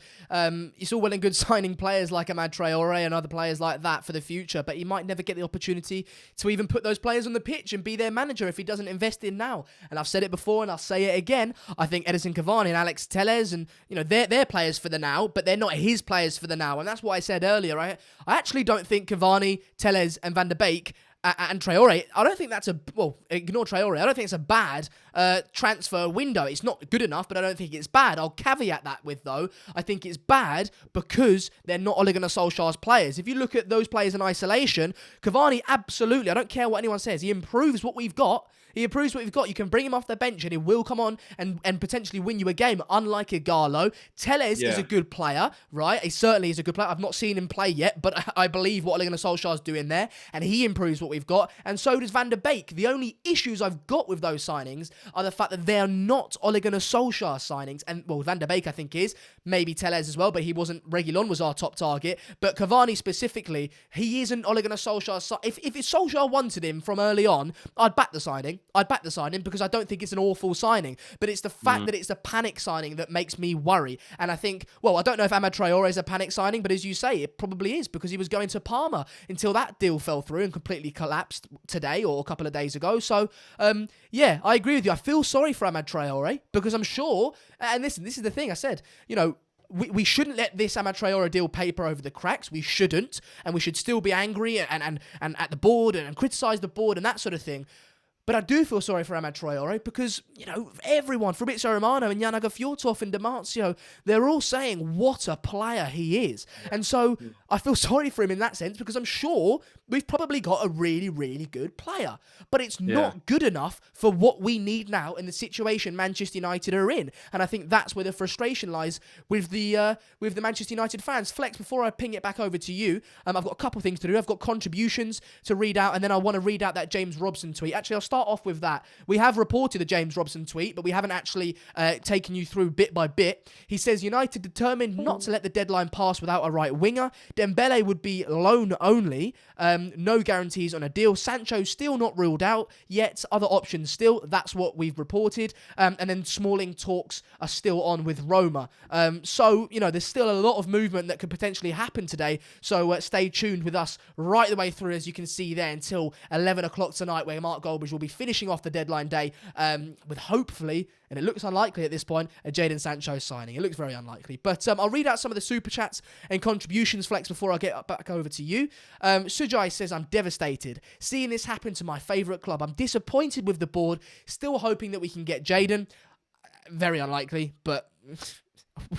it's all well and good signing players like Amad Traore and other players like that for the future, but he might never get the opportunity to even put those players on the pitch and be their manager if he doesn't invest in now. And I've said it before and I'll say it again. I think Edison Cavani and Alex Tellez and, they're players for the now, but they're not his players for the now. And that's what I said earlier. I actually don't think Cavani, Tellez and Van der Beek and Traore, I don't think that's ignore Traore. I don't think it's a bad transfer window. It's not good enough, but I don't think it's bad. I'll caveat that with, though, I think it's bad because they're not Ole Gunnar Solskjaer's players. If you look at those players in isolation, Cavani, absolutely, I don't care what anyone says, he improves what we've got. You can bring him off the bench and he will come on and potentially win you a game, unlike Ighalo. Tellez is a good player, right? He certainly is a good player. I've not seen him play yet, but I believe what Ole Gunnar Solskjaer's doing there, and he improves what we've got, and so does Van der Beek. The only issues I've got with those signings are the fact that they're not Ole Gunnar Solskjaer signings, and, Van der Beek I think is, maybe Tellez as well, but he wasn't. Reguilon was our top target, but Cavani specifically, he isn't Ole Gunnar Solskjaer. If Solskjaer wanted him from early on, I'd back the signing because I don't think it's an awful signing. But it's the fact that it's a panic signing that makes me worry. And I think, I don't know if Amad Traore is a panic signing, but as you say, it probably is because he was going to Parma until that deal fell through and completely collapsed today or a couple of days ago. So, I agree with you. I feel sorry for Amad Traore because I'm sure, and listen, this is the thing I said, we shouldn't let this Amad Traore deal paper over the cracks. We shouldn't. And we should still be angry and at the board and criticise the board and that sort of thing. But I do feel sorry for Amad Traore because, everyone, Fabrizio Romano and Janaga Fjortov and Damarcio, they're all saying what a player he is. And so I feel sorry for him in that sense because I'm sure we've probably got a really, really good player. But it's not good enough for what we need now in the situation Manchester United are in. And I think that's where the frustration lies with the Manchester United fans. Flex, before I ping it back over to you, I've got a couple of things to do. I've got contributions to read out, and then I want to read out that James Robson tweet. Actually, I'll start off with that. We have reported the James Robson tweet, but we haven't actually taken you through bit by bit. He says, United determined not to let the deadline pass without a right winger. Dembele would be loan only. No guarantees on a deal. Sancho still not ruled out, yet other options still. That's what we've reported. And then Smalling talks are still on with Roma. So, there's still a lot of movement that could potentially happen today. So stay tuned with us right the way through, as you can see there, until 11 o'clock tonight, where Mark Goldbridge will be finishing off the deadline day with hopefully, and it looks unlikely at this point, a Jadon Sancho signing. It looks very unlikely. But I'll read out some of the super chats and contributions, Flex, before I get back over to you. Sujai says, I'm devastated. Seeing this happen to my favourite club. I'm disappointed with the board. Still hoping that we can get Jadon. Very unlikely, but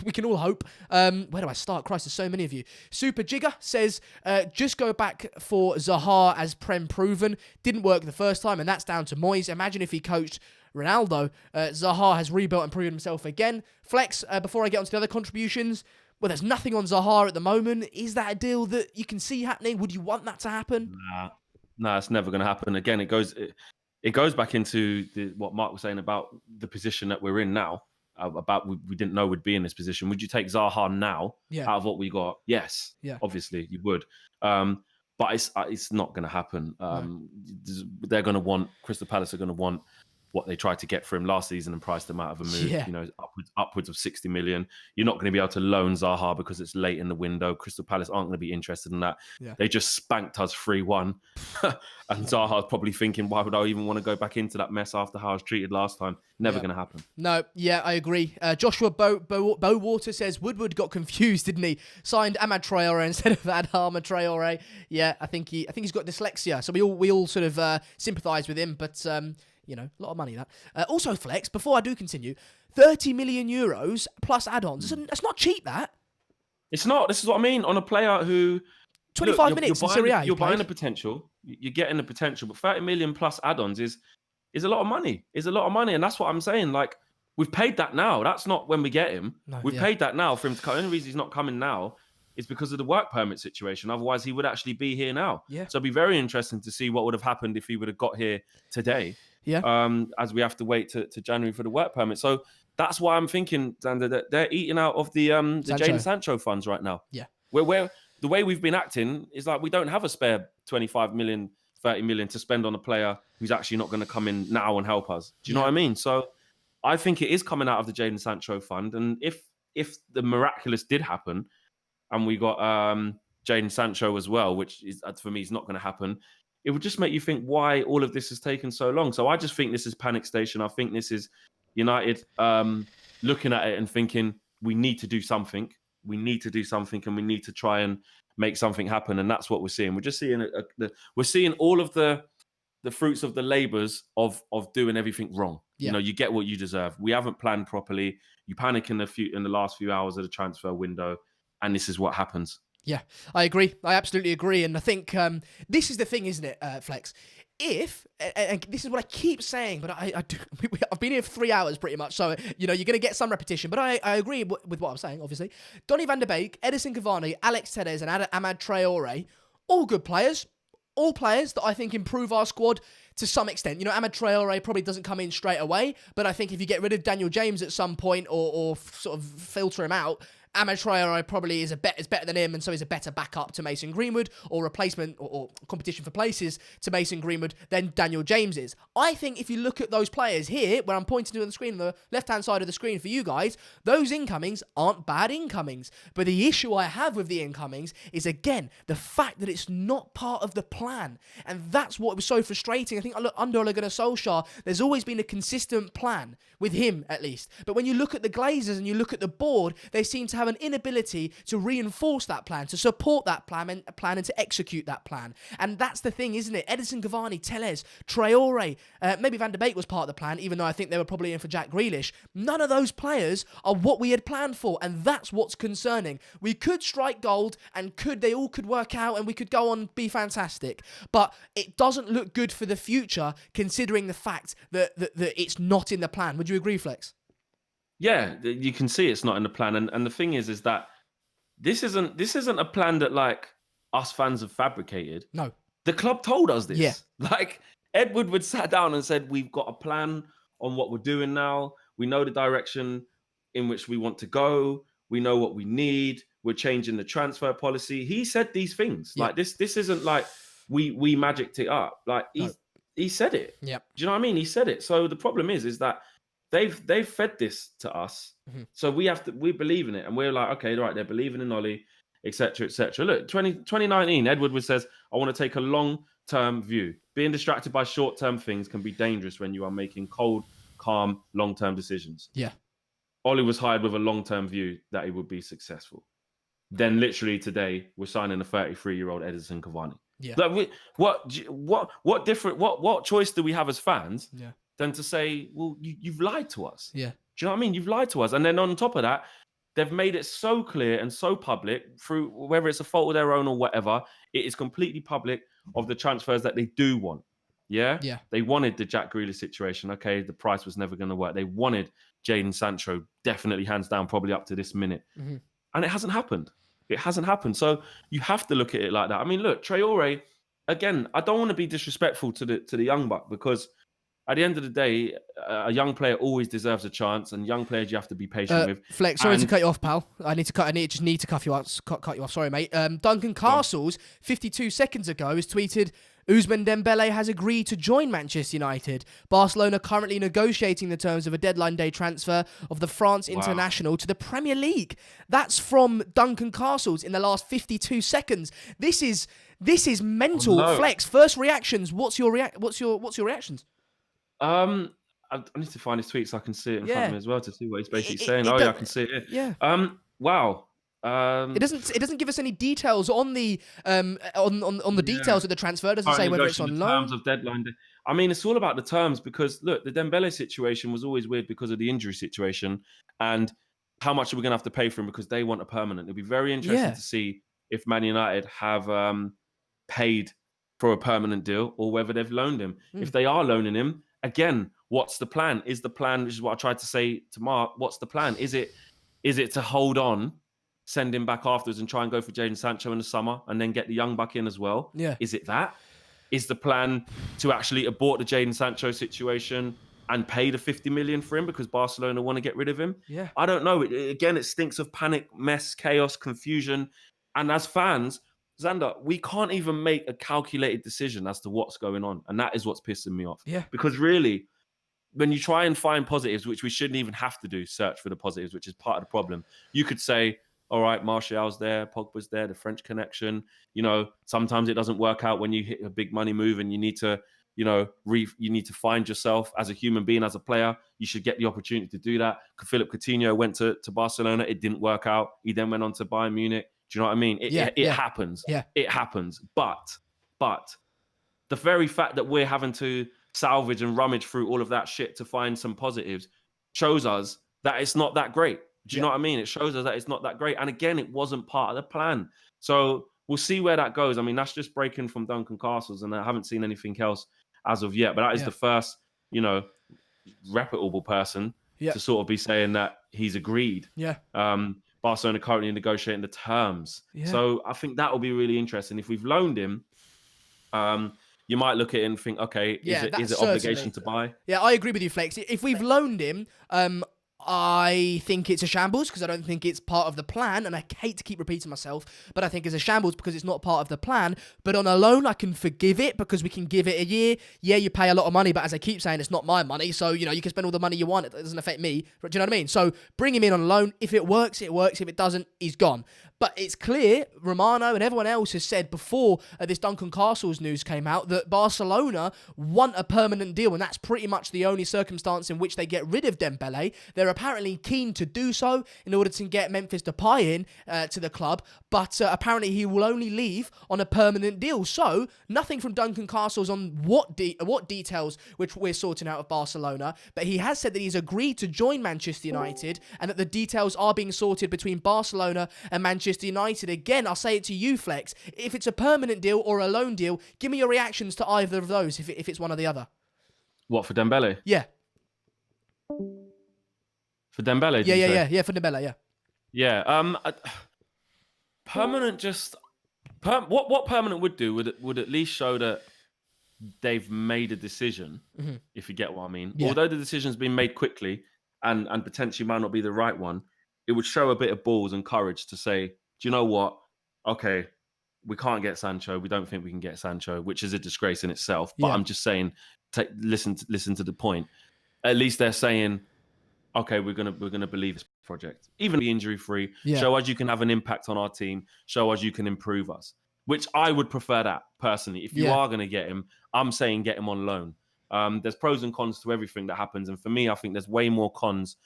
we can all hope. Where do I start? Christ, there's so many of you. Super Jigger says, just go back for Zaha as Prem proven. Didn't work the first time, and that's down to Moyes. Imagine if he coached Ronaldo. Zaha has rebuilt and proven himself again. Flex, before I get onto the other contributions, well, there's nothing on Zaha at the moment. Is that a deal that you can see happening? Would you want that to happen? Nah, it's never going to happen. Again, it goes back into what Mark was saying about the position that we're in now. About we didn't know we'd be in this position. Would you take Zaha now out of what we got? Yes, obviously you would. But it's not going to happen. They're going to want, Crystal Palace are going to want what they tried to get for him last season and priced him out of a move. Upwards of 60 million. You're not going to be able to loan Zaha because it's late in the window. Crystal Palace aren't going to be interested in that. They just spanked us 3-1. And Zaha's probably thinking, why would I even want to go back into that mess after how I was treated last time? Never going to happen. No, I agree. Joshua Bowater says, Woodward got confused, didn't he? Signed Amad Traore instead of Adama Traore. Yeah, I think he's got dyslexia. So we all sort of sympathise with him, but a lot of money that. Also, Flex, before I do continue, 30 million euros plus add-ons. That's not cheap, that. It's not. This is what I mean. On a player who... 25 minutes in Serie A. You're buying the potential. You're getting the potential. But 30 million plus add-ons is a lot of money. And that's what I'm saying. Like, we've paid that now. That's not when we get him. We've paid that now for him to come. The only reason he's not coming now is because of the work permit situation. Otherwise, he would actually be here now. So it'd be very interesting to see what would have happened if he would have got here today. As we have to wait to January for the work permit. So that's why I'm thinking, Xander, that they're eating out of the Jadon Sancho funds right now. Where the way we've been acting is like we don't have a spare 25 million, 30 million to spend on a player who's actually not going to come in now and help us. Do you know what I mean? So I think it is coming out of the Jadon Sancho fund. And if the miraculous did happen and we got Jadon Sancho as well, which is, for me, is not going to happen, it would just make you think why all of this has taken so long. So I just think this is panic station. I think this is United looking at it and thinking we need to do something. We need to do something, and we need to try and make something happen. And that's what we're seeing. We're just seeing we're seeing all of the fruits of the labours of doing everything wrong. You get what you deserve. We haven't planned properly. You panic in the last few hours of the transfer window, and this is what happens. Yeah, I agree. I absolutely agree. And I think this is the thing, isn't it, Flex? And this is what I keep saying, but I've been here for 3 hours pretty much, so you're going to get some repetition. But I agree with what I'm saying, obviously. Donny van der Beek, Edison Cavani, Alex Telles, and Amad Traore, all good players. All players that I think improve our squad to some extent. Amad Traore probably doesn't come in straight away, but I think if you get rid of Daniel James at some point or sort of filter him out, Amad Traore probably is better than him, and so he's a better backup to Mason Greenwood, or replacement or competition for places to Mason Greenwood than Daniel James is. I think if you look at those players here, where I'm pointing to on the screen, on the left-hand side of the screen for you guys, those incomings aren't bad incomings. But the issue I have with the incomings is, again, the fact that it's not part of the plan. And that's what was so frustrating. I think under Ole Gunnar Solskjaer, there's always been a consistent plan, with him at least. But when you look at the Glazers and you look at the board, they seem to have have an inability to reinforce that plan, to support that plan, and to execute that plan. And that's the thing, isn't it? Edison Cavani, Telles, Traore, maybe Van de Beek was part of the plan, even though I think they were probably in for Jack Grealish. None of those players are what we had planned for, and that's what's concerning. We could strike gold, and they all could work out, and we could go on, be fantastic. But it doesn't look good for the future, considering the fact that it's not in the plan. Would you agree, Flex? Yeah, you can see it's not in the plan. And the thing is that this isn't a plan that like us fans have fabricated. No. The club told us this. Yeah. Like Ed Woodward sat down and said, we've got a plan on what we're doing now. We know the direction in which we want to go. We know what we need. We're changing the transfer policy. He said these things. Yeah. Like this isn't like we magicked it up. Like he said it. Yeah. Do you know what I mean? He said it. So the problem is that they've fed this to us. Mm-hmm. So we believe in it. And we're like, okay, right, they're believing in Ollie, etc., etc. Look, 2019, Ed Woodward says, I want to take a long-term view. Being distracted by short-term things can be dangerous when you are making cold, calm, long-term decisions. Yeah. Ollie was hired with a long-term view that he would be successful. Then literally today, we're signing a 33-year-old Edison Cavani. Yeah. Like what choice do we have as fans than to say, well, you've lied to us? Yeah. Do you know what I mean? You've lied to us. And then on top of that, they've made it so clear and so public through whether it's a fault of their own or whatever, it is completely public of the transfers that they do want. Yeah? Yeah. They wanted the Jack Grealish situation. Okay, the price was never going to work. They wanted Jadon Sancho, definitely hands down, probably up to this minute. Mm-hmm. And it hasn't happened. It hasn't happened. So you have to look at it like that. I mean, look, Traore, again, I don't want to be disrespectful to the young buck, because at the end of the day, a young player always deserves a chance, and young players you have to be patient with. Flex, sorry to cut you off, pal. I need to cut you off. Sorry, mate. Duncan Castles, 52 seconds ago, has tweeted, Ousmane Dembele has agreed to join Manchester United. Barcelona currently negotiating the terms of a deadline day transfer of the France international to the Premier League. That's from Duncan Castles in the last 52 seconds. This is mental. Oh, no. Flex, first reactions. What's your reactions? I need to find his tweet so I can see it in front of me as well to see what he's basically saying. I can see it. Yeah. Wow. It doesn't give us any details on the details of the transfer. It doesn't say whether it's on loan. Terms of deadline day. I mean, it's all about the terms, because look, the Dembele situation was always weird because of the injury situation and how much are we going to have to pay for him, because they want a permanent. It'll be very interesting to see if Man United have paid for a permanent deal or whether they've loaned him. If they are loaning him, again, what's the plan? Is the plan, which is what I tried to say to Mark, what's the plan? Is it to hold on, send him back afterwards and try and go for Jadon Sancho in the summer and then get the young buck in as well? Yeah. Is it that? Is the plan to actually abort the Jadon Sancho situation and pay the 50 million for him because Barcelona want to get rid of him? Yeah. I don't know. Again, it stinks of panic, mess, chaos, confusion. And as fans, Xander, we can't even make a calculated decision as to what's going on. And that is what's pissing me off. Yeah. Because really, when you try and find positives, which we shouldn't even have to do, search for the positives, which is part of the problem. You could say, all right, Martial's there, Pogba's there, the French connection. You know, sometimes it doesn't work out when you hit a big money move and you need to, you need to find yourself as a human being, as a player. You should get the opportunity to do that. Philip Coutinho went to Barcelona. It didn't work out. He then went on to Bayern Munich. Do you know what I mean? It happens. Yeah. It happens. But the very fact that we're having to salvage and rummage through all of that shit to find some positives shows us that it's not that great. Do you know what I mean? It shows us that it's not that great. And again, it wasn't part of the plan. So we'll see where that goes. I mean, that's just breaking from Duncan Castles, and I haven't seen anything else as of yet. But that is the first, reputable person to sort of be saying that he's agreed. Yeah. Barcelona currently negotiating the terms. Yeah. So I think that will be really interesting. If we've loaned him, you might look at it and think, okay, is it obligation to buy? Yeah, I agree with you, Flex. If we've loaned him, I think it's a shambles because I don't think it's part of the plan, and I hate to keep repeating myself, but I think it's a shambles because it's not part of the plan. But on a loan, I can forgive it because we can give it a year. Yeah, you pay a lot of money, but as I keep saying, it's not my money, so you can spend all the money you want. It doesn't affect me. Do you know what I mean? So bring him in on a loan. If it works, it works. If it doesn't, he's gone. But it's clear, Romano and everyone else has said before this Duncan Castles news came out that Barcelona want a permanent deal, and that's pretty much the only circumstance in which they get rid of Dembele. They're apparently keen to do so in order to get Memphis Depay in to the club, but apparently he will only leave on a permanent deal. So, nothing from Duncan Castles on what details which we're sorting out of Barcelona, but he has said that he's agreed to join Manchester United and that the details are being sorted between Barcelona and Manchester United. Again, I'll say it to you, Flex. If it's a permanent deal or a loan deal, give me your reactions to either of those if it's one or the other. What, for Dembele? Yeah. For Dembele? Yeah, for Dembele, yeah. Yeah. Permanent just... What permanent would do would at least show that they've made a decision, if you get what I mean. Yeah. Although the decision's been made quickly and potentially might not be the right one, it would show a bit of balls and courage to say, do you know what? Okay, we can't get Sancho. We don't think we can get Sancho, which is a disgrace in itself. But Yeah. I'm just saying, listen to the point. At least they're saying, okay, we're gonna believe this project, even be injury free. Yeah. Show us you can have an impact on our team. Show us you can improve us. Which I would prefer that personally. If you are going to get him, I'm saying get him on loan. There's pros and cons to everything that happens, and for me, I think there's way more cons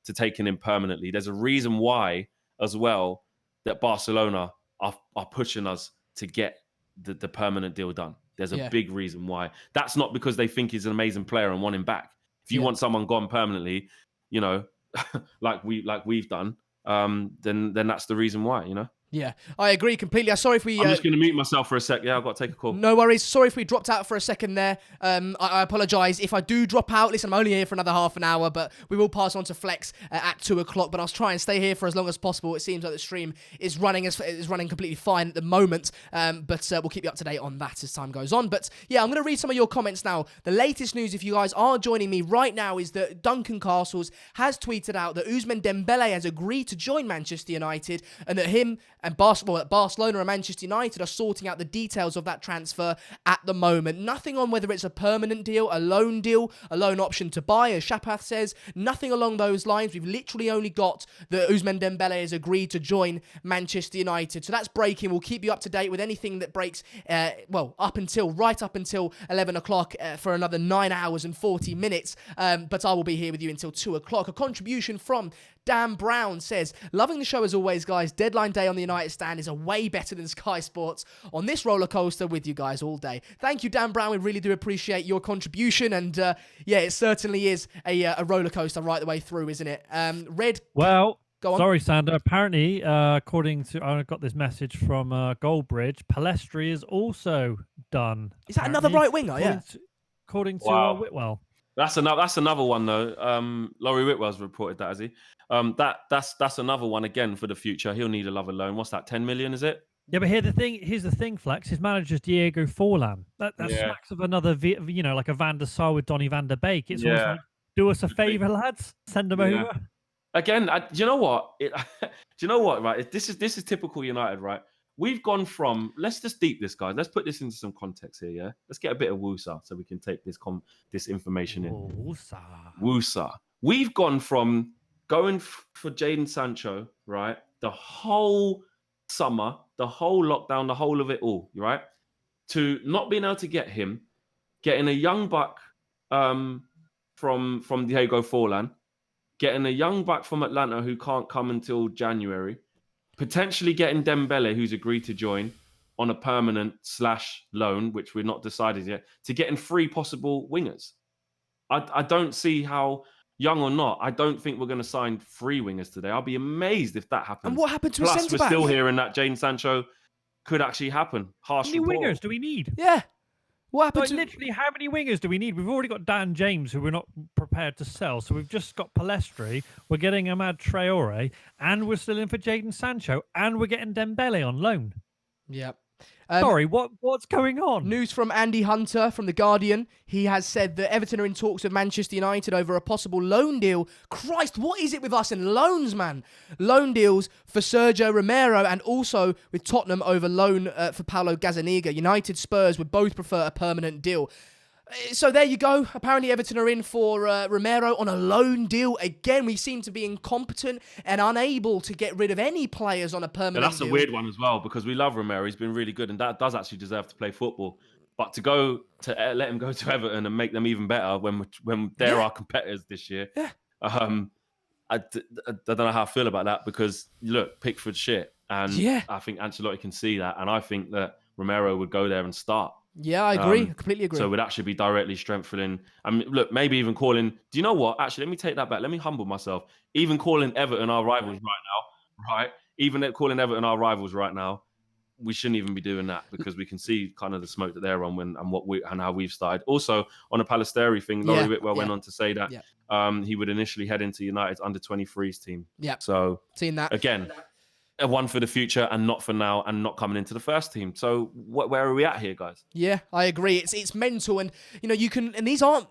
to taking him permanently. There's a reason why, as well, that Barcelona are pushing us to get the permanent deal done. There's a big reason why. That's not because they think he's an amazing player and want him back. If you want someone gone permanently, you know, like we've done, then that's the reason why, you know. Yeah, I agree completely. I'm sorry if we... I'm just going to mute myself for a sec. Yeah, I've got to take a call. No worries. Sorry if we dropped out for a second there. I apologise. If I do drop out, listen, I'm only here for another half an hour, but we will pass on to Flex at 2 o'clock. But I'll try and stay here for as long as possible. It seems like the stream is running completely fine at the moment, but we'll keep you up to date on that as time goes on. But yeah, I'm going to read some of your comments now. The latest news, if you guys are joining me right now, is that Duncan Castles has tweeted out that Ousmane Dembele has agreed to join Manchester United, and that him and Barcelona and Manchester United are sorting out the details of that transfer at the moment. Nothing on whether it's a permanent deal, a loan option to buy, as Shapath says. Nothing along those lines. We've literally only got that Ousmane Dembele has agreed to join Manchester United. So that's breaking. We'll keep you up to date with anything that breaks, right up until 11 o'clock for another 9 hours and 40 minutes. But I will be here with you until 2 o'clock. A contribution from Dan Brown says, loving the show as always, guys. Deadline day on the United Stand is a way better than Sky Sports. On this roller coaster with you guys all day. Thank you, Dan Brown. We really do appreciate your contribution. And yeah, it certainly is a roller coaster right the way through, isn't it? Red. Well, go on. Sorry, Sander. Apparently, according to, I got this message from Goldbridge, Palestri is also done. Is that another right winger? Yeah. According to Whitwell. That's another one though. Laurie Whitwell's reported that, has he? That's another one again for the future. He'll need another loan. What's that? 10 million, is it? Yeah, but here's the thing, Flex. His manager's Diego Forlan. That smacks of another, like a Van der Sar with Donny van der Beek. It's almost like, do us a favour, lads. Send them over. Again, do you know what? Do you know what? Right, this is typical United, right? We've gone from, let's just deep this, guys. Let's put this into some context here, yeah? Let's get a bit of Woosa so we can take this information in. Woosa. We've gone from going for Jadon Sancho, right? The whole summer, the whole lockdown, the whole of it all, right? To not being able to get him, getting a young buck from Diego Forlan, getting a young buck from Atlanta who can't come until January, potentially getting Dembele, who's agreed to join on a permanent /loan, which we're not decided yet, to getting 3 possible wingers. I don't see how, young or not, I don't think we're going to sign 3 wingers today. I'll be amazed if that happens. And what happened to a Plus, centre-back? we're still hearing that Jadon Sancho could actually happen. Harsh How many report. wingers do we need? Yeah. What happened to... Literally, how many wingers do we need? We've already got Dan James, who we're not prepared to sell. So we've just got Palestri. We're getting Amad Traore. And we're still in for Jadon Sancho. And we're getting Dembele on loan. Yeah. Sorry, what's going on? News from Andy Hunter from The Guardian. He has said that Everton are in talks with Manchester United over a possible loan deal. Christ, what is it with us and loans, man? Loan deals for Sergio Romero and also with Tottenham over loan for Paulo Gazzaniga. United Spurs would both prefer a permanent deal. So there you go. Apparently Everton are in for Romero on a loan deal. Again, we seem to be incompetent and unable to get rid of any players on a permanent Yeah, that's deal. a weird one as well, because we love Romero. He's been really good, and that does actually deserve to play football. But to go to let him go to Everton and make them even better when they're our competitors this year, I don't know how I feel about that, because look, Pickford's shit, and I think Ancelotti can see that, and I think that Romero would go there and start. Yeah, I agree. Completely agree. So it would actually be directly strengthening. I mean, look, maybe even calling. Do you know what? Actually, let me take that back. Let me humble myself. Even calling Everton our rivals right now, right? Even calling Everton our rivals right now, we shouldn't even be doing that, because we can see kind of the smoke that they're on and how we've started. Also, on a Palesteri thing, Laurie Whitwell went on to say that he would initially head into United's under-23s team. Yeah. So seen that again. A one for the future and not for now, and not coming into the first team. So where are we at here, guys? Yeah, I agree. It's mental, and you know you can. And these aren't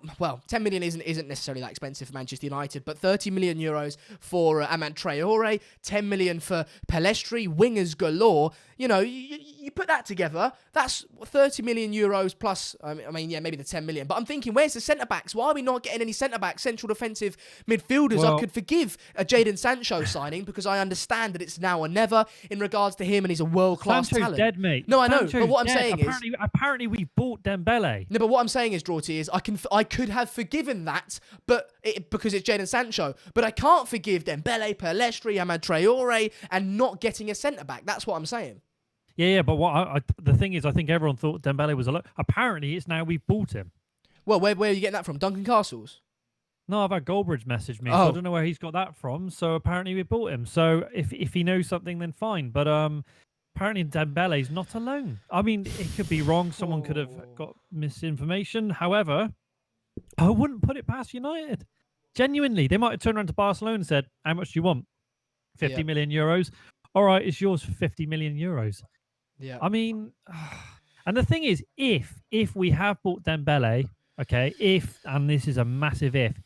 10 million isn't necessarily that expensive for Manchester United, but 30 million euros for Amad Traore, 10 million for Pelestri, wingers galore. You know, you put that together, that's 30 million euros plus. I mean, yeah, maybe the 10 million. But I'm thinking, where's the centre backs? Why are we not getting any centre backs, central defensive midfielders? I could forgive a Jadon Sancho signing, because I understand that it's now or never in regards to him, and he's a world-class Sancho's talent. dead, mate. No, I know, Sancho's but what I'm dead. saying is... Apparently we bought Dembele. No, but what I'm saying is, Drawty, is I could have forgiven that, because it's Jadon Sancho, but I can't forgive Dembele, Pelestri, Amad Traore, and not getting a centre-back. That's what I'm saying. Yeah, but the thing is, I think everyone thought Dembele was a lot. Apparently, it's now we bought him. Well, where are you getting that from? Duncan Castles? No, I've had Goldbridge message me, so I don't know where he's got that from. So apparently we bought him. So if he knows something, then fine. But apparently Dembele's not alone. I mean, it could be wrong. Someone could have got misinformation. However, I wouldn't put it past United. Genuinely, they might have turned around to Barcelona and said, "How much do you want? 50 million euros. All right, it's yours for 50 million euros." Yeah. I mean, and the thing is, if we have bought Dembele, okay, and this is a massive if,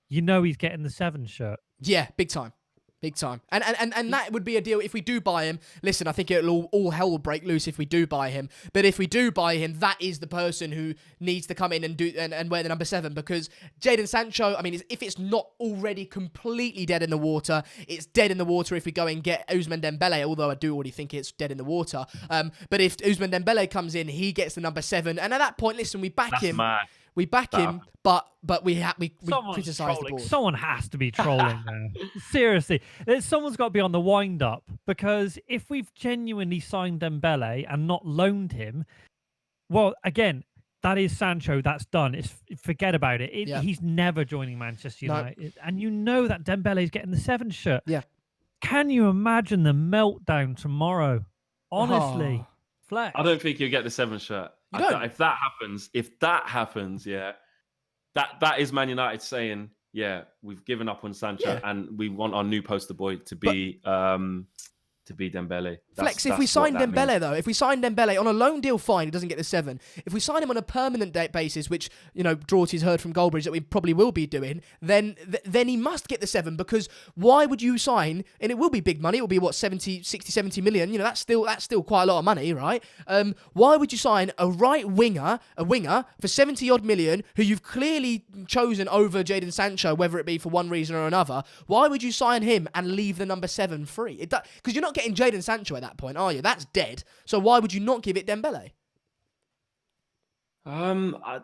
you know he's getting the 7 shirt. Yeah, big time. Big time. And that would be a deal if we do buy him. Listen, I think it'll all hell will break loose if we do buy him. But if we do buy him, that is the person who needs to come in and wear the number 7, because Jadon Sancho, I mean, if it's not already completely dead in the water, it's dead in the water if we go and get Ousmane Dembele, although I do already think it's dead in the water. But if Ousmane Dembele comes in, he gets the number 7. And at that point, listen, we back him. Mad. We back him, but we criticise the board. Someone has to be trolling there. Seriously, someone's got to be on the wind up, because if we've genuinely signed Dembele and not loaned him, well, again, that is Sancho. That's done. Forget about it. He's never joining Manchester United, and you know that Dembele is getting the 7 shirt. Yeah. Can you imagine the meltdown tomorrow? Honestly, Flex. I don't think you'll get the 7 shirt. If that happens, yeah, that is Man United saying, yeah, we've given up on Sancho and we want our new poster boy to be Dembele. Flex, if we sign Dembele, though, if we sign Dembele on a loan deal, fine, he doesn't get the 7. If we sign him on a permanent basis, which, you know, Drawty's heard from Goldbridge that we probably will be doing, then he must get the 7, because why would you sign, and it will be big money, it will be, 60, 70 million, you know, that's still quite a lot of money, right? Why would you sign a winger for 70-odd million, who you've clearly chosen over Jadon Sancho, whether it be for one reason or another? Why would you sign him and leave the number 7 free? Because you're not getting Jadon Sancho at that point, are you? That's dead. So why would you not give it Dembele? I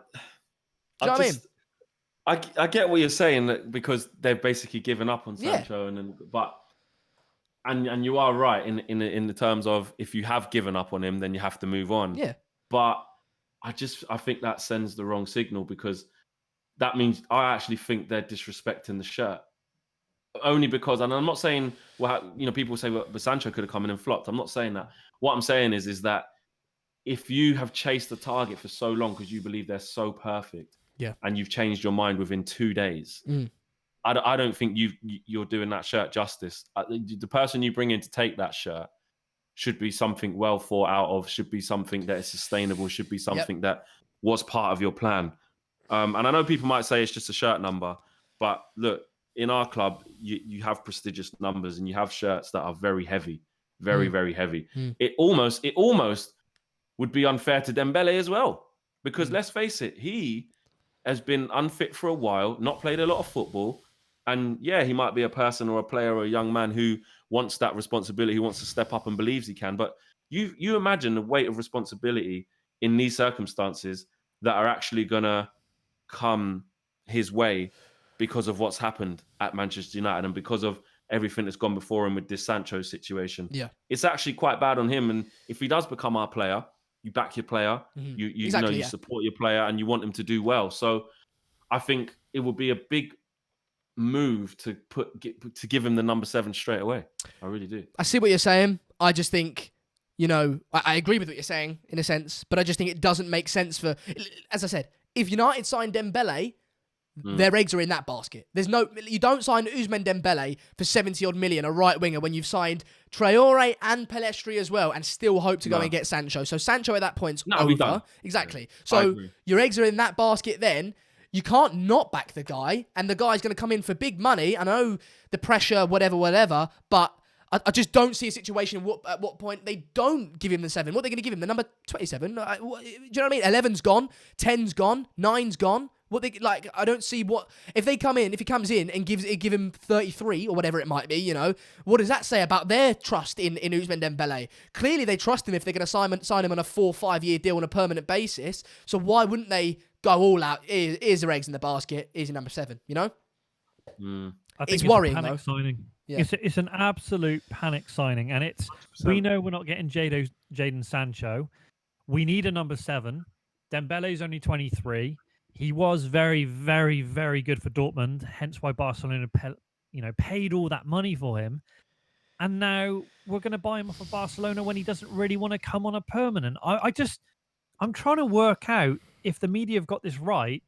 get what you're saying, because they've basically given up on Sancho, and you are right in the terms of, if you have given up on him, then you have to move on. Yeah. But I think that sends the wrong signal, because that means I actually think they're disrespecting the shirt. Only because, and I'm not saying, well, you know, people say, well, Sancho could have come in and flopped. I'm not saying that. What I'm saying is that if you have chased the target for so long because you believe they're so perfect, and you've changed your mind within 2 days, I don't think you're doing that shirt justice. The person you bring in to take that shirt should be something well thought out of, should be something that is sustainable, should be something that was part of your plan. And I know people might say it's just a shirt number, but look, in our club, you have prestigious numbers and you have shirts that are very heavy, very heavy. It almost would be unfair to Dembele as well, because let's face it, he has been unfit for a while, not played a lot of football. And yeah, he might be a person or a player or a young man who wants that responsibility, who wants to step up and believes he can. But you imagine the weight of responsibility in these circumstances that are actually going to come his way because of what's happened at Manchester United and because of everything that's gone before him with this Sancho situation. Yeah. It's actually quite bad on him. And if he does become our player, you back your player, you support your player and you want him to do well. So I think it would be a big move to give him the number 7 straight away. I really do. I see what you're saying. I just think, I agree with what you're saying in a sense, but I just think it doesn't make sense for, as I said, if United sign Dembele, their eggs are in that basket. You don't sign Ousmane Dembele for 70 odd million, a right winger, when you've signed Traore and Pellistri as well, and still hope to go and get Sancho. So Sancho at that point's over. Done. Exactly. So your eggs are in that basket then. You can't not back the guy, and the guy's going to come in for big money. I know the pressure, whatever, but I just don't see a situation at what point they don't give him the 7. What are they going to give him? The number 27? Do you know what I mean? 11's gone, 10's gone, 9's gone. I don't see if he comes in and give him 33 or whatever it might be, what does that say about their trust in Ousmane Dembele? Clearly they trust him if they're going to sign him on a 4-5 year deal on a permanent basis. So why wouldn't they go all out? Here's their eggs in the basket. Here's your number 7, I think it's worrying, a panic though. signing. Yeah. It's an absolute panic signing, and 100%. we know we're not getting Jadon Sancho. We need a number 7. Dembele's only 23. He was very, very, very good for Dortmund, hence why Barcelona paid all that money for him. And now we're going to buy him off of Barcelona when he doesn't really want to come on a permanent. I'm trying to work out if the media have got this right,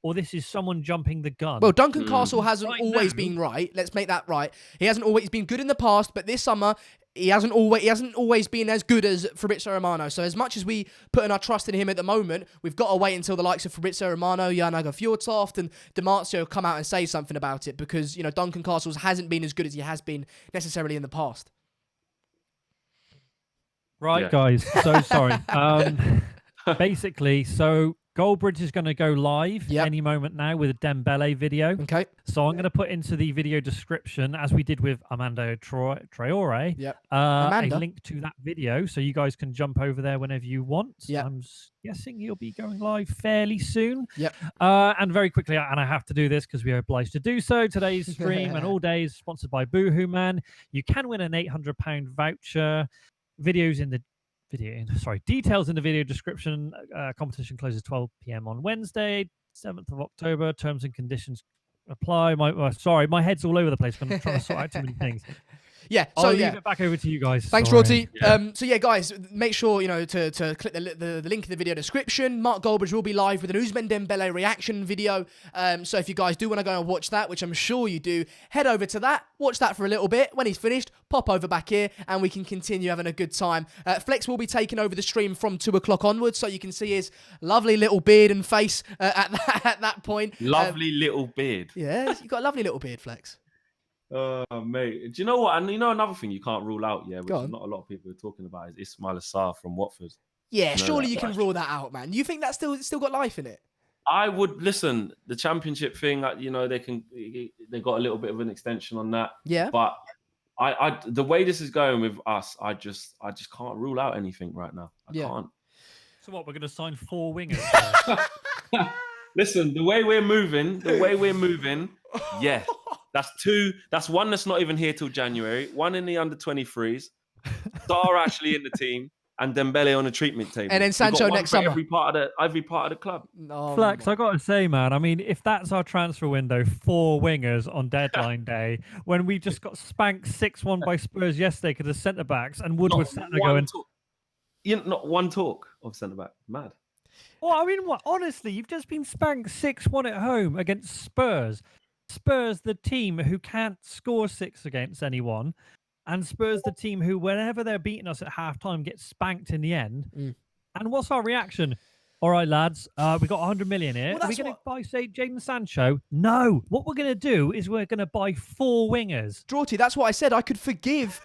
or this is someone jumping the gun. Well, Duncan Castle hasn't always been right. Let's make that right. He hasn't always been good in the past, but this summer he hasn't always been as good as Fabrizio Romano. So as much as we put in our trust in him at the moment, we've got to wait until the likes of Fabrizio Romano, Jan-Åge Fjordtoft and Di Marzio come out and say something about it, because Duncan Castles hasn't been as good as he has been necessarily in the past. Right, guys. So sorry. Basically, so Goldbridge is going to go live any moment now with a Dembele video. Okay. So I'm going to put into the video description, as we did with Armando Traore, a link to that video, so you guys can jump over there whenever you want. Yep. I'm guessing he'll be going live fairly soon. Yep. And very quickly, and I have to do this because we are obliged to do so, today's stream and all day is sponsored by Boohoo Man. You can win an £800 voucher. Details in the video description. Competition closes 12 p.m. on Wednesday, 7th of October. Terms and conditions apply. My head's all over the place. I'm trying to sort out too many things. Yeah, I'll leave it back over to you guys. Thanks, Rorty. Guys, make sure to click the link in the video description. Mark Goldbridge will be live with an Ousmane Dembele reaction video. So if you guys do want to go and watch that, which I'm sure you do, head over to that, watch that for a little bit. When he's finished, pop over back here, and we can continue having a good time. Flex will be taking over the stream from 2 o'clock onwards, so you can see his lovely little beard and face at that point. Lovely little beard. Yeah, you've got a lovely little beard, Flex. Oh, mate. Do you know what? And another thing you can't rule out, which not a lot of people are talking about, is Ismail Assar from Watford. Yeah, surely you can rule that out, man. You think that's still got life in it? I would listen. The championship thing, they got a little bit of an extension on that. Yeah. But I the way this is going with us, I just can't rule out anything right now. I can't. So what? We're going to sign 4 wingers. Listen, the way we're moving, yeah. That's 2. That's 1 that's not even here till January. 1 in the under 23s. Star actually in the team, and Dembele on the treatment table. And then Sancho next summer. Every part of the club. Flex, I got to say, man. I mean, if that's our transfer window, 4 wingers on deadline day, when we just got spanked 6-1 by Spurs yesterday because of centre backs, and Woodward sat there going, not one talk of centre back. Mad. Well, I mean, what? Honestly, you've just been spanked 6-1 at home against Spurs. Spurs, the team who can't score 6 against anyone, and Spurs, the team who, whenever they're beating us at half-time, get spanked in the end. And what's our reaction? All right, lads, we got 100 million here. Are we going to buy, say, Jadon Sancho? No. What we're going to do is we're going to buy 4 wingers. Draughty, that's what I said. I could forgive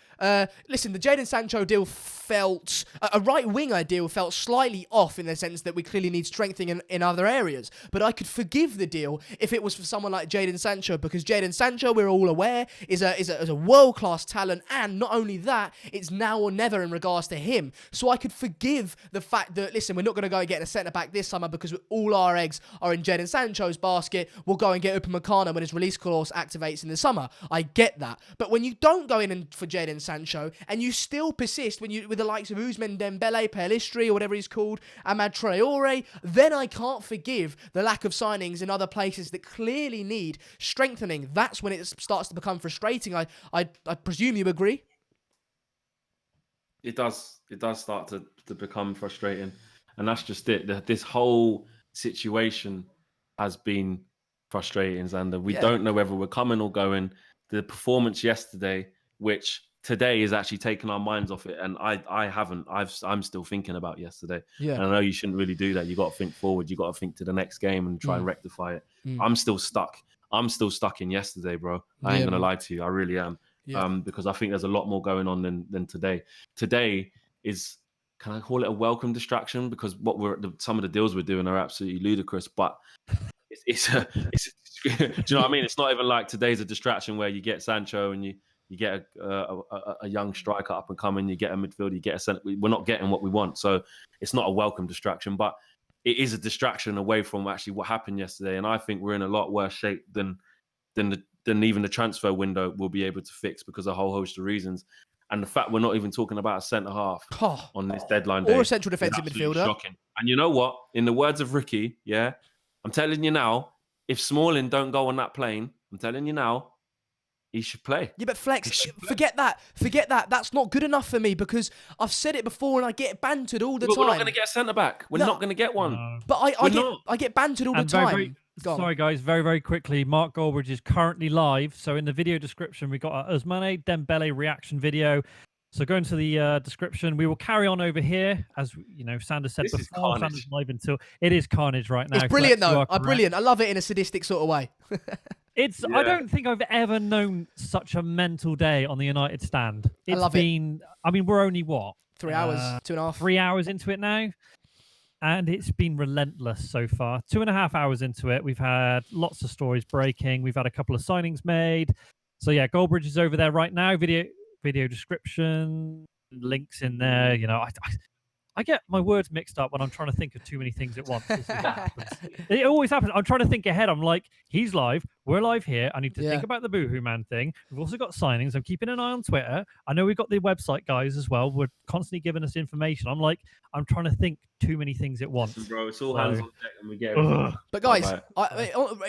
Listen, the Jadon Sancho deal felt, a right winger deal felt slightly off in the sense that we clearly need strengthening in other areas. But I could forgive the deal if it was for someone like Jadon Sancho, because Jadon Sancho, we're all aware, is a world-class talent, and not only that, it's now or never in regards to him. So I could forgive the fact that, listen, we're not going to go and get a centre-back this summer because all our eggs are in Jadon Sancho's basket. We'll go and get Upamecano when his release clause activates in the summer. I get that. But when you don't go in for Jadon Sancho, and you still persist with the likes of Ousmane Dembele, Pelistri, or whatever he's called, Amad Traore, then I can't forgive the lack of signings in other places that clearly need strengthening. That's when it starts to become frustrating. I presume you agree? It does start to become frustrating, and that's just it. This whole situation has been frustrating, Xander. We don't know whether we're coming or going. The performance yesterday, which today is actually taking our minds off it, and I haven't. I'm still thinking about yesterday. Yeah. And I know you shouldn't really do that. You got to think forward. You got to think to the next game and try and rectify it. I'm still stuck. I'm still stuck in yesterday, bro. I ain't gonna lie to you. I really am. Yeah. Because I think there's a lot more going on than today. Today is, can I call it a welcome distraction? Because some of the deals we're doing are absolutely ludicrous. But it's do you know what I mean? It's not even like today's a distraction where you get Sancho and you get a young striker up and coming, you get a midfielder, you get a centre. We're not getting what we want, so it's not a welcome distraction, but it is a distraction away from actually what happened yesterday. And I think we're in a lot worse shape than even the transfer window will be able to fix, because of a whole host of reasons. And the fact we're not even talking about a centre half on this deadline day, or a central defensive midfielder, shocking. And you know what? In the words of Ricky, I'm telling you now, if Smalling don't go on that plane, I'm telling you now, he should play. Yeah, but Flex, forget that. That's not good enough for me, because I've said it before and I get bantered all the time. We're not going to get a centre-back. We're not going to get one. No. But I get bantered all the time. Sorry, guys, very, very quickly. Mark Goldbridge is currently live. So in the video description, we got our Ousmane Dembele reaction video. So go into the description. We will carry on over here. As you know, Sanders said before, Sanders live until it is carnage right now. It's brilliant, though. Brilliant. I love it in a sadistic sort of way. I don't think I've ever known such a mental day on the United stand. I love it. I mean, we're only what? 3 hours, 2.5. 3 hours into it now. And it's been relentless so far. 2.5 hours into it. We've had lots of stories breaking. We've had a couple of signings made. So yeah, Goldbridge is over there right now. Video description, links in there. You know, I get my words mixed up when I'm trying to think of too many things at once. This is what happens. It always happens. I'm trying to think ahead. I'm like, he's live. We're live here. I need to think about the Boohoo Man thing. We've also got signings. I'm keeping an eye on Twitter. I know we've got the website guys as well. We're constantly giving us information. I'm trying to think too many things at once. Bro, it's all hands on deck and we get everything. But guys,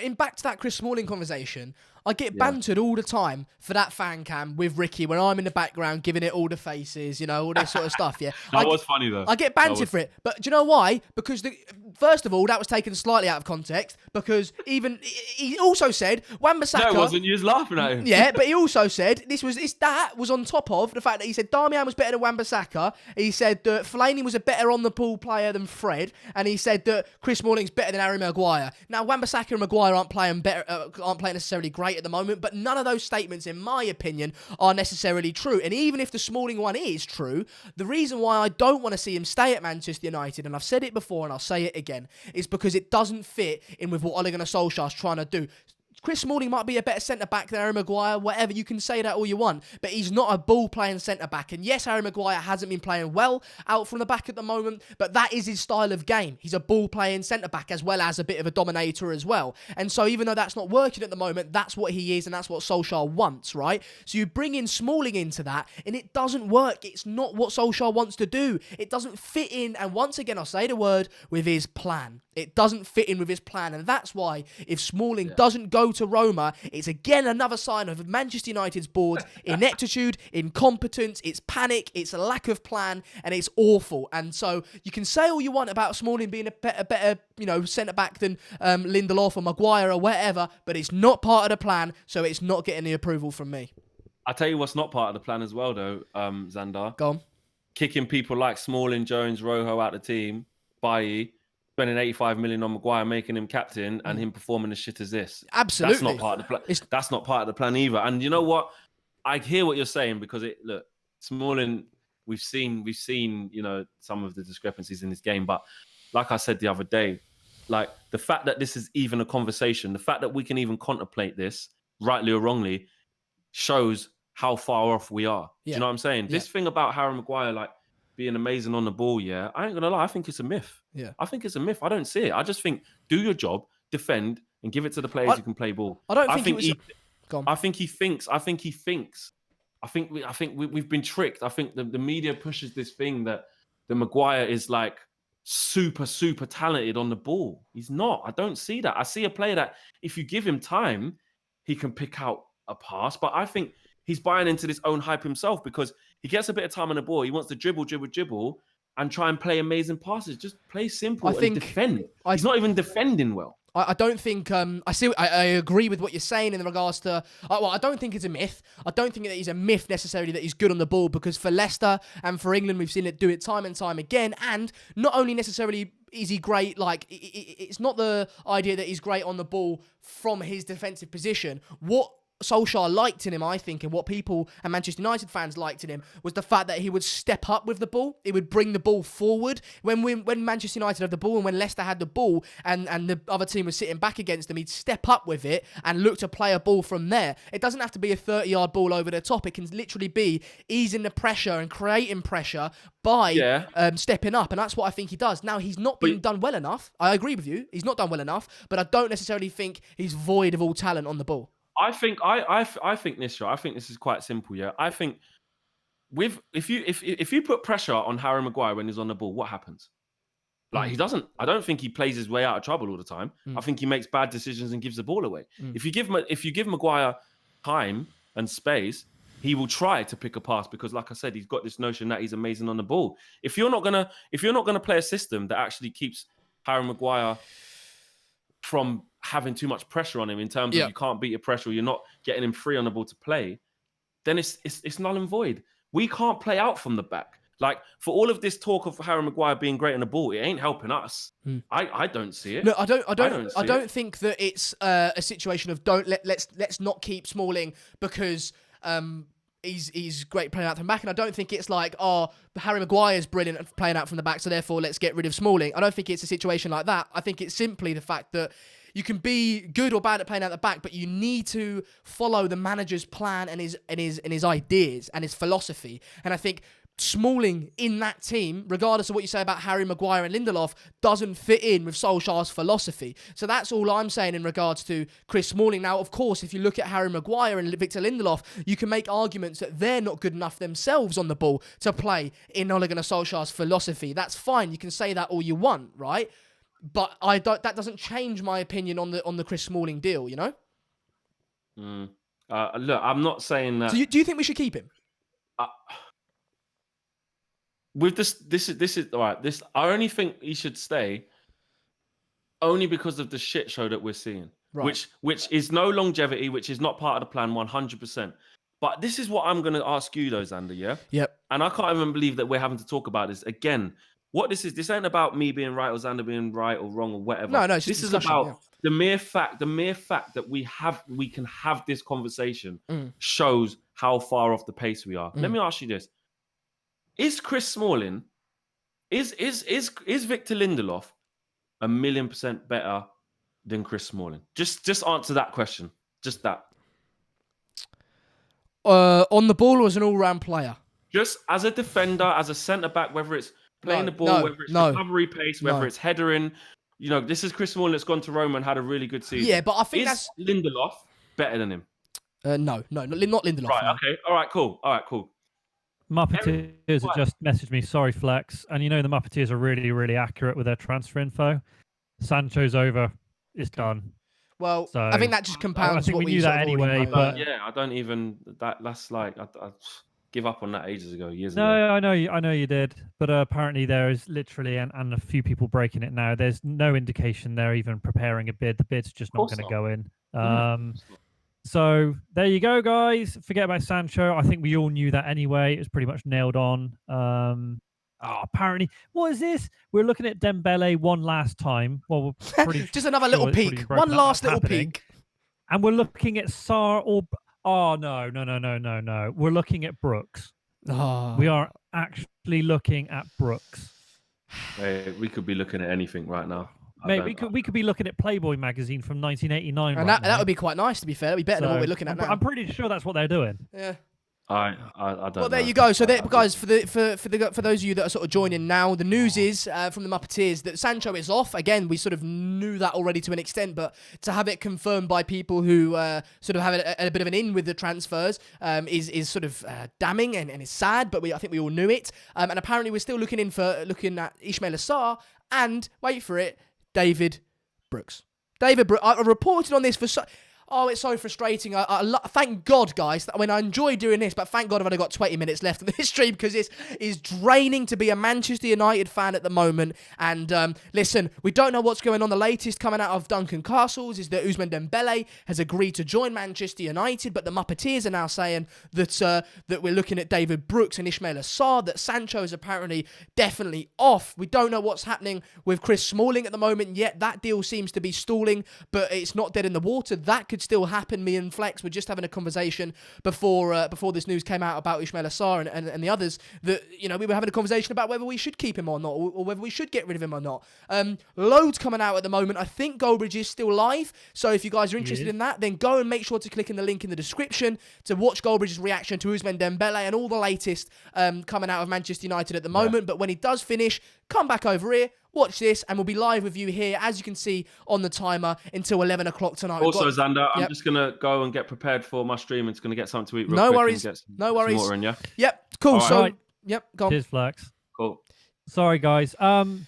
in back to that Chris Smalling conversation, I get bantered all the time for that fan cam with Ricky when I'm in the background giving it all the faces, you know, all this sort of stuff, yeah. That was funny, though. I get bantered for it. But do you know why? Because, first of all, that was taken slightly out of context, because he also said, Wan-Bissaka... No, it wasn't. You was laughing at him. Yeah, but he also said, that was on top of the fact that he said Darmian was better than Wan-Bissaka. He said that Fellaini was a better on-the-ball player than Fred, and he said that Chris Smalling's better than Harry Maguire. Now, Wan-Bissaka and Maguire aren't playing necessarily great at the moment, but none of those statements, in my opinion, are necessarily true. And even if the Smalling one is true, the reason why I don't want to see him stay at Manchester United, and I've said it before and I'll say it again, is because it doesn't fit in with what Ole Gunnar Solskjaer's trying to do. Chris Smalling might be a better centre-back than Harry Maguire, whatever, you can say that all you want, but he's not a ball-playing centre-back. And yes, Harry Maguire hasn't been playing well out from the back at the moment, but that is his style of game. He's a ball-playing centre-back as well as a bit of a dominator as well. And so even though that's not working at the moment, that's what he is and that's what Solskjaer wants, right? So you bring in Smalling into that and it doesn't work. It's not what Solskjaer wants to do. It doesn't fit in, and once again, I'll say the word, with his plan. It doesn't fit in with his plan, and that's why if Smalling doesn't go to Roma, it's again another sign of Manchester United's board's ineptitude, incompetence, it's panic, it's a lack of plan, and it's awful. And so you can say all you want about Smalling being a better centre-back than Lindelof or Maguire or whatever, but it's not part of the plan, so it's not getting the approval from me. I'll tell you what's not part of the plan as well, though, Xandar. Go on. Kicking people like Smalling, Jones, Rojo out the team, Bailly, spending 85 million on Maguire, making him captain, and him performing as shit as this. Absolutely. That's not part of the plan. That's not part of the plan either. And you know what? I hear what you're saying, because Smalling, we've seen, some of the discrepancies in his game. But like I said the other day, like the fact that this is even a conversation, the fact that we can even contemplate this, rightly or wrongly, shows how far off we are. Do you know what I'm saying? This thing about Harry Maguire, like being amazing on the ball, I ain't gonna lie, I think it's a myth. Yeah. I think it's a myth. I don't see it. I just think do your job, defend, and give it to the players who can play ball. I think he thinks. I think we've been tricked. I think the media pushes this thing that the Maguire is like super talented on the ball. He's not. I don't see that. I see a player that if you give him time, he can pick out a pass. But I think he's buying into this own hype himself because he gets a bit of time on the ball. He wants to dribble, and try and play amazing passes. Just play simple and defend. He's not even defending well. I don't think I agree with what you're saying in regards to I don't think it's a myth. I don't think that he's a myth necessarily that he's good on the ball, because for Leicester and for England we've seen it do it time and time again. And not only necessarily is he great, like it's not the idea that he's great on the ball from his defensive position. What Solskjaer liked in him, I think, and what people and Manchester United fans liked in him was the fact that he would step up with the ball. He would bring the ball forward. When Manchester United had the ball and when Leicester had the ball and the other team was sitting back against them, he'd step up with it and look to play a ball from there. It doesn't have to be a 30-yard ball over the top. It can literally be easing the pressure and creating pressure by stepping up, and that's what I think he does. Now, he's not being done well enough. I agree with you. He's not done well enough, but I don't necessarily think he's void of all talent on the ball. I think this, I think this is quite simple. Yeah, I think if you put pressure on Harry Maguire when he's on the ball, what happens? Like he doesn't. I don't think he plays his way out of trouble all the time. I think he makes bad decisions and gives the ball away. If you give Maguire time and space, he will try to pick a pass because, like I said, he's got this notion that he's amazing on the ball. If you're not gonna play a system that actually keeps Harry Maguire from having too much pressure on him in terms of you can't beat your pressure, or you're not getting him free on the ball to play, then it's null and void. We can't play out from the back. Like, for all of this talk of Harry Maguire being great on the ball, it ain't helping us. I don't see it. No, I don't think that it's a situation of let's not keep Smalling because he's great playing out from the back, and I don't think it's like, Harry Maguire's brilliant at playing out from the back, so therefore let's get rid of Smalling. I don't think it's a situation like that. I think it's simply the fact that you can be good or bad at playing out the back, but you need to follow the manager's plan and his ideas and his philosophy. And I think Smalling in that team, regardless of what you say about Harry Maguire and Lindelof, doesn't fit in with Solskjaer's philosophy. So that's all I'm saying in regards to Chris Smalling. Now, of course, if you look at Harry Maguire and Victor Lindelof, you can make arguments that they're not good enough themselves on the ball to play in Ole Gunnar Solskjaer's philosophy. That's fine. You can say that all you want, right? But that doesn't change my opinion on the Chris Smalling deal, you know? Look, I'm not saying that. So do you think we should keep him? With this is all right. I only think he should stay only because of the shit show that we're seeing, right. which is no longevity, which is not part of the plan 100%. But this is what I'm going to ask you though, Xander, yeah? Yep. And I can't even believe that we're having to talk about this again. What this ain't about me being right or Xander being right or wrong or whatever. No, this is about the mere fact that we can have this conversation shows how far off the pace we are. Let me ask you this. Is Chris Smalling, is Victor Lindelof 1,000,000% better than Chris Smalling? Just answer that question. Just that. On the ball or as an all-round player? Just as a defender, as a centre-back, whether it's playing the ball, whether it's recovery pace, whether it's headering. You know, this is Chris Smalling that's gone to Roma and had a really good season. Yeah, but I think is Lindelof better than him? No, not Lindelof. Right, no. okay. All right, cool. Muppeteers have just messaged me. Sorry, Flex. And you know the Muppeteers are really, really accurate with their transfer info. Sancho's over. It's done. Well, so, I think that just compounds. I think what we knew that anyway. But yeah, I don't even. That's like I give up on that ages ago, years ago. No, I know you did. But apparently there is literally and a few people breaking it now. There's no indication they're even preparing a bid. The bid's just not going to go in. So there you go, guys. Forget about Sancho. I think we all knew that anyway. It was pretty much nailed on. Apparently, what is this? We're looking at Dembele one last time. Well, we're pretty just another little peek. One last little peek. And we're looking at Sar or... Oh, no. We're looking at Brooks. Oh. We are actually looking at Brooks. Hey, we could be looking at anything right now. Mate, we could be looking at Playboy magazine from 1989 And right that now. would be quite nice, to be fair. That'd be better than what we're looking at now. I'm pretty sure that's what they're doing. Yeah. I don't know. Well, there you go. So, guys, for those of you that are sort of joining now, the news is from the Muppeteers that Sancho is off. Again, we sort of knew that already to an extent, but to have it confirmed by people who sort of have a bit of an in with the transfers is sort of damning and is sad. But I think we all knew it. And apparently, we're still looking at Ismail Assar and wait for it, David Brooks. David Brooks. I reported on this for Oh, it's so frustrating. Thank God, guys. I mean, I enjoy doing this, but thank God I've only got 20 minutes left of this stream because it is draining to be a Manchester United fan at the moment. And listen, we don't know what's going on. The latest coming out of Duncan Castles is that Ousmane Dembele has agreed to join Manchester United, but the Muppeteers are now saying that we're looking at David Brooks and Ismail Assar, that Sancho is apparently definitely off. We don't know what's happening with Chris Smalling at the moment yet. That deal seems to be stalling, but it's not dead in the water. That could still happen. Me and Flex were just having a conversation before this news came out about Ismail Assar and the others, that, you know, we were having a conversation about whether we should keep him or not, or whether we should get rid of him or not. Loads coming out at the moment. I think Goldbridge is still live, so if you guys are interested in that, then go and make sure to click in the link in the description to watch Goldbridge's reaction to Ousmane Dembele and all the latest coming out of Manchester United at the moment. But when he does finish, come back over here, watch this, and we'll be live with you here, as you can see on the timer, until 11 o'clock tonight. Also, Xander, I'm just going to go and get prepared for my stream. It's going to get something to eat real no quick. Worries. No worries. Water in, yeah? Yep, cool. All right. So, yep, go on. Cheers, Flex. Cool. Sorry, guys.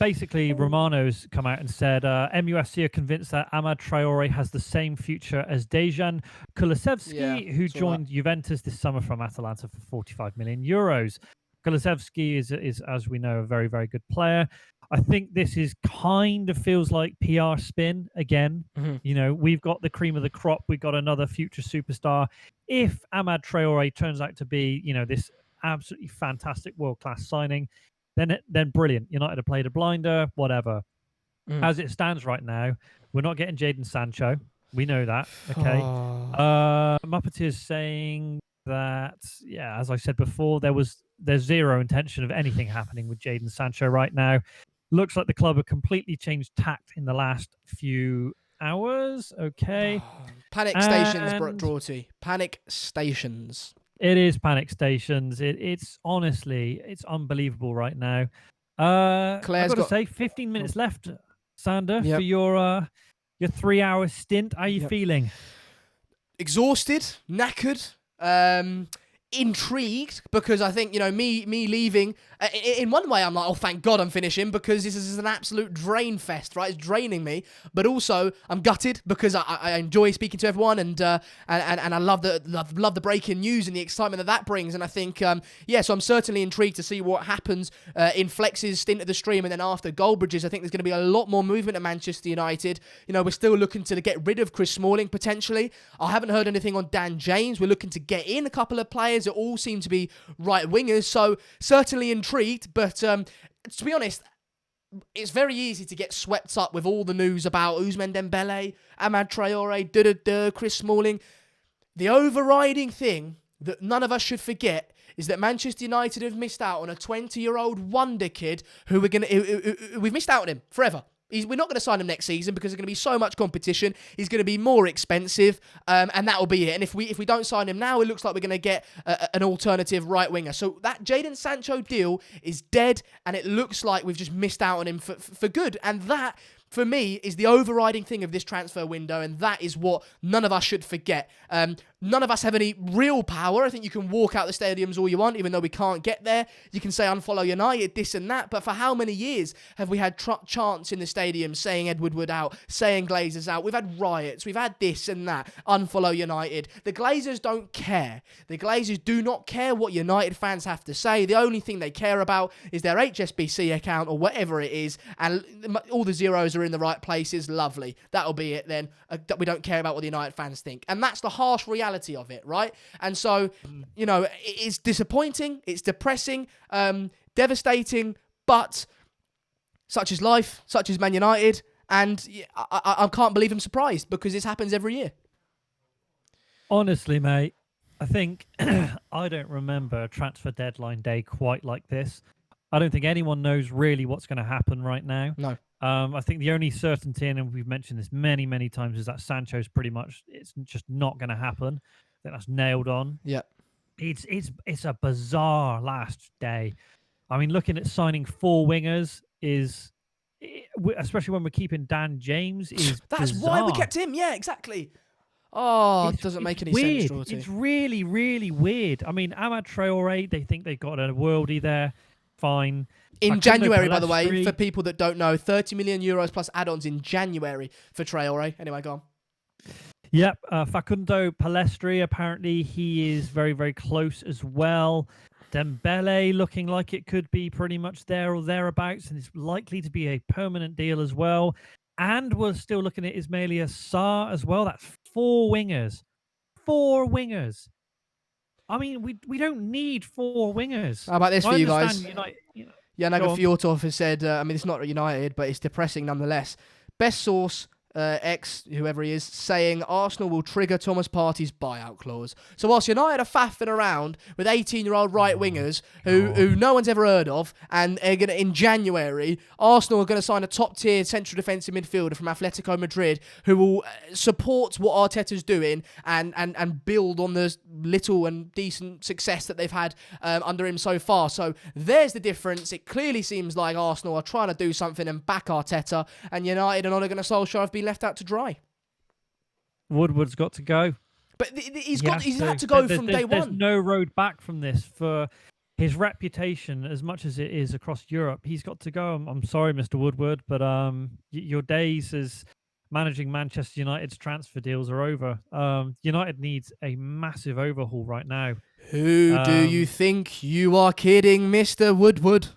Basically, Romano's come out and said MUFC are convinced that Amad Traore has the same future as Dejan Kulusevski, who joined Juventus this summer from Atalanta for 45 million euros. Kulusevski is, as we know, a very, very good player. I think this is kind of feels like PR spin again. Mm-hmm. You know, we've got the cream of the crop. We've got another future superstar. If Amad Traore turns out to be, you know, this absolutely fantastic world-class signing, then brilliant. United have played a blinder, whatever. As it stands right now, we're not getting Jadon Sancho. We know that. Okay. Muppeteers saying that, yeah, as I said before, there's zero intention of anything happening with Jadon Sancho right now. Looks like the club have completely changed tact in the last few hours. Okay. Panic stations, Drawty. Panic stations. It is panic stations. It's honestly, it's unbelievable right now. I've got to say, 15 minutes left, Sander, for your 3-hour stint. How are you feeling? Exhausted, knackered, intrigued, because I think, you know, me leaving, in one way I'm like, oh, thank God I'm finishing, because this is an absolute drain fest, right? It's draining me. But also I'm gutted because I enjoy speaking to everyone, and I love the breaking news and the excitement that brings. And I think so I'm certainly intrigued to see what happens in Flex's stint at the stream, and then after Goldbridge's. I think there's going to be a lot more movement at Manchester United. You know, we're still looking to get rid of Chris Smalling potentially. I haven't heard anything on Dan James. We're looking to get in a couple of players that all seem to be right wingers, so certainly intrigued. But to be honest, it's very easy to get swept up with all the news about Ousmane Dembele, Amad Traore, Chris Smalling. The overriding thing that none of us should forget is that Manchester United have missed out on a 20-year-old wonder kid who we've missed out on him forever. We're not going to sign him next season because there's going to be so much competition. He's going to be more expensive, and that will be it. And if we don't sign him now, it looks like we're going to get an alternative right winger. So that Jadon Sancho deal is dead, and it looks like we've just missed out on him for good. And that, for me, is the overriding thing of this transfer window, and that is what none of us should forget. None of us have any real power. I think you can walk out the stadiums all you want, even though we can't get there. You can say unfollow United, this and that, but for how many years have we had chants in the stadium saying Ed Woodward out, saying Glazers out? We've had riots, we've had this and that, unfollow United. The Glazers don't care. The Glazers do not care what United fans have to say. The only thing they care about is their HSBC account or whatever it is, and all the zeros are in the right places. Lovely. That'll be it then. We don't care about what the United fans think. And that's the harsh reality of it, right? And so, you know, it's disappointing, it's depressing, devastating, but such is life, such is Man United, and I can't believe I'm surprised, because this happens every year. Honestly, mate, I think I don't remember a transfer deadline day quite like this. I don't think anyone knows really what's going to happen right now. No. I think the only certainty, and we've mentioned this many, many times, is that Sancho's pretty much it's just not going to happen. I think that's nailed on. Yeah. It's a bizarre last day. I mean, looking at signing 4 wingers especially when we're keeping Dan James, is That's bizarre. why we kept him. Yeah, exactly. Oh, it doesn't make any weird. sense, Shorty. It's really, really weird. I mean, Amad Traore, they think they've got a worldie there. Fine. In Facundo January, by the way, Pellistri- for people that don't know, 30 million euros plus add-ons in January for Traore. Anyway, go on. Yep. Facundo Pellistri, apparently he is very, very close as well. Dembele looking like it could be pretty much there or thereabouts, and it's likely to be a permanent deal as well. And we're still looking at Ismaila Sarr as well. That's 4 wingers. 4 wingers. I mean, we don't need 4 wingers. How about this for you guys? Janaga Go Fjortov has said, I mean, it's not United, but it's depressing nonetheless. Best source, X, whoever he is, saying Arsenal will trigger Thomas Partey's buyout clause. So whilst United are faffing around with 18-year-old right wingers who no one's ever heard of, and are gonna, in January, Arsenal are going to sign a top-tier central defensive midfielder from Atletico Madrid who will support what Arteta's doing and build on the little and decent success that they've had under him so far. So there's the difference. It clearly seems like Arsenal are trying to do something and back Arteta, and United and Ole Gunnar Solskjaer have been left out to dry. Woodward's got to go. But he's had to go from day one. There's no road back from this for his reputation, as much as it is across Europe. He's got to go. I'm sorry, Mr. Woodward, but your days as managing Manchester United's transfer deals are over. United needs a massive overhaul right now. Who do you think you are kidding, Mr. Woodward?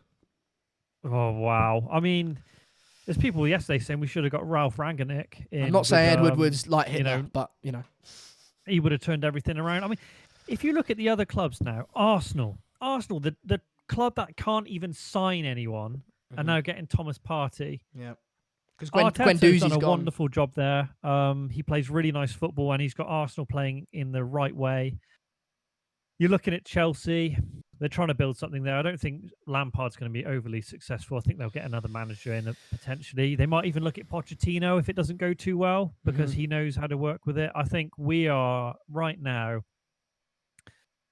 Oh, wow. I mean, there's people yesterday saying we should have got Ralph Rangnick in. I'm not saying Ed Woodward's like Hitler, but, he would have turned everything around. I mean, if you look at the other clubs now, Arsenal, the club that can't even sign anyone, are now getting Thomas Partey. Yeah. Because Arteta's done a wonderful job there. He plays really nice football, and he's got Arsenal playing in the right way. You're looking at Chelsea. They're trying to build something there. I don't think Lampard's going to be overly successful. I think they'll get another manager in potentially. They might even look at Pochettino if it doesn't go too well, because he knows how to work with it. I think we are right now,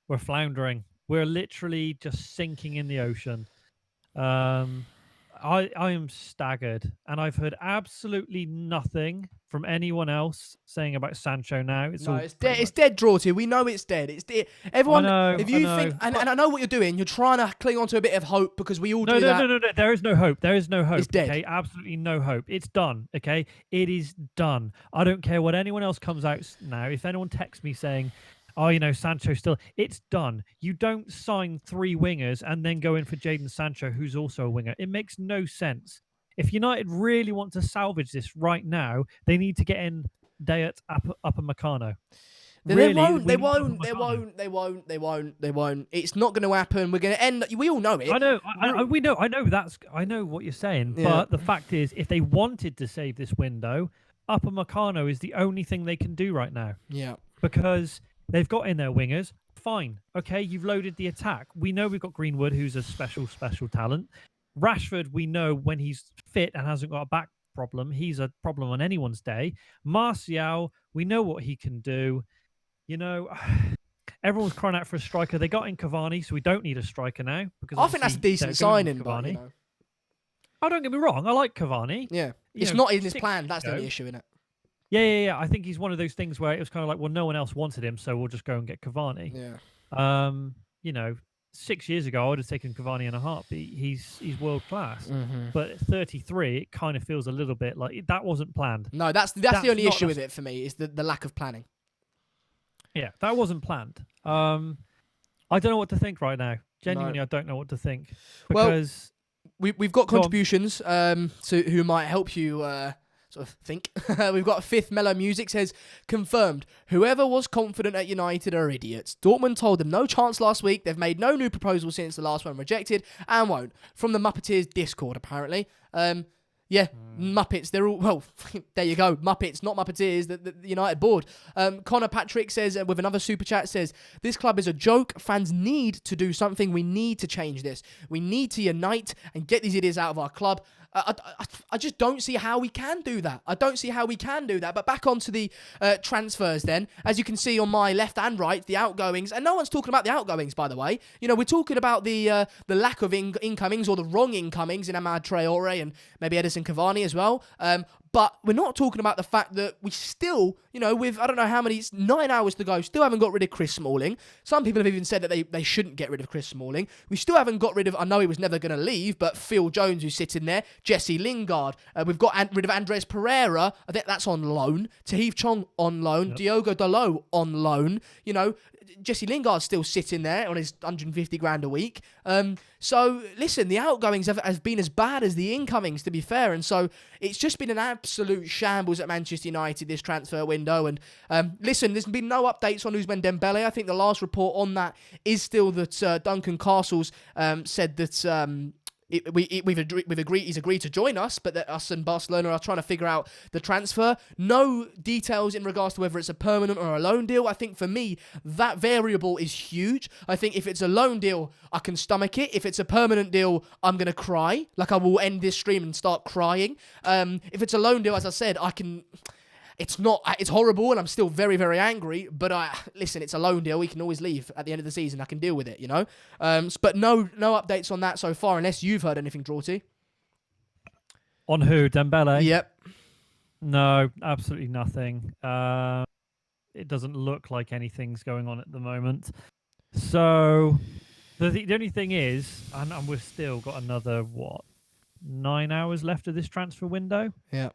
we're floundering. We're literally just sinking in the ocean. I am staggered, and I've heard absolutely nothing from anyone else saying about Sancho now. It's dead. It's dead, Drawty. We know it's dead. It's dead. Everyone, if you think, and I know what you're doing, you're trying to cling on to a bit of hope because we all do that. No. There is no hope. There is no hope. It's dead. Okay, absolutely no hope. It's done. Okay, it is done. I don't care what anyone else comes out now. If anyone texts me saying, oh, Sancho still, it's done. You don't sign 3 wingers and then go in for Jadon Sancho, who's also a winger. It makes no sense. If United really want to salvage this right now, they need to get in Dayot Upamecano. They won't. It's not going to happen. We're going to end. We all know it. I know. I know what you're saying. Yeah. But the fact is, if they wanted to save this window, Upamecano is the only thing they can do right now. Yeah. Because they've got in their wingers. Fine. Okay, you've loaded the attack. We know we've got Greenwood, who's a special talent. Rashford, we know when he's fit and hasn't got a back problem, he's a problem on anyone's day. Martial, we know what he can do. Everyone's crying out for a striker. They got in Cavani, so we don't need a striker now. Because I think that's a decent signing, but, Oh, don't get me wrong. I like Cavani. Yeah. It's not in his plan. That's the only issue, isn't it? Yeah. I think he's one of those things where it was kind of like, well, no one else wanted him, so we'll just go and get Cavani. Yeah. 6 years ago, I would have taken Cavani in a heartbeat. He's world class. Mm-hmm. But at 33, it kind of feels a little bit like that wasn't planned. No, that's the only issue with it for me, is the lack of planning. Yeah, that wasn't planned. I don't know what to think right now. Genuinely, I don't know what to think. Because we've got contributions who might help you sort of think. We've got Fifth Mellow Music says, confirmed, whoever was confident at United are idiots. Dortmund told them no chance last week. They've made no new proposals since the last one rejected and won't. From the Muppeteers Discord, apparently. Yeah, Muppets. They're all, well, there you go. Muppets, not Muppeteers, the United board. Connor Patrick says, with another super chat, says, this club is a joke. Fans need to do something. We need to change this. We need to unite and get these idiots out of our club. I just don't see how we can do that. But back onto the transfers then. As you can see on my left and right, the outgoings. And no one's talking about the outgoings, by the way. You know, we're talking about the lack of incomings or the wrong incomings in Amad Traore and maybe Edison Cavani as well. But we're not talking about the fact that we still, you know, with, I don't know how many, it's 9 hours to go, still haven't got rid of Chris Smalling. Some people have even said that they shouldn't get rid of Chris Smalling. We still haven't got rid of, I know he was never going to leave, but Phil Jones, who's sitting there, Jesse Lingard. We've got rid of Andres Pereira. I think that's on loan. Tahith Chong on loan. Yep. Diogo Dalot on loan. You know, Jesse Lingard's still sitting there on his 150 grand a week. So, listen, the outgoings have been as bad as the incomings, to be fair. And so, it's just been an absolute shambles at Manchester United, this transfer window. And, listen, there's been no updates on Ousmane Dembele. I think the last report on that is still that Duncan Castles said that... We've agreed. He's agreed to join us, but that us and Barcelona are trying to figure out the transfer. No details in regards to whether it's a permanent or a loan deal. I think for me, that variable is huge. I think if it's a loan deal, I can stomach it. If it's a permanent deal, I'm gonna cry. Like, I will end this stream and start crying. If it's a loan deal, as I said, I can. It's not. It's horrible, and I'm still very, very angry. But listen, it's a loan deal. We can always leave at the end of the season. I can deal with it, you know. But no updates on that so far, unless you've heard anything, Drawty. On who? Dembele? Yep. No, absolutely nothing. It doesn't look like anything's going on at the moment. So the only thing is, and we've still got another 9 hours left of this transfer window. Yeah.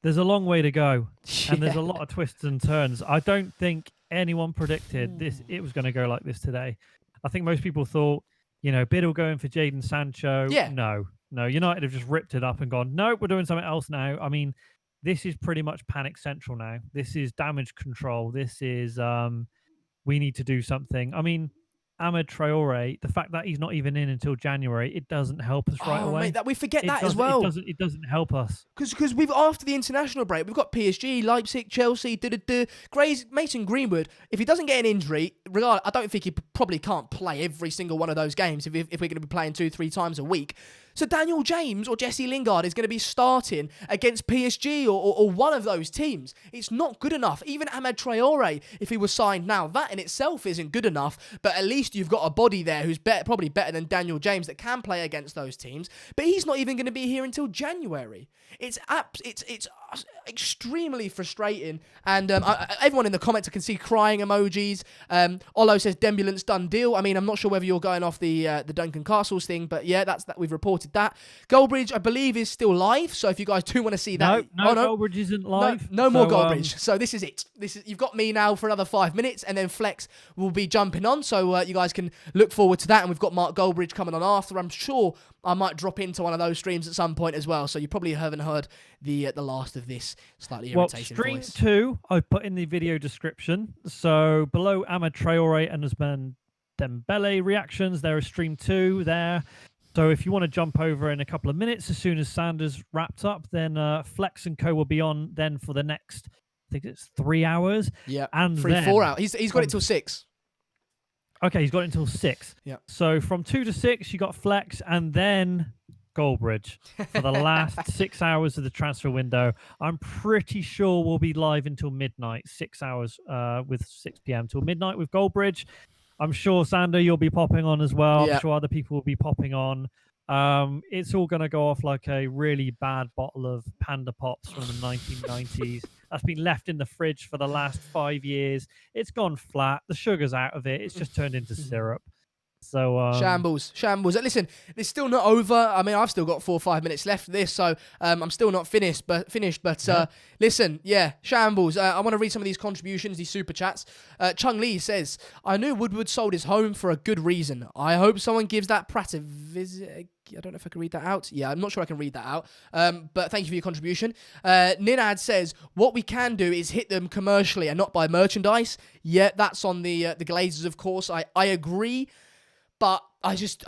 There's a long way to go, and there's a lot of twists and turns. I don't think anyone predicted it was going to go like this today. I think most people thought, you know, Biddle going for Jadon Sancho. Yeah. No. United have just ripped it up and gone, no, we're doing something else now. I mean, this is pretty much panic central now. This is damage control. This is we need to do something. I mean, Amad Traore, the fact that he's not even in until January, it doesn't help us right away. Mate, we forget that as well. It doesn't help us. Because we've, after the international break, we've got PSG, Leipzig, Chelsea, Mason Greenwood. If he doesn't get an injury, I don't think he probably can't play every single one of those games if we're going to be playing 2-3 times a week. So Daniel James or Jesse Lingard is going to be starting against PSG or one of those teams. It's not good enough. Even Amad Traore, if he was signed now, that in itself isn't good enough. But at least you've got a body there who's probably better than Daniel James that can play against those teams. But he's not even going to be here until January. It's extremely frustrating. And everyone in the comments, I can see crying emojis. Olo says Dembele's done deal. I mean, I'm not sure whether you're going off the Duncan Castles thing, but yeah, that we've reported that. Goldbridge, I believe, is still live. So if you guys do want to see that, no, Goldbridge isn't live. No more Goldbridge. So this is it. You've got me now for another 5 minutes, and then Flex will be jumping on. So you guys can look forward to that. And we've got Mark Goldbridge coming on after. I'm sure I might drop into one of those streams at some point as well. So you probably haven't heard the last of this slightly irritating stream voice. 2, I've put in the video description. So below Amad Traore and Ousmane Dembele reactions, there is stream 2 there. So if you want to jump over in a couple of minutes, as soon as Sanders wrapped up, then Flex and Co will be on then for the next, I think it's 3 hours. Yeah, and 4 hours. He's got it till 6. Okay, he's got it until 6. Yeah. So from 2 to 6, you got Flex and then Goldbridge for the last 6 hours of the transfer window. I'm pretty sure we'll be live until midnight, 6 hours with 6 p.m. till midnight with Goldbridge. I'm sure, Sander, you'll be popping on as well. Yeah. I'm sure other people will be popping on. It's all going to go off like a really bad bottle of Panda Pops from the 1990s. That's been left in the fridge for the last 5 years. It's gone flat. The sugar's out of it. It's just turned into syrup. So Shambles. Listen, it's still not over. I mean, I've still got 4 or 5 minutes left of this, so I'm still not finished. But listen, yeah, shambles. I want to read some of these contributions, these super chats. Chung Lee says, "I knew Woodward sold his home for a good reason. I hope someone gives that Pratt a visit." I don't know if I can read that out. Yeah, I'm not sure I can read that out. But thank you for your contribution. Ninad says, what we can do is hit them commercially and not buy merchandise. Yeah, that's on the Glazers, of course. I agree. But I just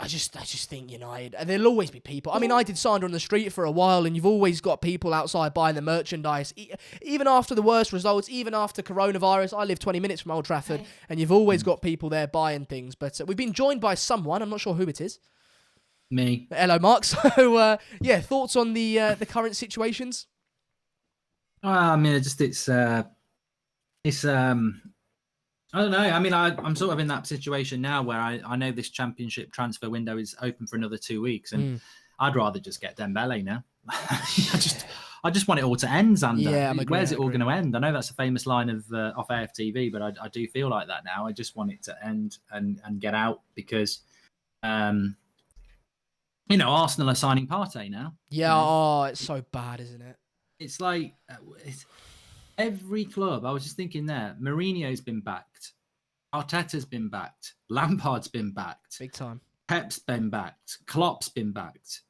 think United, and there'll always be people. I mean, I did Sander on the street for a while, and you've always got people outside buying the merchandise. Even after the worst results, even after coronavirus, I live 20 minutes from Old Trafford, and you've always got people there buying things. But we've been joined by someone, I'm not sure who it is. Me. Hello, Mark. So, yeah, thoughts on the current situations? I mean, it's I don't know. I mean, I'm sort of in that situation now where I know this championship transfer window is open for another 2 weeks, and I'd rather just get Dembele now. I just want it all to end, Xander. Yeah, Where's it all going to end? I know that's a famous line of off AFTV, but I do feel like that now. I just want it to end and get out because, Arsenal are signing Partey now. Yeah, oh, it's so bad, isn't it? It's like every club. I was just thinking there. Mourinho's been backed. Arteta's been backed. Lampard's been backed. Big time. Pep's been backed. Klopp's been backed.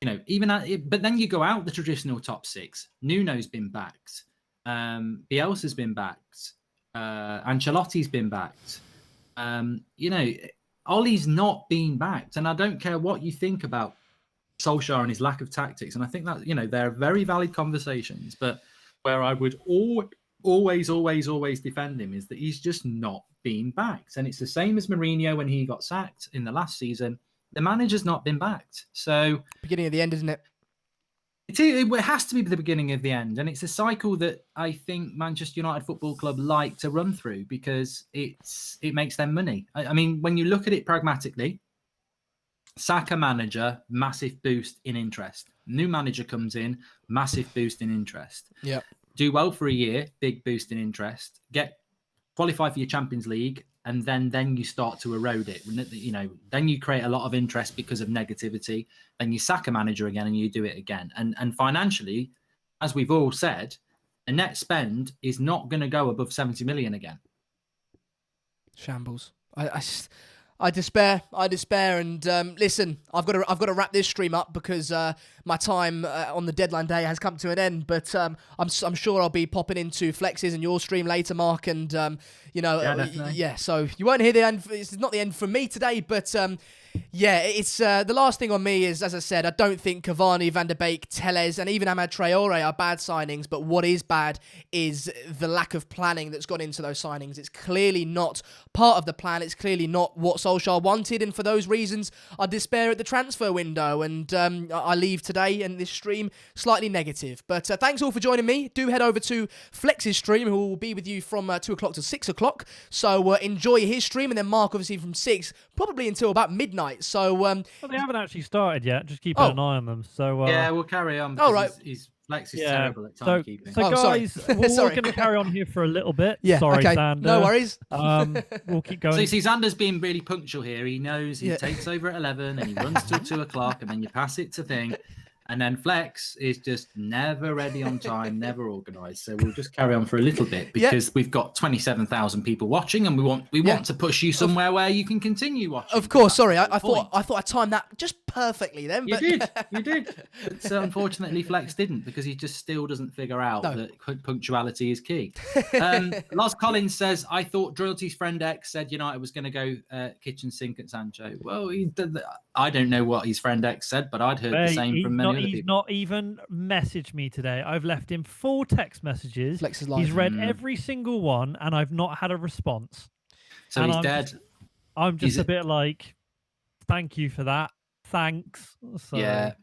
But then you go out the traditional top six. Nuno's been backed. Bielsa's been backed. Ancelotti's been backed. Ollie's not been backed. And I don't care what you think about Solskjaer and his lack of tactics. And I think that, they're very valid conversations. But where I would always defend him is that he's just not been backed. And it's the same as Mourinho when he got sacked in the last season. The manager's not been backed. So beginning of the end, isn't it? It has to be the beginning of the end. And it's a cycle that I think Manchester United Football Club like to run through because it makes them money. I mean, when you look at it pragmatically, sack a manager, massive boost in interest. New manager comes in, massive boost in interest. Yeah. Do well for a year, big boost in interest. Qualify for your Champions League, and then you start to erode it. Then you create a lot of interest because of negativity. Then you sack a manager again, and you do it again. And financially, as we've all said, the net spend is not going to go above 70 million again. Shambles. I despair. And listen, I've got to wrap this stream up because my time on the deadline day has come to an end. But I'm sure I'll be popping into Flex's and your stream later, Mark. And yeah. So you won't hear the end. It's not the end for me today, but. Yeah, it's the last thing on me is, as I said, I don't think Cavani, Van der Beek, Telles, and even Amad Traore are bad signings, but what is bad is the lack of planning that's gone into those signings. It's clearly not part of the plan. It's clearly not what Solskjaer wanted, and for those reasons, I despair at the transfer window, and I leave today and this stream slightly negative. But thanks all for joining me. Do head over to Flex's stream, who will be with you from 2 o'clock to 6 o'clock, so enjoy his stream, and then Mark, obviously, from 6, probably until about midnight. So well, they haven't actually started yet. Just keep an eye on them. So yeah, we'll carry on. All right. His Flex is terrible at timekeeping. So guys, we're going to carry on here for a little bit. Yeah, sorry, okay. Xander. No worries. We'll keep going. So you see, Xander's being really punctual here. He knows he takes over at 11 and he runs till 2 o'clock, and then you pass it to thing. And then Flex is just never ready on time, never organised. So we'll just carry on for a little bit because we've got 27,000 people watching, and we want to push you somewhere where you can continue watching. Of course, sorry, I thought I timed that just perfectly then. But... You did. But unfortunately, Flex didn't because he just still doesn't figure out that punctuality is key. Los Collins says, I thought Droyalty's friend X said United was going to go kitchen sink at Sancho. Well, I don't know what his friend X said, but I'd heard the same from many other people. He's not even messaged me today. I've left him 4 text messages. Flex is live. He's read every single one, and I've not had a response. So he's dead. I'm just a bit like, thank you for that. Thanks. So... Yeah.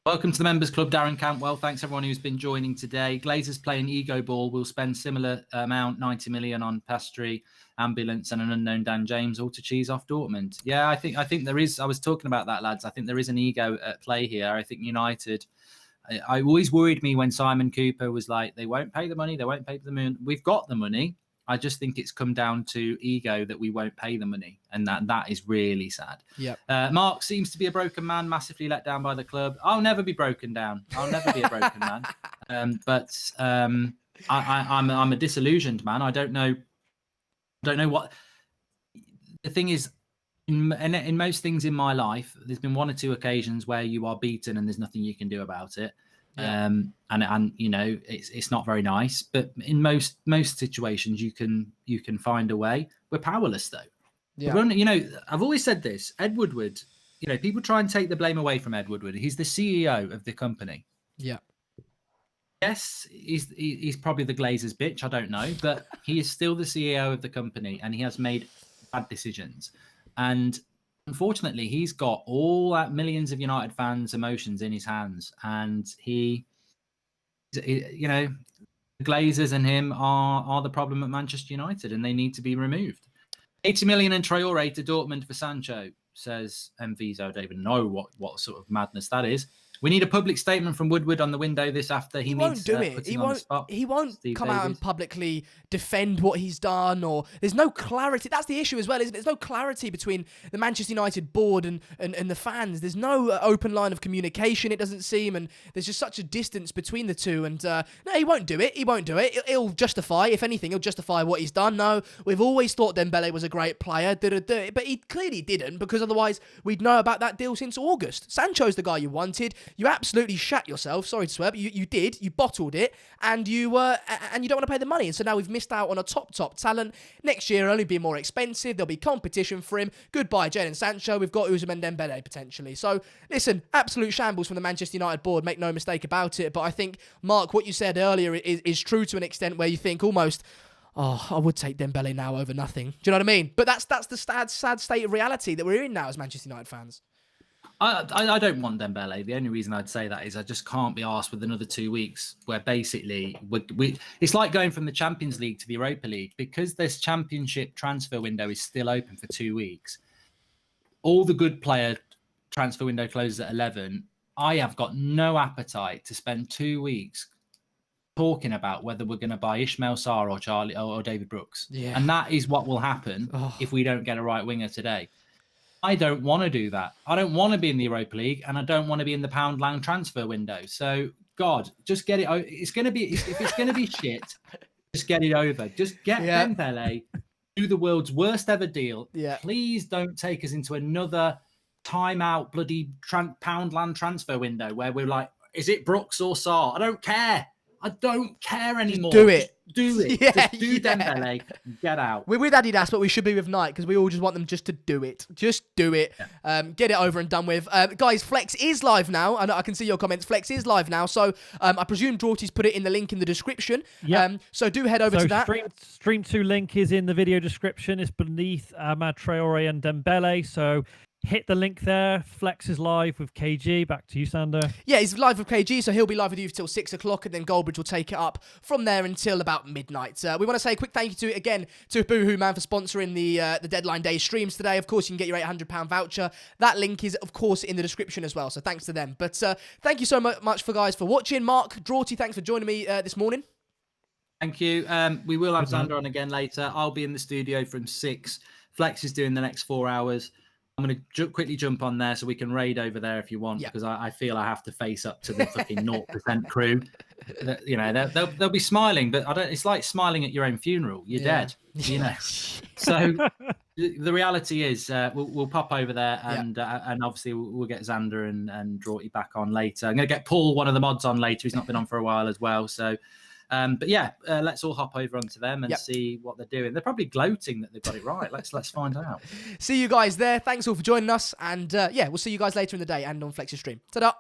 Welcome to the Members Club, Darren Cantwell. Thanks everyone who's been joining today. Glazers playing Ego Ball will spend similar amount, 90 million on Pastry, Ambulance, and an unknown Dan James, all to cheese off Dortmund. Yeah, I think there is. I was talking about that, lads. I think there is an ego at play here. I think United. I always worried me when Simon Cooper was like, they won't pay the money. They won't pay the money. We've got the money. I just think it's come down to ego that we won't pay the money, and that is really sad. Yeah. Mark seems to be a broken man, massively let down by the club. I'll never be broken down. I'll never be a broken man. But I'm a disillusioned man. I don't know what the thing is. In most things in my life, there's been 1 or 2 occasions where you are beaten and there's nothing you can do about it. Yeah. And it's not very nice, but in most situations you can find a way. We're powerless though. Yeah. You know, I've always said this. Ed Woodward, you know, people try and take the blame away from Ed Woodward. He's the CEO of the company. Yeah. Yes, he's probably the Glazers' bitch. I don't know, but he is still the CEO of the company, and he has made bad decisions. And unfortunately, he's got all that millions of United fans' emotions in his hands, and you know, the Glazers and him are the problem at Manchester United, and they need to be removed. 80 million in Traore to Dortmund for Sancho, says MVs. I don't even know what sort of madness that is. We need a public statement from Woodward on the window this after. He won't needs do it. putting on the spot. He won't Steve come out and Davies. publicly defend what he's done, or there's no clarity. That's the issue as well, isn't it? There's no clarity between the Manchester United board and the fans. There's no open line of communication, it doesn't seem, and there's just such a distance between the two. And no, he won't do it. He won't do it. He'll justify, if anything, he'll justify what he's done. No, we've always thought Dembele was a great player, but he clearly didn't, because otherwise we'd know about that deal since August. Sancho's the guy you wanted. You absolutely shat yourself. Sorry to swear, but you did. You bottled it, and you don't want to pay the money. And so now we've missed out on a top talent. Next year, it'll only be more expensive. There'll be competition for him. Goodbye, Jadon Sancho. We've got Ousmane Dembele potentially. So listen, absolute shambles from the Manchester United board. Make no mistake about it. But I think, Mark, what you said earlier is true to an extent, where you think almost, oh, I would take Dembele now over nothing. Do you know what I mean? But that's the sad state of reality that we're in now as Manchester United fans. I don't want Dembele. The only reason I'd say that is I just can't be arsed with another 2 weeks where basically it's like going from the Champions League to the Europa League, because this championship transfer window is still open for 2 weeks. All the good player transfer window closes at 11. I have got no appetite to spend 2 weeks talking about whether we're going to buy Ismail Sarr or Charlie or David Brooks. Yeah. And that is what will happen if we don't get a right winger today. I don't want to do that. I don't want to be in the Europa League, and I don't want to be in the Poundland transfer window. So, God, just get it. It's going to be, if it's going to be shit, just get it over. Just get Dembele, do the world's worst ever deal. Yeah. Please don't take us into another timeout bloody Poundland transfer window where we're like, is it Brooks or Sarr? I don't care. I don't care anymore. Just do it. Just do it. Yeah, just do Dembele. Get out. We're with Adidas, but we should be with Nike, because we all just want them just to do it. Just do it. Yeah. Get it over and done with. Guys, Flex is live now. I can see your comments. Flex is live now. So I presume Drawty's put it in the link in the description. Yep. So do head over to that. Stream 2 link is in the video description. It's beneath Amad Traore and Dembele. So hit the link there. Flex is live with KG. Back to you, Sander. Yeah, he's live with KG, so he'll be live with you till 6 o'clock, and then Goldbridge will take it up from there until about midnight. We want to say a quick thank you to Boohoo Man for sponsoring the Deadline Day streams today. Of course, you can get your £800 voucher. That link is, of course, in the description as well, so thanks to them. But thank you so much for watching. Mark, Drawty, thanks for joining me this morning. Thank you. We will have Sander on again later. I'll be in the studio from 6. Flex is doing the next 4 hours. I'm going to quickly jump on there so we can raid over there if you want, because I feel I have to face up to the fucking 0% crew. You know, they'll be smiling, but I don't. It's like smiling at your own funeral. You're dead, you know. So the reality is, we'll pop over there, and obviously we'll get Xander and Drawty back on later. I'm going to get Paul, one of the mods, on later. He's not been on for a while as well, so. But yeah, let's all hop over onto them and see what they're doing. They're probably gloating that they've got it right. Let's find out. See you guys there. Thanks all for joining us, and we'll see you guys later in the day and on Flex's stream. Ta-da!